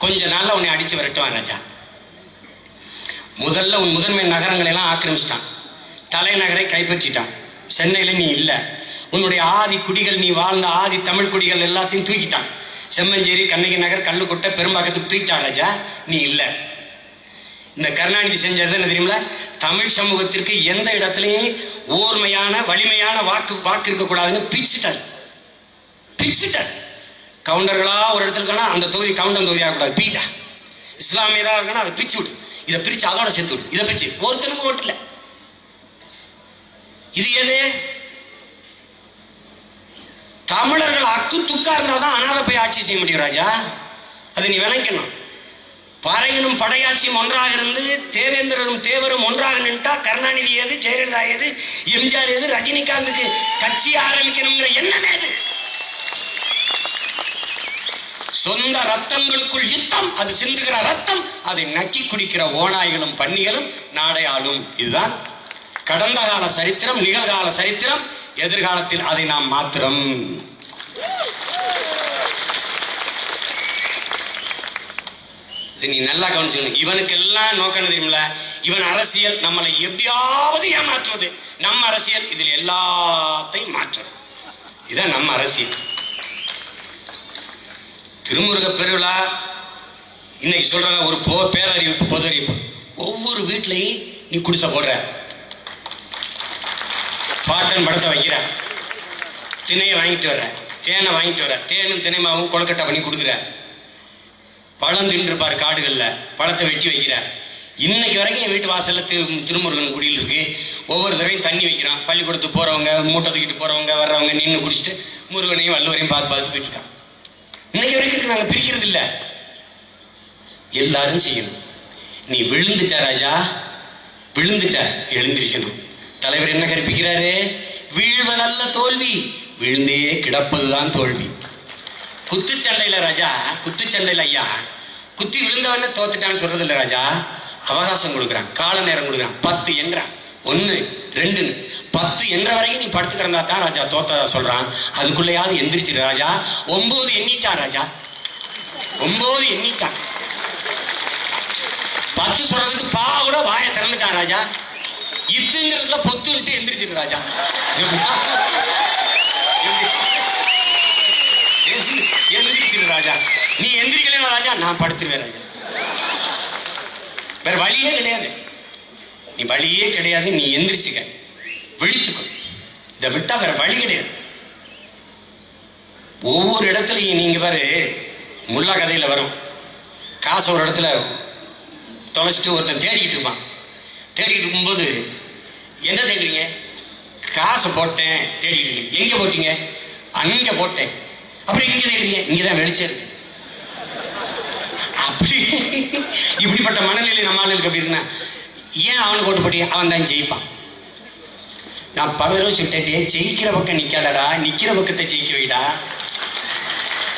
Speaker 1: கொஞ்ச நாள்ல உன்னை அடிச்சு விரட்டுவான் ராஜா. முதல்ல உன் முதன்மை நகரங்களை எல்லாம் ஆக்கிரமிச்சிட்டான். தலைநகரை கைப்பற்றிட்டான். சென்னையில நீ இல்ல. உன்னுடைய ஆதி குடிகள், நீ வாழ்ந்த ஆதி தமிழ் குடிகள் எல்லாத்தையும் தூக்கிட்டான். செம்மஞ்சேரி, கண்ணகி நகர், கல்லுக்கொட்டை, பெரும்பாக்கத்துக்கு தூக்கிட்டான் ராஜா. நீ இல்ல. இந்த கருணாநிதி செஞ்சது என்ன தெரியுமில? தமிழ் சமூகத்திற்கு எந்த இடத்துலையும் ஓர்மையான வலிமையான வாக்கு இருக்கக்கூடாதுன்னு பிரிச்சுட்டார். கவுண்டர்களா ஒரு இடத்துல இருக்கா அந்த தொகுதி கவுண்டன் தொகுதி ஆகக்கூடாது, பீட்டா. இஸ்லாமியரா இருக்கா அதை பிரிச்சு விடு, இதை பிரிச்சு அதோட சேர்த்து விடு, இதை பிரிச்சு ஒருத்தனுக்கு ஓட்டு இல்லை. இது எது? தமிழர்கள் அக்கு துக்கா இருந்தாதான் அனாதை போய் ஆட்சி செய்ய முடியும் ராஜா. அதை நீ விளக்கணும். பறையனும் படையாட்சியும் ஒன்றாக இருந்து தேவேந்திரரும் தேவரும் ஒன்றாக நின்றா கருணாநிதி ஏது, ஜெயலலிதா ஏது, எம்ஜிஆர் ஏது, ரஜினிகாந்துக்கு கட்சி ஆரம்பிக்கணுங்கிற எண்ணம் ஏது? சொந்த ரத்தங்களுக்குள் யுத்தம், அது சிந்துகிற ரத்தம், அதை நக்கி குடிக்கிற ஓநாய்களும் பன்னிகளும் நாடையாளும். இதுதான் கடந்த கால சரித்திரம், நிகழ்கால சரித்திரம். எதிர்காலத்தில் அதை நாம் மாத்திரம். நீ நல்லா கவனிச்சுக்கணும். இவனுக்கு எல்லாம் நோக்கம் தெரியுமில, இவன் அரசியல் நம்மளை எப்படியாவது ஏமாற்றுவது, நம்ம அரசியல் இதில் எல்லாத்தையும் மாற்றுறது. இதுதான் நம்ம அரசியல். திருமுருக பெருவிழா இன்னைக்கு சொல்ற ஒரு பேரறிவிப்பு, பொது அறிவிப்பு. ஒவ்வொரு வீட்லையும் நீ குடிசை போடுற, பாட்டன் படத்தை வைக்கிற, திணையை வாங்கிட்டு வர்ற, தேனை வாங்கிட்டு வர, தேனும் தினைமாவும் கொழுக்கட்டை பண்ணி கொடுக்குற, பழம் தின்றுப்பாரு காடுகள்ல, பழத்தை வெட்டி வைக்கிற. இன்னைக்கு வரைக்கும் என் வீட்டு வாசல்ல திருமுருகன் குடியில் இருக்கு. ஒவ்வொரு தடவையும் தண்ணி வைக்கிறான். பள்ளிக்கூடத்துக்கு போறவங்க, மூட்டை தூக்கிட்டு போறவங்க வர்றவங்க நின்று குடிச்சிட்டு முருகனையும் வள்ளுவரையும் பார்த்து பார்த்து போயிட்டு இருக்கான். இன்னைக்கு வரைக்கும் இருக்கு. நாங்க பிரிக்கிறது இல்லை, எல்லாரும் செய்யணும். நீ விழுந்துட்ட ராஜா, விழுந்துட்ட, எழுந்திருக்கணும். தலைவர் என்ன கற்பிக்கிறாரு? வீழ்வதல்ல தோல்வி, விழுந்தே கிடப்பதுதான் தோல்வி. குத்துச்சண்டையில ராஜா, குத்துச்சண்டையில ஐயா, குத்தி விழுந்தவன தோத்துட்டான்னு சொல்றது இல்ல ராஜா. அவகாசம் கொடுக்குறான், கால நேரம் கொடுக்குறான். 10 என்றான், 1 2 10 என்ற வரைக்கும் நீ படுத்து கிடந்தா தான் ராஜா தோத்ததா சொல்றான். அதுக்குள்ளையாவது எந்திரிச்சிரு ராஜா. 9 எண்ணிட்டான் ராஜா, 9 எண்ணிட்டான். 10 சொல்றதுக்கு பா கூட வாயை திறந்துட்டான் ராஜா. இத்துங்கிறதுல பொத்து விட்டு எந்திரிச்சிரு ராஜா. எந்திரிச்சிரு ராஜா. நீ எந்திரிக்கல ராஜா, நான் படுத்துருவேன் ராஜா. வேற வழியே கிடையாது, நீ வழியே கிடையாது. நீ எந்திரிச்சுக்க, விழித்துக்கோ. இதை விட்டா வேற வழி கிடையாது. ஒவ்வொரு இடத்துலையும் நீங்க பாரு, முல்லா கதையில வரும். காசு ஒரு இடத்துல தொலைச்சிட்டு ஒருத்தன் தேடிக்கிட்டு இருப்பான். தேடிக்கிட்டு இருக்கும்போது, என்ன தேடுறீங்க? காசை போட்டேன். தேடிக்கிட்டு எங்க போட்டீங்க? அங்க போட்டேன். அப்புறம் இங்க தேடுறீங்க? இங்கதான் வெளிச்சம் இருக்கு. அப்படி இப்படிப்பட்ட மனநிலை நம்ம ஆளுக்கு அப்படி இருந்தா ஏன் அவனுக்கு ஓட்டு போட்டிய? அவன் தான் ஜெயிப்பான். நான் பல தடவை சொல்லிட்டேன், ஜெயிக்கிற பக்கம் நிக்காதடா, நிக்கிற பக்கத்தை ஜெயிக்க வைடா.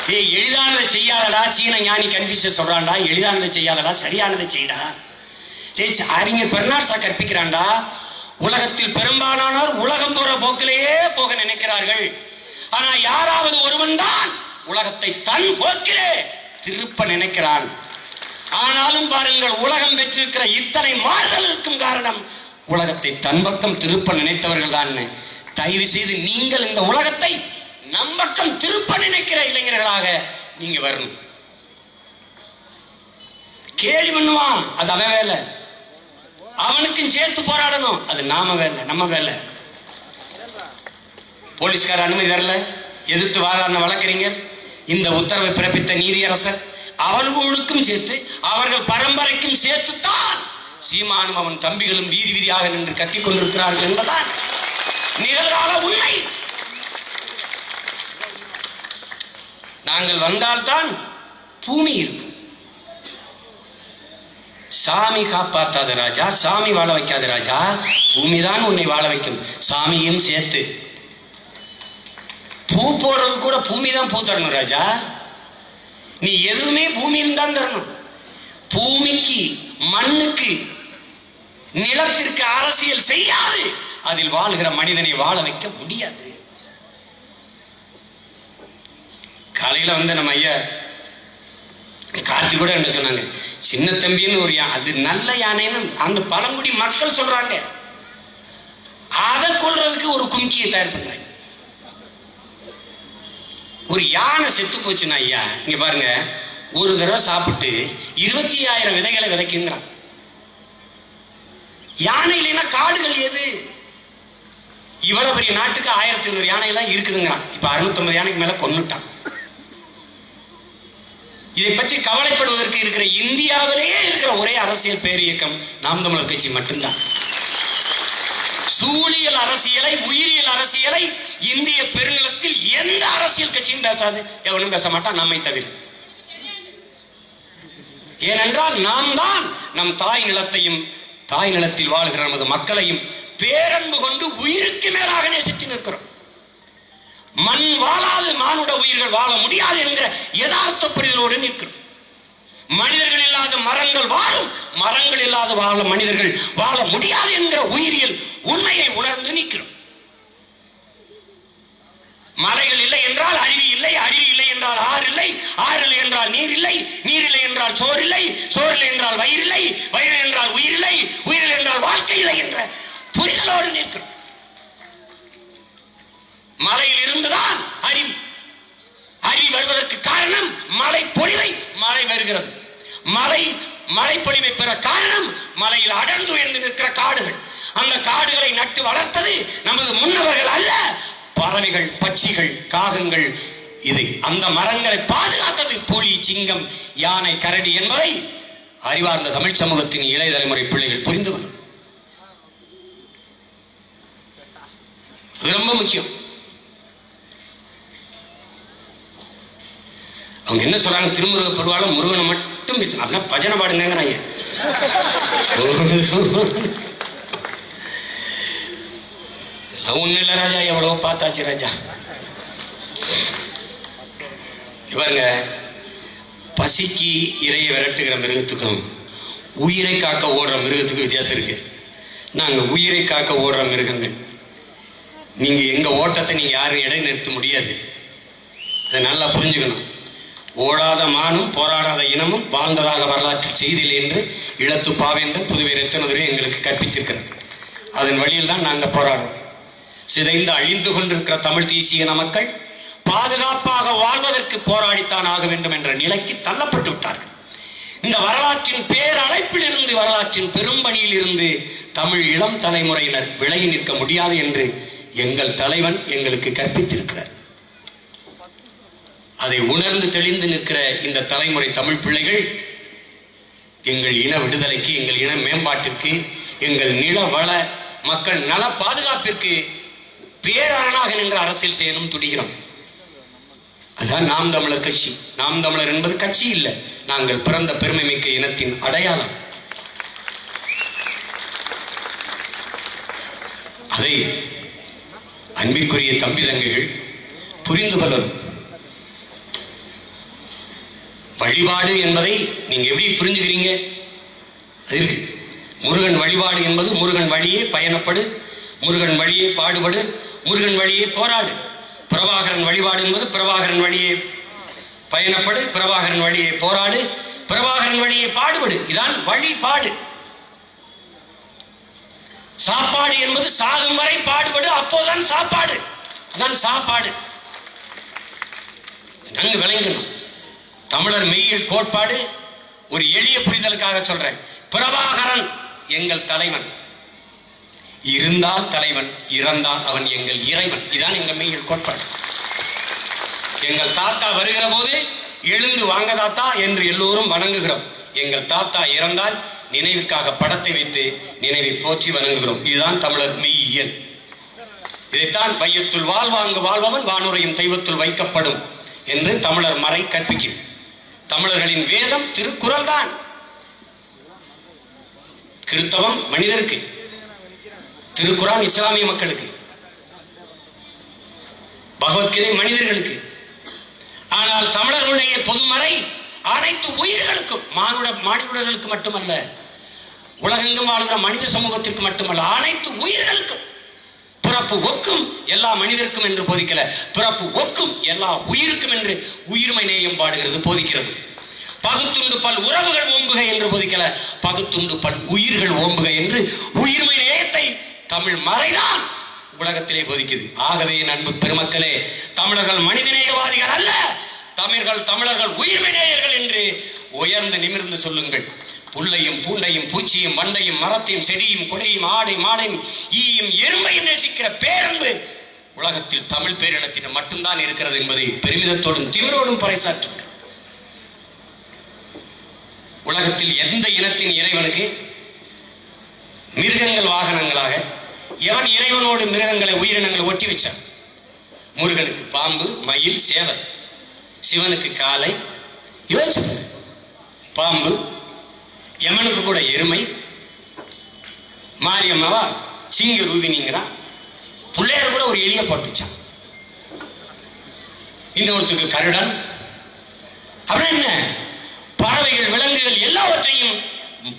Speaker 1: எளிதானதை செய்யாதடா. சீன ஞானி கன்ஃபியூஷன் சொல்றான்டா, எளிதானதை செய்யாதடா, சரியானதை செய்யடா. அறிஞர் பெர்னார்ட் ஷா கற்பிக்கிறான்டா, உலகத்தில் பெரும்பாலானோர் உலகம் போற போக்கிலேயே போக நினைக்கிறார்கள். ஆனா யாராவது ஒருவன் தான் உலகத்தை தன் போக்கிலே திருப்ப நினைக்கிறான். ஆனாலும் பாருங்கள், உலகம் பெற்றிருக்கிற இத்தனை மாறுதல் இருக்கும் காரணம் உலகத்தை தன் பக்கம் திருப்ப நினைத்தவர்கள் தான். தயவு செய்து நீங்கள் இந்த உலகத்தை நம் பக்கம் திருப்ப நினைக்கிற இளைஞர்களாக நீங்க வரணும். கேள்வி பண்ணுவான், அது அவன் வேலை. அவனுக்கும் சேர்த்து போராடணும், அது நாம வேலை, நம்ம வேலை. போலீஸ்கார அனுமதி தரல, எதிர்த்து வாரான வழக்கறிஞர், இந்த உத்தரவை பிறப்பித்த நீதியரசர், அவர்களுக்கும் சேர்த்து, அவர்கள் பரம்பரைக்கும் சேர்த்துத்தான் சீமானும் அவன் தம்பிகளும் வீதி வீதியாக நின்று கத்திக் கொண்டிருக்கிறார்கள் என்பதால் நிகழ்கால உண்மை. நாங்கள் வந்தால்தான் பூமி இருக்கும். சாமி காப்பாத்தாத ராஜா, சாமி வாழ வைக்காத ராஜா, பூமிதான் உன்னை வாழ வைக்கும். சாமியும் சேர்த்து. பூ போடுறது கூட பூமி தான் பூ தரணும் ராஜா. நீ எதுவுமே பூமியில் தான் தரணும். பூமிக்கு, மண்ணுக்கு, நிலத்திற்கு அரசியல் செய்யாது அதில் வாழ்கிற மனிதனை வாழ வைக்க முடியாது. காலையில வந்து நம்ம ஐயா கார்த்தி கூட என்ன சொன்னாங்க, சின்ன தம்பின்னு ஒரு யானை, அது நல்ல யானைன்னு அந்த பழங்குடி மக்கள் சொல்றாங்க. அதை கொல்றதுக்கு ஒரு கும்கியை தயார் பண்றாங்க. ஒரு யானை செத்து போச்சுன்னா ஐயா, இங்க பாருங்க, ஒரு தடவை சாப்பிட்டு 25,000 விதைகளை விதைக்குங்கிறான். யானை இல்லைன்னா காடுகள் எது? இவ்வளவு பெரிய நாட்டுக்கு 1500 யானைகள் இருக்குதுங்கிறான். இப்ப 650 யானைக்கு மேல கொன்னுட்டான். இதை பற்றி கவலைப்படுவதற்கு இருக்கிற இந்தியாவிலேயே இருக்கிற ஒரே அரசியல் பேரியக்கம் நாம் தமிழர் கட்சி மட்டும்தான். சூழியல் அரசியலை, உயிரியல் அரசியலை இந்திய பெருநிலத்தில் எந்த அரசியல் கட்சியும் பேசாது, எவனும் பேச மாட்டான், நம்மை தவிர. ஏனென்றால் நாம் தான் நம் தாய் நிலத்தையும், தாய் நிலத்தில் வாழ்கிற நமது மக்களையும் பேரன்பு கொண்டு உயிருக்கு மேலாக நேசித்து நிற்கிறோம். மண் வாழாது மானுட உயிர்கள் வாழ முடியாது என்கிற யதார்த்த புரிதலோடு நிற்கிறோம். மனிதர்கள் இல்லாத மரங்கள் வாழும், மரங்கள் இல்லாத மனிதர்கள் வாழ முடியாது என்கிற உயிரியல் உண்மையை உணர்ந்து நிற்கிறோம். மலைகள் இல்லை என்றால் அருவி இல்லை, அருவி இல்லை என்றால் ஆறு இல்லை, ஆறு இல்லை என்றால் நீர் இல்லை, நீர் இல்லை என்றால் சோறு இல்லை, சோறு இல்லை என்றால் வயிறு இல்லை, வயிறு என்றால் உயிர் இல்லை, உயிர் இல்லை என்றால் வாழ்க்கை இல்லை என்ற புரிதலோடு நிற்கிறோம். மலையில் இருந்துதான் அருவி. அருவி வருவதற்கு காரணம் மழை பொழிவை, மழை வருகிறது. மழை பொழிவை பெற காரணம் மலையில் அடர்ந்து உயர்ந்து நிற்கிற காடுகள். அந்த காடுகளை நட்டு வளர்த்தது நமது முன்னவர்கள் அல்ல, பறவைகள், பட்சிகள், காகங்கள். இதை அந்த மரங்களை பாதுகாத்தது புலி, சிங்கம், யானை, கரடி என்பதை அறிவார்ந்த தமிழ் சமூகத்தின் இளைய தலைமுறை பிள்ளைகள் புரிந்து கொள்ளும். ரொம்ப முக்கியம். அவங்க என்ன சொல்றாங்க, திருமுருக பெருவாள முருகனை மட்டும் பேச அப்படின்னா பஜனை பாடுங்கிறாங்க. ஒண்ணு இல்ல ராஜா, எவ்வளவோ பார்த்தாச்சு ராஜா. இவங்க பசிக்கு இறையை விரட்டுகிற மிருகத்துக்கும் உயிரை காக்க ஓடுற மிருகத்துக்கும் வித்தியாசம் இருக்கு. நாங்க உயிரை காக்க ஓடுற மிருகங்கள். நீங்க எங்க ஓட்டத்தை நீங்க யாரும் இடை நிறுத்த முடியாது. அதை நல்லா புரிஞ்சுக்கணும். ஓடாத மானும் போராடாத இனமும் வாழ்ந்ததாக வரலாற்றில் செய்தில்லை என்று இளத்து பாவேந்தர் புதுவை ரத்தினதுரை எங்களுக்கு கற்பித்திருக்கிறார். அதன் வழியில் தான் நாங்கள் போராடுறோம். சிதைந்து அழிந்து கொண்டிருக்கிற தமிழ் தேசிய மக்கள் பாதுகாப்பாக வாழ்வதற்கு போராடித்தான் ஆக வேண்டும் என்ற நிலைக்கு தள்ளப்பட்டு விட்டார்கள். இந்த வரலாற்றின் பேரழைப்பில் இருந்து, வரலாற்றின் பெரும்பணியில் இருந்து தமிழ் இளம் தலைமுறையினர் விலகி நிற்க முடியாது என்று எங்கள் தலைவன் எங்களுக்கு கற்பித்திருக்கிறார். அதை உணர்ந்து தெளிந்து நிற்கிற இந்த தலைமுறை தமிழ் பிள்ளைகள் எங்கள் இன விடுதலைக்கு, எங்கள் இன மேம்பாட்டிற்கு, எங்கள் நில வள மக்கள் நல பாதுகாப்பிற்கு பேரணாக நின்ற அரசியல் செய்யணும் துடிக்கிறோம். அதுதான் நாம் தமிழர் கட்சி. நாம் தமிழர் என்பது கட்சி இல்லை, நாங்கள் பிறந்த பெருமை மிக்க இனத்தின் அடையாளம். அதை அன்பிற்குரிய தம்பி தங்கைகள் புரிந்து கொள்ளணும். வழிபாடு என்பதை நீங்க எப்படி புரிஞ்சுக்கிறீங்க? அது இருக்கு. முருகன் வழிபாடு என்பது முருகன் வழியே பயணப்படு, முருகன் வழியே பாடுபடு, முருகன் வழியே போராடு. பிரபாகரன் வழிபாடு என்பது பிரபாகரன் வழியே பயணப்படு, பிரபாகரன் வழியே போராடு, பிரபாகரன் வழியே பாடுபடு. இதான் வழிபாடு. சாப்பாடு என்பது சாகும் வரை பாடுபடு, அப்போதான் சாப்பாடு. அதான் சாப்பாடு. நன்கு விளங்கணும். தமிழர் மெய்யியல் கோட்பாடு ஒரு எளிய புரிதலுக்காக சொல்றேன். பிரபாகரன் எங்கள் தலைவன், இருந்தால் தலைவன், இறந்தால் அவன் எங்கள் இறைவன். இதுதான் எங்கள் மெய்யியல் கோட்பாடு. எங்கள் தாத்தா வருகிற போது எழுந்து வாங்க தாத்தா என்று எல்லோரும் வணங்குகிறோம். எங்கள் தாத்தா இறந்தால் நினைவுக்காக படத்தை வைத்து நினைவை போற்றி வணங்குகிறோம். இதுதான் தமிழர் மெய்யியல். இதைத்தான் வையத்துள் வாழ்வாங்கு வாழ்பவன் வானுரையும் தெய்வத்துள் வைக்கப்படும் என்று தமிழர் மறை கற்பிக்கிறது. தமிழர்களின் வேதம் திருக்குறள் தான். கிறிஸ்தவம் மனிதருக்கு, திருக்குரான் இஸ்லாமிய மக்களுக்கு, பகவத்கீதை மனிதர்களுக்கு. ஆனால் தமிழர்களுடைய பொதுமறை அனைத்து உயிர்களுக்கும், மானிடர்களுக்கு மட்டுமல்ல, உலகெங்கும் வாழ்கிற மனித சமூகத்திற்கு மட்டுமல்ல, அனைத்து உயிர்களுக்கும். பிறப்பு ஒக்கும் எல்லா மனிதருக்கும் என்று போதிக்கல, பிறப்பு ஒக்கும் எல்லா உயிருக்கும் என்று உயிர்மை நேயம் பாடுகிறது, போதிக்கிறது. பகுத்துண்டு பல் உறவுகள் ஓம்புக என்று போதிக்கல, பகுத்துண்டு பல் உயிர்கள் ஓம்புக என்று உயிர்மை நேயத்தை தமிழ் மறைதான் உலகத்திலே போதிக்குது. ஆகவே அன்பு பெருமக்களே, தமிழர்கள் மனிதநேயவாதிகள் அல்ல, தமிழர்கள் உயிர்மை நேயர்கள் என்று உயர்ந்து நிமிர்ந்து சொல்லுங்கள். புல்லையும் பூண்டையும் பூச்சியும் வண்டையும் மரத்தையும் செடியும் கொடையும் ஆடை மாடையும் ஈயும் எறும்பையும் நேசிக்கிற பேரன்பு உலகத்தில் தமிழ் பேரினத்திடம் மட்டும்தான் இருக்கிறது என்பதை பெருமிதத்தோடும் திமிரோடும் பறைசாற்றுங்கள். உலகத்தில் எந்த இனத்தின் இறைவனுக்கு மிருகங்கள் வாகனங்களாக, எவன் இறைவனோடு மிருகங்களை உயிரினங்களை ஒட்டி வச்சான்? முருகனுக்கு பாம்பு, மயில், சேவல். சிவனுக்கு காளை. யோசிச்சு பாம்பு, யமனுக்கு கூட எருமை, மாரியம்மாவா சிங்க ரூபினிங்கிறான். பிள்ளையார் கூட ஒரு எலிய போட்டுச்சான். இன்னொருத்துக்கு கருடன். அப்படின்னா என்ன? பறவைகள், விலங்குகள் எல்லாவற்றையும்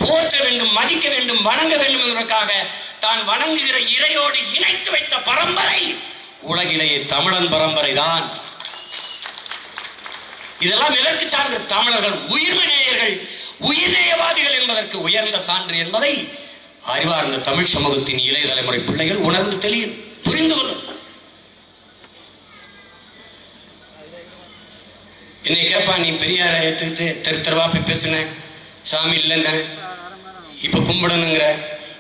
Speaker 1: போற்ற வேண்டும், மதிக்க வேண்டும், வணங்க வேண்டும் என்பதற்காக தான் வணங்குகிற இறையோடு இணைத்து வைத்த பரம்பரை உலகிலேயே தமிழன் பரம்பரை தான். இதெல்லாம் எதற்கு சான்று? தமிழர்கள் உயிர்மநேயர்கள், உயிர்நேயவாதிகள் என்பதற்கு உயர்ந்த சான்று என்பதை அறிவார்ந்த தமிழ் சமூகத்தின் இளைய தலைமுறை பிள்ளைகள் உணர்ந்து தெரியும், புரிந்து கொள்ளும். என்னை கேட்பா, நீ பெரியார ஏற்றுக்கிட்டு தெரு தெருவா போய் பேசுன, சாமி இல்லைன்ன, இப்ப கும்பிடணுங்கிற.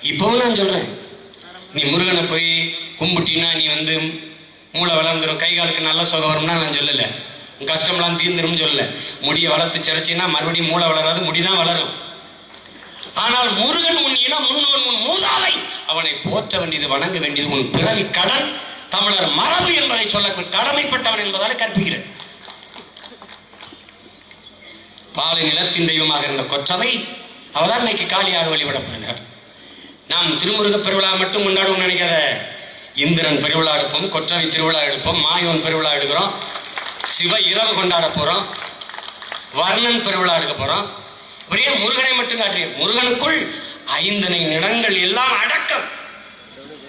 Speaker 1: இப்பவும் நான் சொல்றேன், நீ முருகனை போய் கும்பிட்டினா நீ மூளை வளர்ந்துடும், கை காலுக்கு நல்ல சுகம் வரும்னா நான் சொல்லல, உன் கஷ்டம்லாம் தீர்ந்துரும் சொல்லல. முடியை வளர்த்து சிறைச்சின்னா மறுபடியும் மூளை வளராது, முடிதான் வளரும். ஆனால் முருகன் உன் இனம், முன்னோன் உன் மூதாதை, அவனை போற்ற வேண்டியது, வணங்க வேண்டியது உன் பிறவி கடன், தமிழர் மரபு என்பதை சொல்ல கடமைப்பட்டவன் என்பதால் கற்பிக்கிறேன். பாலை நிலத்தின் தெய்வமாக இருந்த கொற்றவை அவர்தான் இன்னைக்கு காளியாக வழிபடப்படுகிறார். நாம் திருமுருக பெருவிழா மட்டும் கொண்டாடுவோம் நினைக்காத. இந்திரன் பெருவிழா எடுப்போம், கொற்றவை திருவிழா எடுப்போம், மாயோன் பெருவிழா எடுக்கிறோம், சிவ இரவு கொண்டாட போறோம், வர்ணன் பெருவிழா எடுக்க போறோம். இப்படியே முருகனை மட்டும் காட்டுறேன். முருகனுக்குள் 5 நிறங்கள் எல்லாம் அடக்கம்.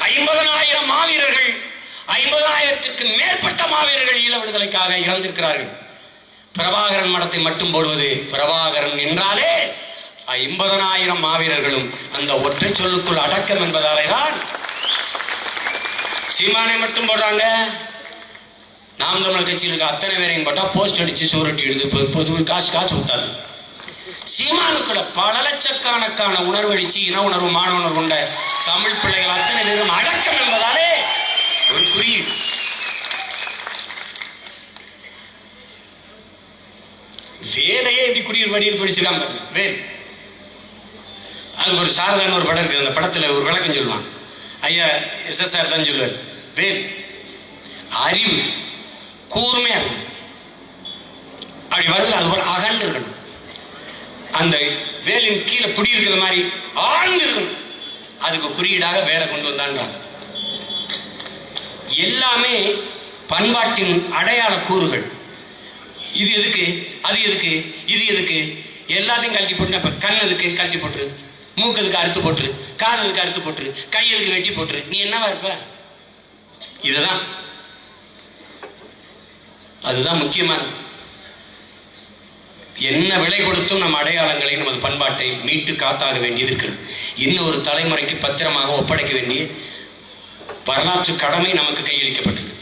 Speaker 1: 50,000 மாவீரர்கள், 50,000க்கு மேற்பட்ட மாவீரர்கள் ஈழ விடுதலைக்காக இறந்திருக்கிறார்கள். பிரபாகரன் மடத்தை மட்டும் போடுவது, பிரபாகரன் என்றாலே 50,000 மாவீரர்களும் அந்த ஒற்றை சொல்லுக்குள் அடக்கம் என்பதாலே தான் சீமானை மட்டும் போடுறாங்க. நாம் தமிழர் கட்சியில் இருக்க அத்தனை பேரையும் போட்டா போஸ்ட் அடிச்சு சோரட்டி எழுது, காசு ஊத்தாது. சீமானுக்குள்ள பல லட்சக்கணக்கான உணர்வு அடிச்சு இன உணர்வு, மான உணர்வு கொண்ட தமிழ் பிள்ளைகள் அத்தனை பேரும் அடக்கம் என்பதாலே ஒரு குறியீடு. வேலையே இப்படி குடியில் வடியில் பிடிச்சுக்காம வேல். அதுக்கு ஒரு சாரதான ஒரு படம் இருக்குது, அந்த படத்துல ஒரு விளக்கம் சொல்லுவான். ஐயா SSR தான் சொல்லுவார், வேல் அறிவு கூர்மையா இருக்கணும், அப்படி வருதுல அது போல அகன்று இருக்கணும், அந்த வேலின் கீழே புடி இருக்கிற மாதிரி ஆழ்ந்து இருக்கணும். அதுக்கு குறியீடாக வேலை கொண்டு வந்தான்றான். எல்லாமே பண்பாட்டின் அடையாள கூறுகள். இது எதுக்கு, அது எதுக்கு, இது எதுக்கு, எல்லாத்தையும் கழட்டி போட்டு, இப்ப கண் எதுக்கு கழட்டி போட்டுரு, மூக்கு எதுக்கு அறுத்து போட்டுரு, காது எதுக்கு அறுத்து போட்டுரு, கை எதுக்கு வெட்டி போட்டுரு, நீ என்னவா இருப்ப? இதுதான், அதுதான் முக்கியமானது. என்ன விலை கொடுத்தும் நம் அடையாளங்களை, நமது பண்பாட்டை மீட்டு காத்தாக வேண்டியது இருக்கிறது. இன்னும் ஒரு தலைமுறைக்கு பத்திரமாக ஒப்படைக்க வேண்டிய வரலாற்று கடமை நமக்கு கையளிக்கப்பட்டது.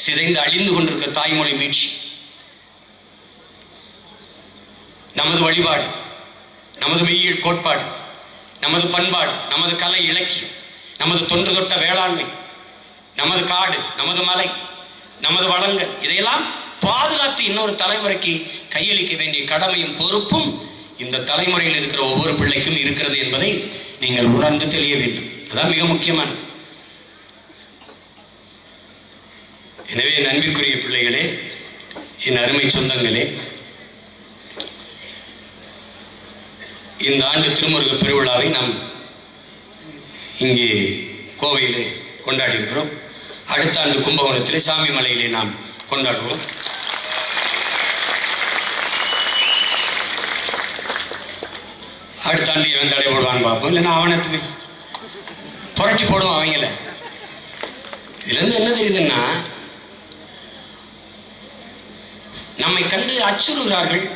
Speaker 1: சிதைந்து அழிந்து கொண்டிருக்க தாய்மொழி மீட்சி, நமது வழிபாடு, நமது மெய்யியல் கோட்பாடு, நமது பண்பாடு, நமது கலை இலக்கியம், நமது தொன்று தொட்ட வேளாண்மை, நமது காடு, நமது மலை, நமது வளங்கள், இதையெல்லாம் பாதுகாத்து இன்னொரு தலைமுறைக்கு கையளிக்க வேண்டிய கடமையும் பொறுப்பும் இந்த தலைமுறையில் இருக்கிற ஒவ்வொரு பிள்ளைக்கும் இருக்கிறது என்பதை நீங்கள் உணர்ந்து தெரிய வேண்டும். அதான் மிக முக்கியமானது. எனவே நன்பிற்குரிய பிள்ளைகளே, என் அருமை சொந்தங்களே, இந்த ஆண்டு திருமுருக பெருவிழாவை நாம் இங்கே கோவையிலே கொண்டாடி இருக்கிறோம். அடுத்த ஆண்டு கும்பகோணத்திலே சாமி மலையிலே நாம் கொண்டாடுவோம். அடுத்த ஆண்டு இவன் தடை போடுவான்னு பார்ப்போம், இல்லைன்னா அவனத்துக்கு புரட்டி போடுவோம் அவங்கள. இதுல இருந்து என்ன தெரியுதுன்னா, நம்மை கண்டு அச்சுறுகிறார்கள்,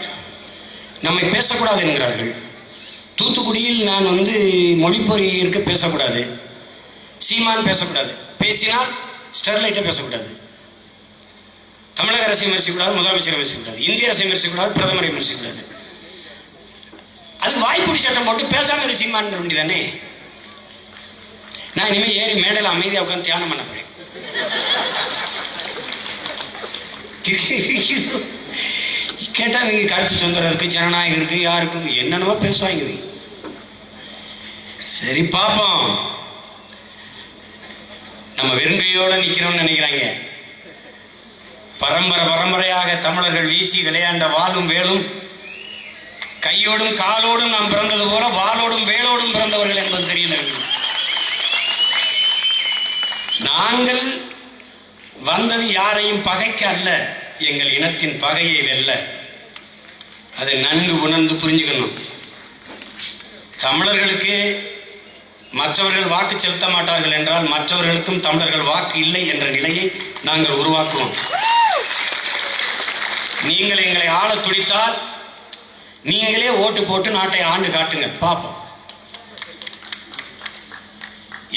Speaker 1: நம்மை பேசக்கூடாது என்கிறார்கள். தூத்துக்குடியில் நான் மொழிப்பொறி இருக்க பேசக்கூடாது, சீமான் பேசக்கூடாது, பேசினால் ஸ்டெர்லைட்டை பேசக்கூடாது, தமிழக அரசை விமர்சிக்கக்கூடாது, முதலமைச்சரை விமர்சிக்கக்கூடாது, இந்திய அரசை விமர்சிக்கக்கூடாது, பிரதமரை விமர்சிக்கக்கூடாது. அதுக்கு வாய்ப்புடி சட்டம் போட்டு பேசாம ஒரு சீமான் வேண்டியதானே. நான் இனிமேல் ஏறி மேடையில் அமைதியாக உட்காந்து தியானம் பண்ண போறேன். கேட்டா இவங்க கருத்து சுதந்திரம் இருக்கு, ஜனநாயகம் இருக்கு, யாருக்கும் என்னென்னமோ பேசுவாங்க. சரி பாப்போம். நம்ம வெறுங்கையோட நிக்கிறோம்னு நினைக்கிறாங்க. பரம்பரையாக தமிழர்கள் வீசி விளையாண்ட வாளும் வேலும், கையோடும் காலோடும் நாம் பிறந்தது போல வாளோடும் வேலோடும் பிறந்தவர்கள் என்பது தெரியல. நாங்கள் வந்தது யாரையும் பகைக்க அல்ல, எங்கள் இனத்தின் பகையை வெல்ல. அதை நன்கு உணர்ந்து புரிஞ்சுக்கணும். தமிழர்களுக்கு மற்றவர்கள் வாக்கு செலுத்த மாட்டார்கள் என்றால் மற்றவர்களுக்கும் தமிழர்கள் வாக்கு இல்லை என்ற நிலையை நாங்கள் உருவாக்குவோம். நீங்கள் எங்களை ஆள துடித்தால் நீங்களே ஓட்டு போட்டு நாட்டை ஆண்டு காட்டுங்க, பார்ப்போம்.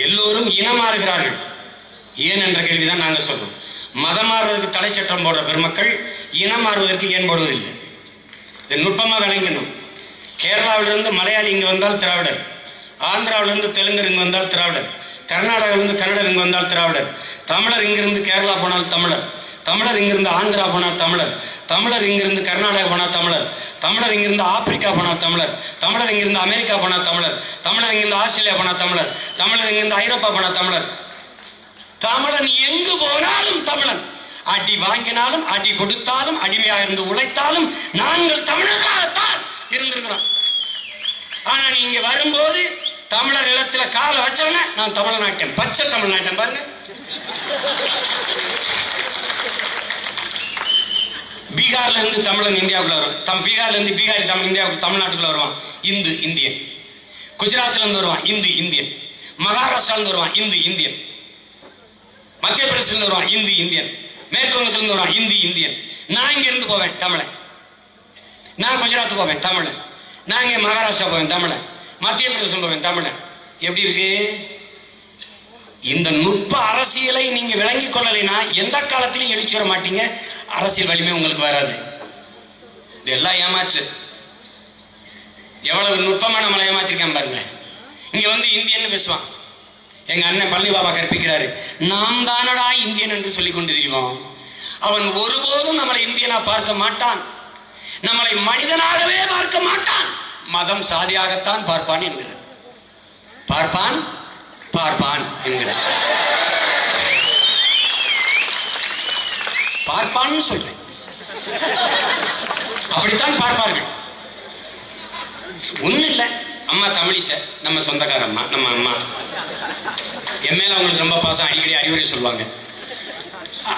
Speaker 1: எல்லோரும் இனம் மாறுகிறார்கள். ஏன் என்ற கேள்விதான் நாங்கள் சொல்றோம். மதம் மாறுவதற்கு தடை சட்டம் போடுற பெருமக்கள் இனம் மாறுவதற்கு ஏன் போடுவதில்லை? இதை நுட்பமாக விளங்கணும். கேரளாவிலிருந்து மலையாளி இங்கு வந்தால் திராவிடர், ஆந்திராவிலிருந்து தெலுங்கர் இங்கு வந்தால் திராவிடர், கர்நாடகாவிலிருந்து கன்னடர் இங்கு வந்தால் திராவிடர், தமிழர் இங்கிருந்து கேரளா போனால் தமிழர், தமிழர் இங்கிருந்து ஆந்திரா போனால் தமிழர், தமிழர் இங்கிருந்து கர்நாடகா போனால் தமிழர், தமிழர் இங்கிருந்து ஆப்பிரிக்கா போனால் தமிழர், தமிழர் இங்கிருந்து அமெரிக்கா போனால் தமிழர், தமிழர் இங்கிருந்து ஆஸ்திரேலியா போனால் தமிழர், தமிழர் இங்கிருந்து ஐரோப்பா போனால் தமிழர். தமிழன் எங்கு போனாலும் தமிழன். அடி வாங்கினாலும் அடி கொடுத்தாலும் அடிமையாக இருந்து உழைத்தாலும் நாங்கள் தமிழர்களாகத்தான் இருந்திருக்கிறோம். ஆனா நீங்க வரும்போது தமிழர் நிலத்துல காலை வச்சவன நான் தமிழ்நாட்டன், பச்சை தமிழ்நாட்டன் பாருங்க. பீகார்ல இருந்து தமிழன் இந்தியாவுக்குள்ள வருவான், பீகார்ல இருந்து பீகாரி இந்தியாவுக்கு தமிழ்நாட்டுக்குள்ள வருவான் இந்து இந்தியன், குஜராத்ல இருந்து வருவான் இந்து இந்தியன், மகாராஷ்டிரால இருந்து வருவான் இந்து இந்தியன், மத்திய பிரதேசத்துல வருவான் இந்து இந்தியன், மேற்கு வங்கத்துல இருந்து வருவான் இந்து இந்தியன். நான் இங்க இருந்து போவேன் தமிழன், நான் குஜராத் போவேன் தமிழன், நான் இங்க மகாராஷ்டிரா போவேன் தமிழன், மத்திய பிரதேசம் போவேன் தமிழன். எப்படி இருக்கு? இந்த நுட்ப அரசியலை நீங்க விளங்கிக் கொள்ளலைன்னா எந்த காலத்திலும் எழுச்சி வர மாட்டீங்க, அரசியல் வலிமை உங்களுக்கு வராது. இதெல்லாம் ஏமாற்று. எவ்வளவு நுட்பமா நம்மளை ஏமாத்திருக்கான் பாருங்க. இங்க வந்து இந்தியன்னு பேசுவான். எங்க அண்ணன் பள்ளி பாபா கற்பிக்கிறாரு, நாம் தானடா இந்தியன் என்று சொல்லிக் கொண்டு தெரிவோம். அவன் ஒருபோதும் நம்மளை இந்தியனா பார்க்க மாட்டான், நம்மளை மனிதனாகவே பார்க்க மாட்டான், மதம் சாதியாகத்தான் பார்ப்பான் என்கிறார். பார்ப்பான் பார்ப்பான் என்கிறார். பார்ப்பான்னு சொல்றேன், அப்படித்தான் பார்ப்பார்கள். ஒண்ணு இல்ல, அம்மா தமிழிச நம்ம சொந்தக்கார அம்மா, நம்ம அம்மா என் மேல அவங்களுக்கு ரொம்ப பாசம், அடிக்கடி அறிவுரை சொல்லுவாங்க.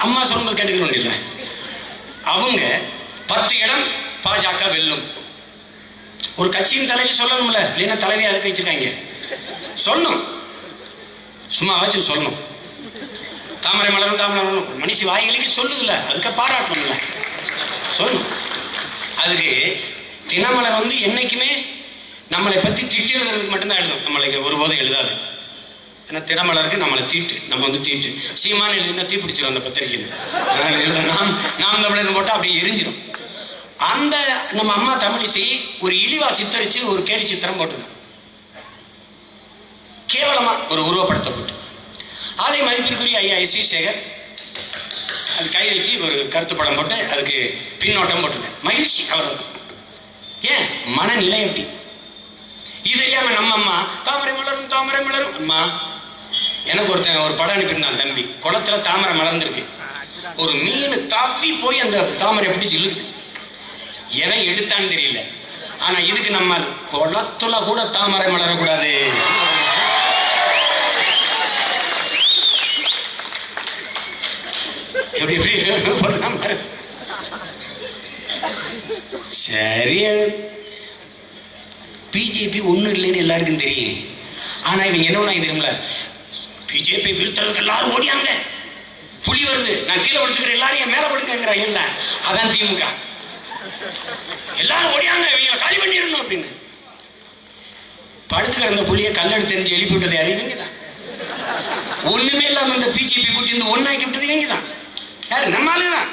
Speaker 1: அம்மா சொல்லும்போது கேட்டுக்கணும் இல்லை, அவங்க 10 இடம் பாஜக வெல்லும். ஒரு கட்சியின் தலைவி சொல்லணும்ல, இல்லைன்னா தலைவி அதுக்கு வச்சிருக்காங்க, சொல்லணும், சும்மா வச்சு சொல்லணும். தாமரை மலரும் தாமரை மலரும் மனுஷி வாய்களுக்கு சொல்லுதுல, அதுக்கு பாராட்டணும்ல, சொல்லணும். அதுக்கு தினமலர் வந்து என்னைக்குமே நம்மளை பத்தி திட்டி எழுதுறதுக்கு மட்டும்தான் எழுதும், நம்மளுக்கு ஒருபோதும் எழுதாது. ஏன்னா தினமலருக்கு நம்மளை தீட்டு, நம்ம வந்து தீட்டு. சீமான எழுதுனா தீ பிடிச்சிடும் அந்த பத்திரிகையில், அதனால எழுத நாம் தமிழர் போட்டா அப்படியே எரிஞ்சிடும். அந்த நம்ம அம்மா தமிழிசை ஒரு இழிவா சித்தரிச்சு ஒரு கேலி சித்திரம் போட்டுருக்கோம், கேவலமா ஒரு உருவப்படுத்தப்பட்டு. அதை மதிப்பிற்குரிய ஐயா எஸ் வி சேகர் அது கைதட்டி ஒரு கருத்து படம் போட்டு அதுக்கு பின்னோட்டம் போட்டிருக்கார். மகிழ்ச்சி அவர். ஏன் மனநிலை எப்படி? இது தெரியாம நம்ம அம்மா தாமரை மலரும் தாமரை மலரும். அம்மா எனக்கு ஒருத்தன் ஒரு படம் அனுப்பியிருந்தான், தம்பி குளத்துல தாமரை மலர்ந்துருக்கு, ஒரு மீன் தப்பி போய் அந்த தாமரை பிடிச்சி இழுக்குது, எவன் எடுத்தான்னு தெரியல. ஆனா இதுக்கு நம்ம குளத்துல கூட தாமரை மலரக்கூடாது. சரி, பிஜேபி ஒன்னும் இல்லைன்னு எல்லாருக்கும் தெரியும். ஆனா இவங்க என்ன தெரியுமில்ல, பிஜேபி வீழ்த்தலுக்கு எல்லாரும் ஓடியாங்க, புலி வருது நான் கீழே படுத்துக்கிறேன் எல்லாரும் என் மேல படுக்கிறாங்க, அதான் திமுக, எல்லாரும் ஓடியாங்க இவங்களை காலி பண்ணிடணும் அப்படின்னு. படுத்து கிடந்த புலியை கல்லெடுத்து தெரிஞ்சு எழுப்பி விட்டது யாரு? இவங்க தான். ஒண்ணுமே இல்லாம இந்த பிஜேபி கூட்டி வந்து ஒன்னாக்கி விட்டது இவங்க தான். யாரு? நம்ம ஆளுதான்.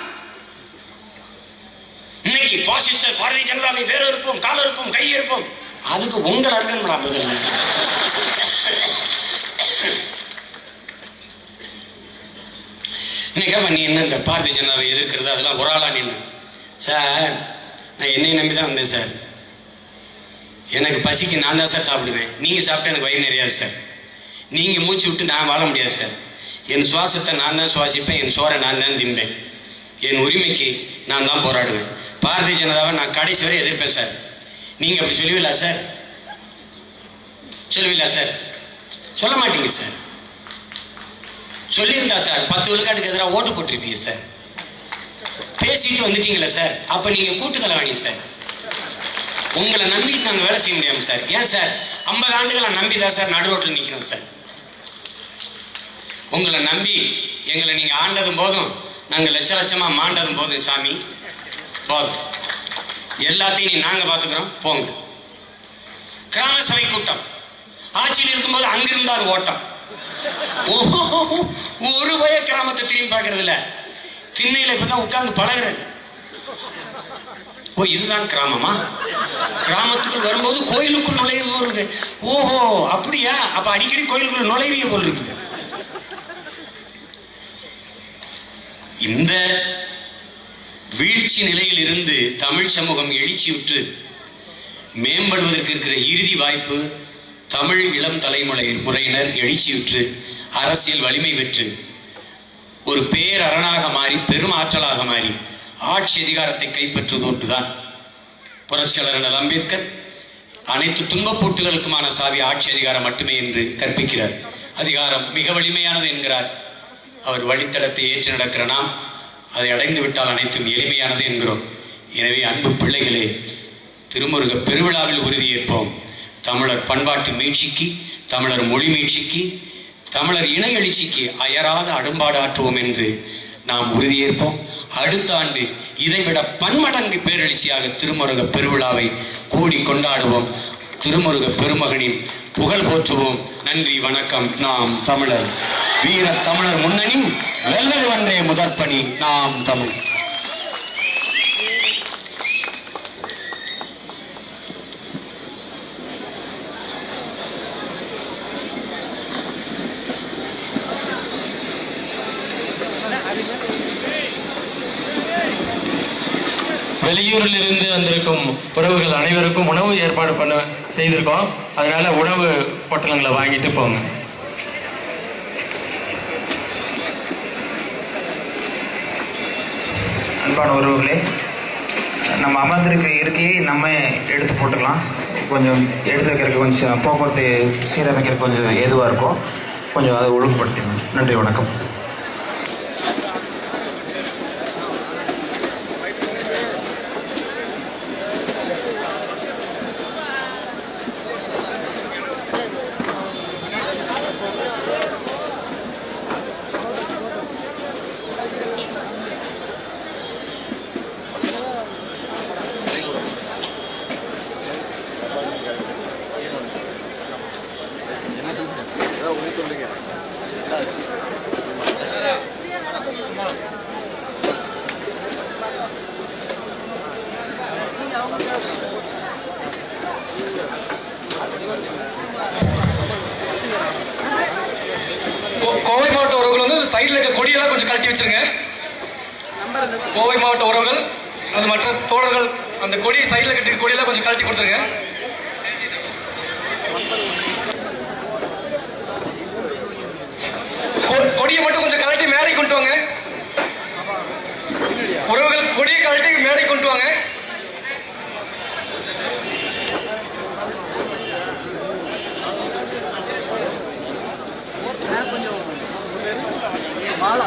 Speaker 1: இன்னைக்கு பாசிஸ்ட் பாரதிய ஜனதாவை வேற இருப்போம், கால இருப்போம், கை இருப்போம், அதுக்கு உங்களை இருக்கணும்டா முதல்ல. இன்னைக்கு நீ என்ன இந்த பாரதிய ஜனதாவை எதிர்க்கிறது அதெல்லாம் ஒரு ஆளா நின்று? சார் நான் என்னை நம்பி தான் வந்தேன் சார், எனக்கு பசிக்கு நான் தான் சார் சாப்பிடுவேன், நீங்க சாப்பிட்டு எனக்கு வயிறு நிறையாது சார், நீங்க மூச்சு விட்டு நான் வாழ முடியாது சார், என் சுவாசத்தை நான் தான் சுவாசிப்பேன், என் சோரை நான் தான் திம்பேன், என் உரிமைக்கு நான் தான் போராடுவேன், பாரதிய ஜனதாவை நான் கடைசி வரை எதிர்ப்பேன் சார். நீங்க அப்படி சொல்லுவீங்களா சார்? சொல்லுவீங்களா சார்? சொல்ல மாட்டீங்க சார். சொல்லியிருந்தா சார் 10 விழுக்காட்டுக்கு எதிராக ஓட்டு போட்டிருப்பீங்க சார். பேசிட்டு வந்துட்டீங்களா சார், அப்ப நீங்க கூட்டுக்கல வேணீங்க சார். உங்களை நம்பிட்டு நாங்க வேலை செய்ய முடியாம சார். ஏன் சார் 50 ஆண்டுகளை நம்பி தான் சார் நடு ரோட்டில் நிற்கிறோம் சார். உங்களை நம்பி எங்களை நீங்க ஆண்டதும் போதும், நாங்க லட்ச லட்சமா மாண்டதும் போதும் சாமி போதும். எல்லாத்தையும் நாங்க பாத்துக்கிறோம் போங்க. கிராம சபை கூட்டம் ஆட்சியில் இருக்கும்போது அங்கிருந்தார் ஓட்டம். ஒரு வய கிராமத்தை திரும்பி பார்க்கறது இல்ல, திண்ணையில இப்பதான் உட்கார்ந்து பழகிறது. ஓ இதுதான் கிராமமா? கிராமத்துக்குள் வரும்போது கோயிலுக்குள் நுழையுது போல் இருக்கு. ஓஹோ அப்படியா? அப்ப அடிக்கடி கோயிலுக்குள் நுழையிறிய போல் இருக்குது. இந்த வீழ்ச்சி நிலையில் இருந்து தமிழ் சமூகம் எழுச்சியுற்று மேம்படுவதற்கு இருக்கிற இறுதி வாய்ப்பு, தமிழ் இளம் தலைமுறையினர் எழுச்சியுற்று அரசியல் வலிமை பெற்று ஒரு பேரரணாக மாறி பெரும் ஆற்றலாக மாறி ஆட்சி அதிகாரத்தை கைப்பற்றுவது ஒன்றுதான். புரட்சியாளர் அம்பேத்கர் அனைத்து துன்பப்பூட்டுகளுக்குமான சாவி ஆட்சி அதிகாரம் மட்டுமே என்று கற்பிக்கிறார். அதிகாரம் மிக வலிமையானது என்கிறார். அவர் வழித்தடத்தை ஏற்று நடக்கிற நாம் அதை அடைந்து விட்டால் அனைத்தும் எளிமையானது என்கிறோம். எனவே அன்பு பிள்ளைகளே, திருமுருக பெருவிழாவில் உறுதியேற்போம். தமிழர் பண்பாட்டு மீட்சிக்கு, தமிழர் மொழி மீட்சிக்கு, தமிழர் இன எழுச்சிக்கு அயராத அடும்பாடு ஆற்றுவோம் என்று நாம் உறுதியேற்போம். அடுத்த ஆண்டு இதைவிட பன்மடங்கு பேரெழுச்சியாக திருமுருக பெருவிழாவை கூடி கொண்டாடுவோம். திருமுருக பெருமகனின் புகழ் போற்றுவோம். நன்றி, வணக்கம். நாம் தமிழர். வீர தமிழர் முன்னணி, வெல்வது ஒன்றே முதற்பணி. நாம் தமிழ்.
Speaker 2: வெளியூரில் இருந்து வந்திருக்கும் உறவுகள் அனைவருக்கும் உணவு ஏற்பாடு செய்திருக்கோம். அதனால உணவு பொட்டலங்களை வாங்கிட்டு போங்க.
Speaker 3: அன்பான உறவுகளே, நம்ம அமர்ந்திருக்க இருக்கையை நம்ம எடுத்து போட்டுக்கலாம். கொஞ்சம் எடுத்து வைக்கிறதுக்கு கொஞ்சம் போக்குவரத்து சீரமைக்கிறதுக்கு கொஞ்சம் ஏதுவாக இருக்கும். கொஞ்சம் அதை ஒழுங்குபடுத்திக்கணும். நன்றி, வணக்கம்.
Speaker 4: கோவை மாவட்ட உறவுகள் வந்து சைடில் இருக்க கொடியெல்லாம் கொஞ்சம் கழட்டி வச்சிருங்க. கோவை மாவட்ட உறவுகள் அது மற்ற தோழர்கள் அந்த கொடி சைடில் கட்டி கொடியெல்லாம் கொஞ்சம் கழட்டி கொடுத்துருங்க. கொடியை மட்டும் கொஞ்சம் கழட்டி மேடை கொண்டு வாங்க. உறவுகள் கொடியை கழட்டி மேடை கொண்டு வாங்க. மாலை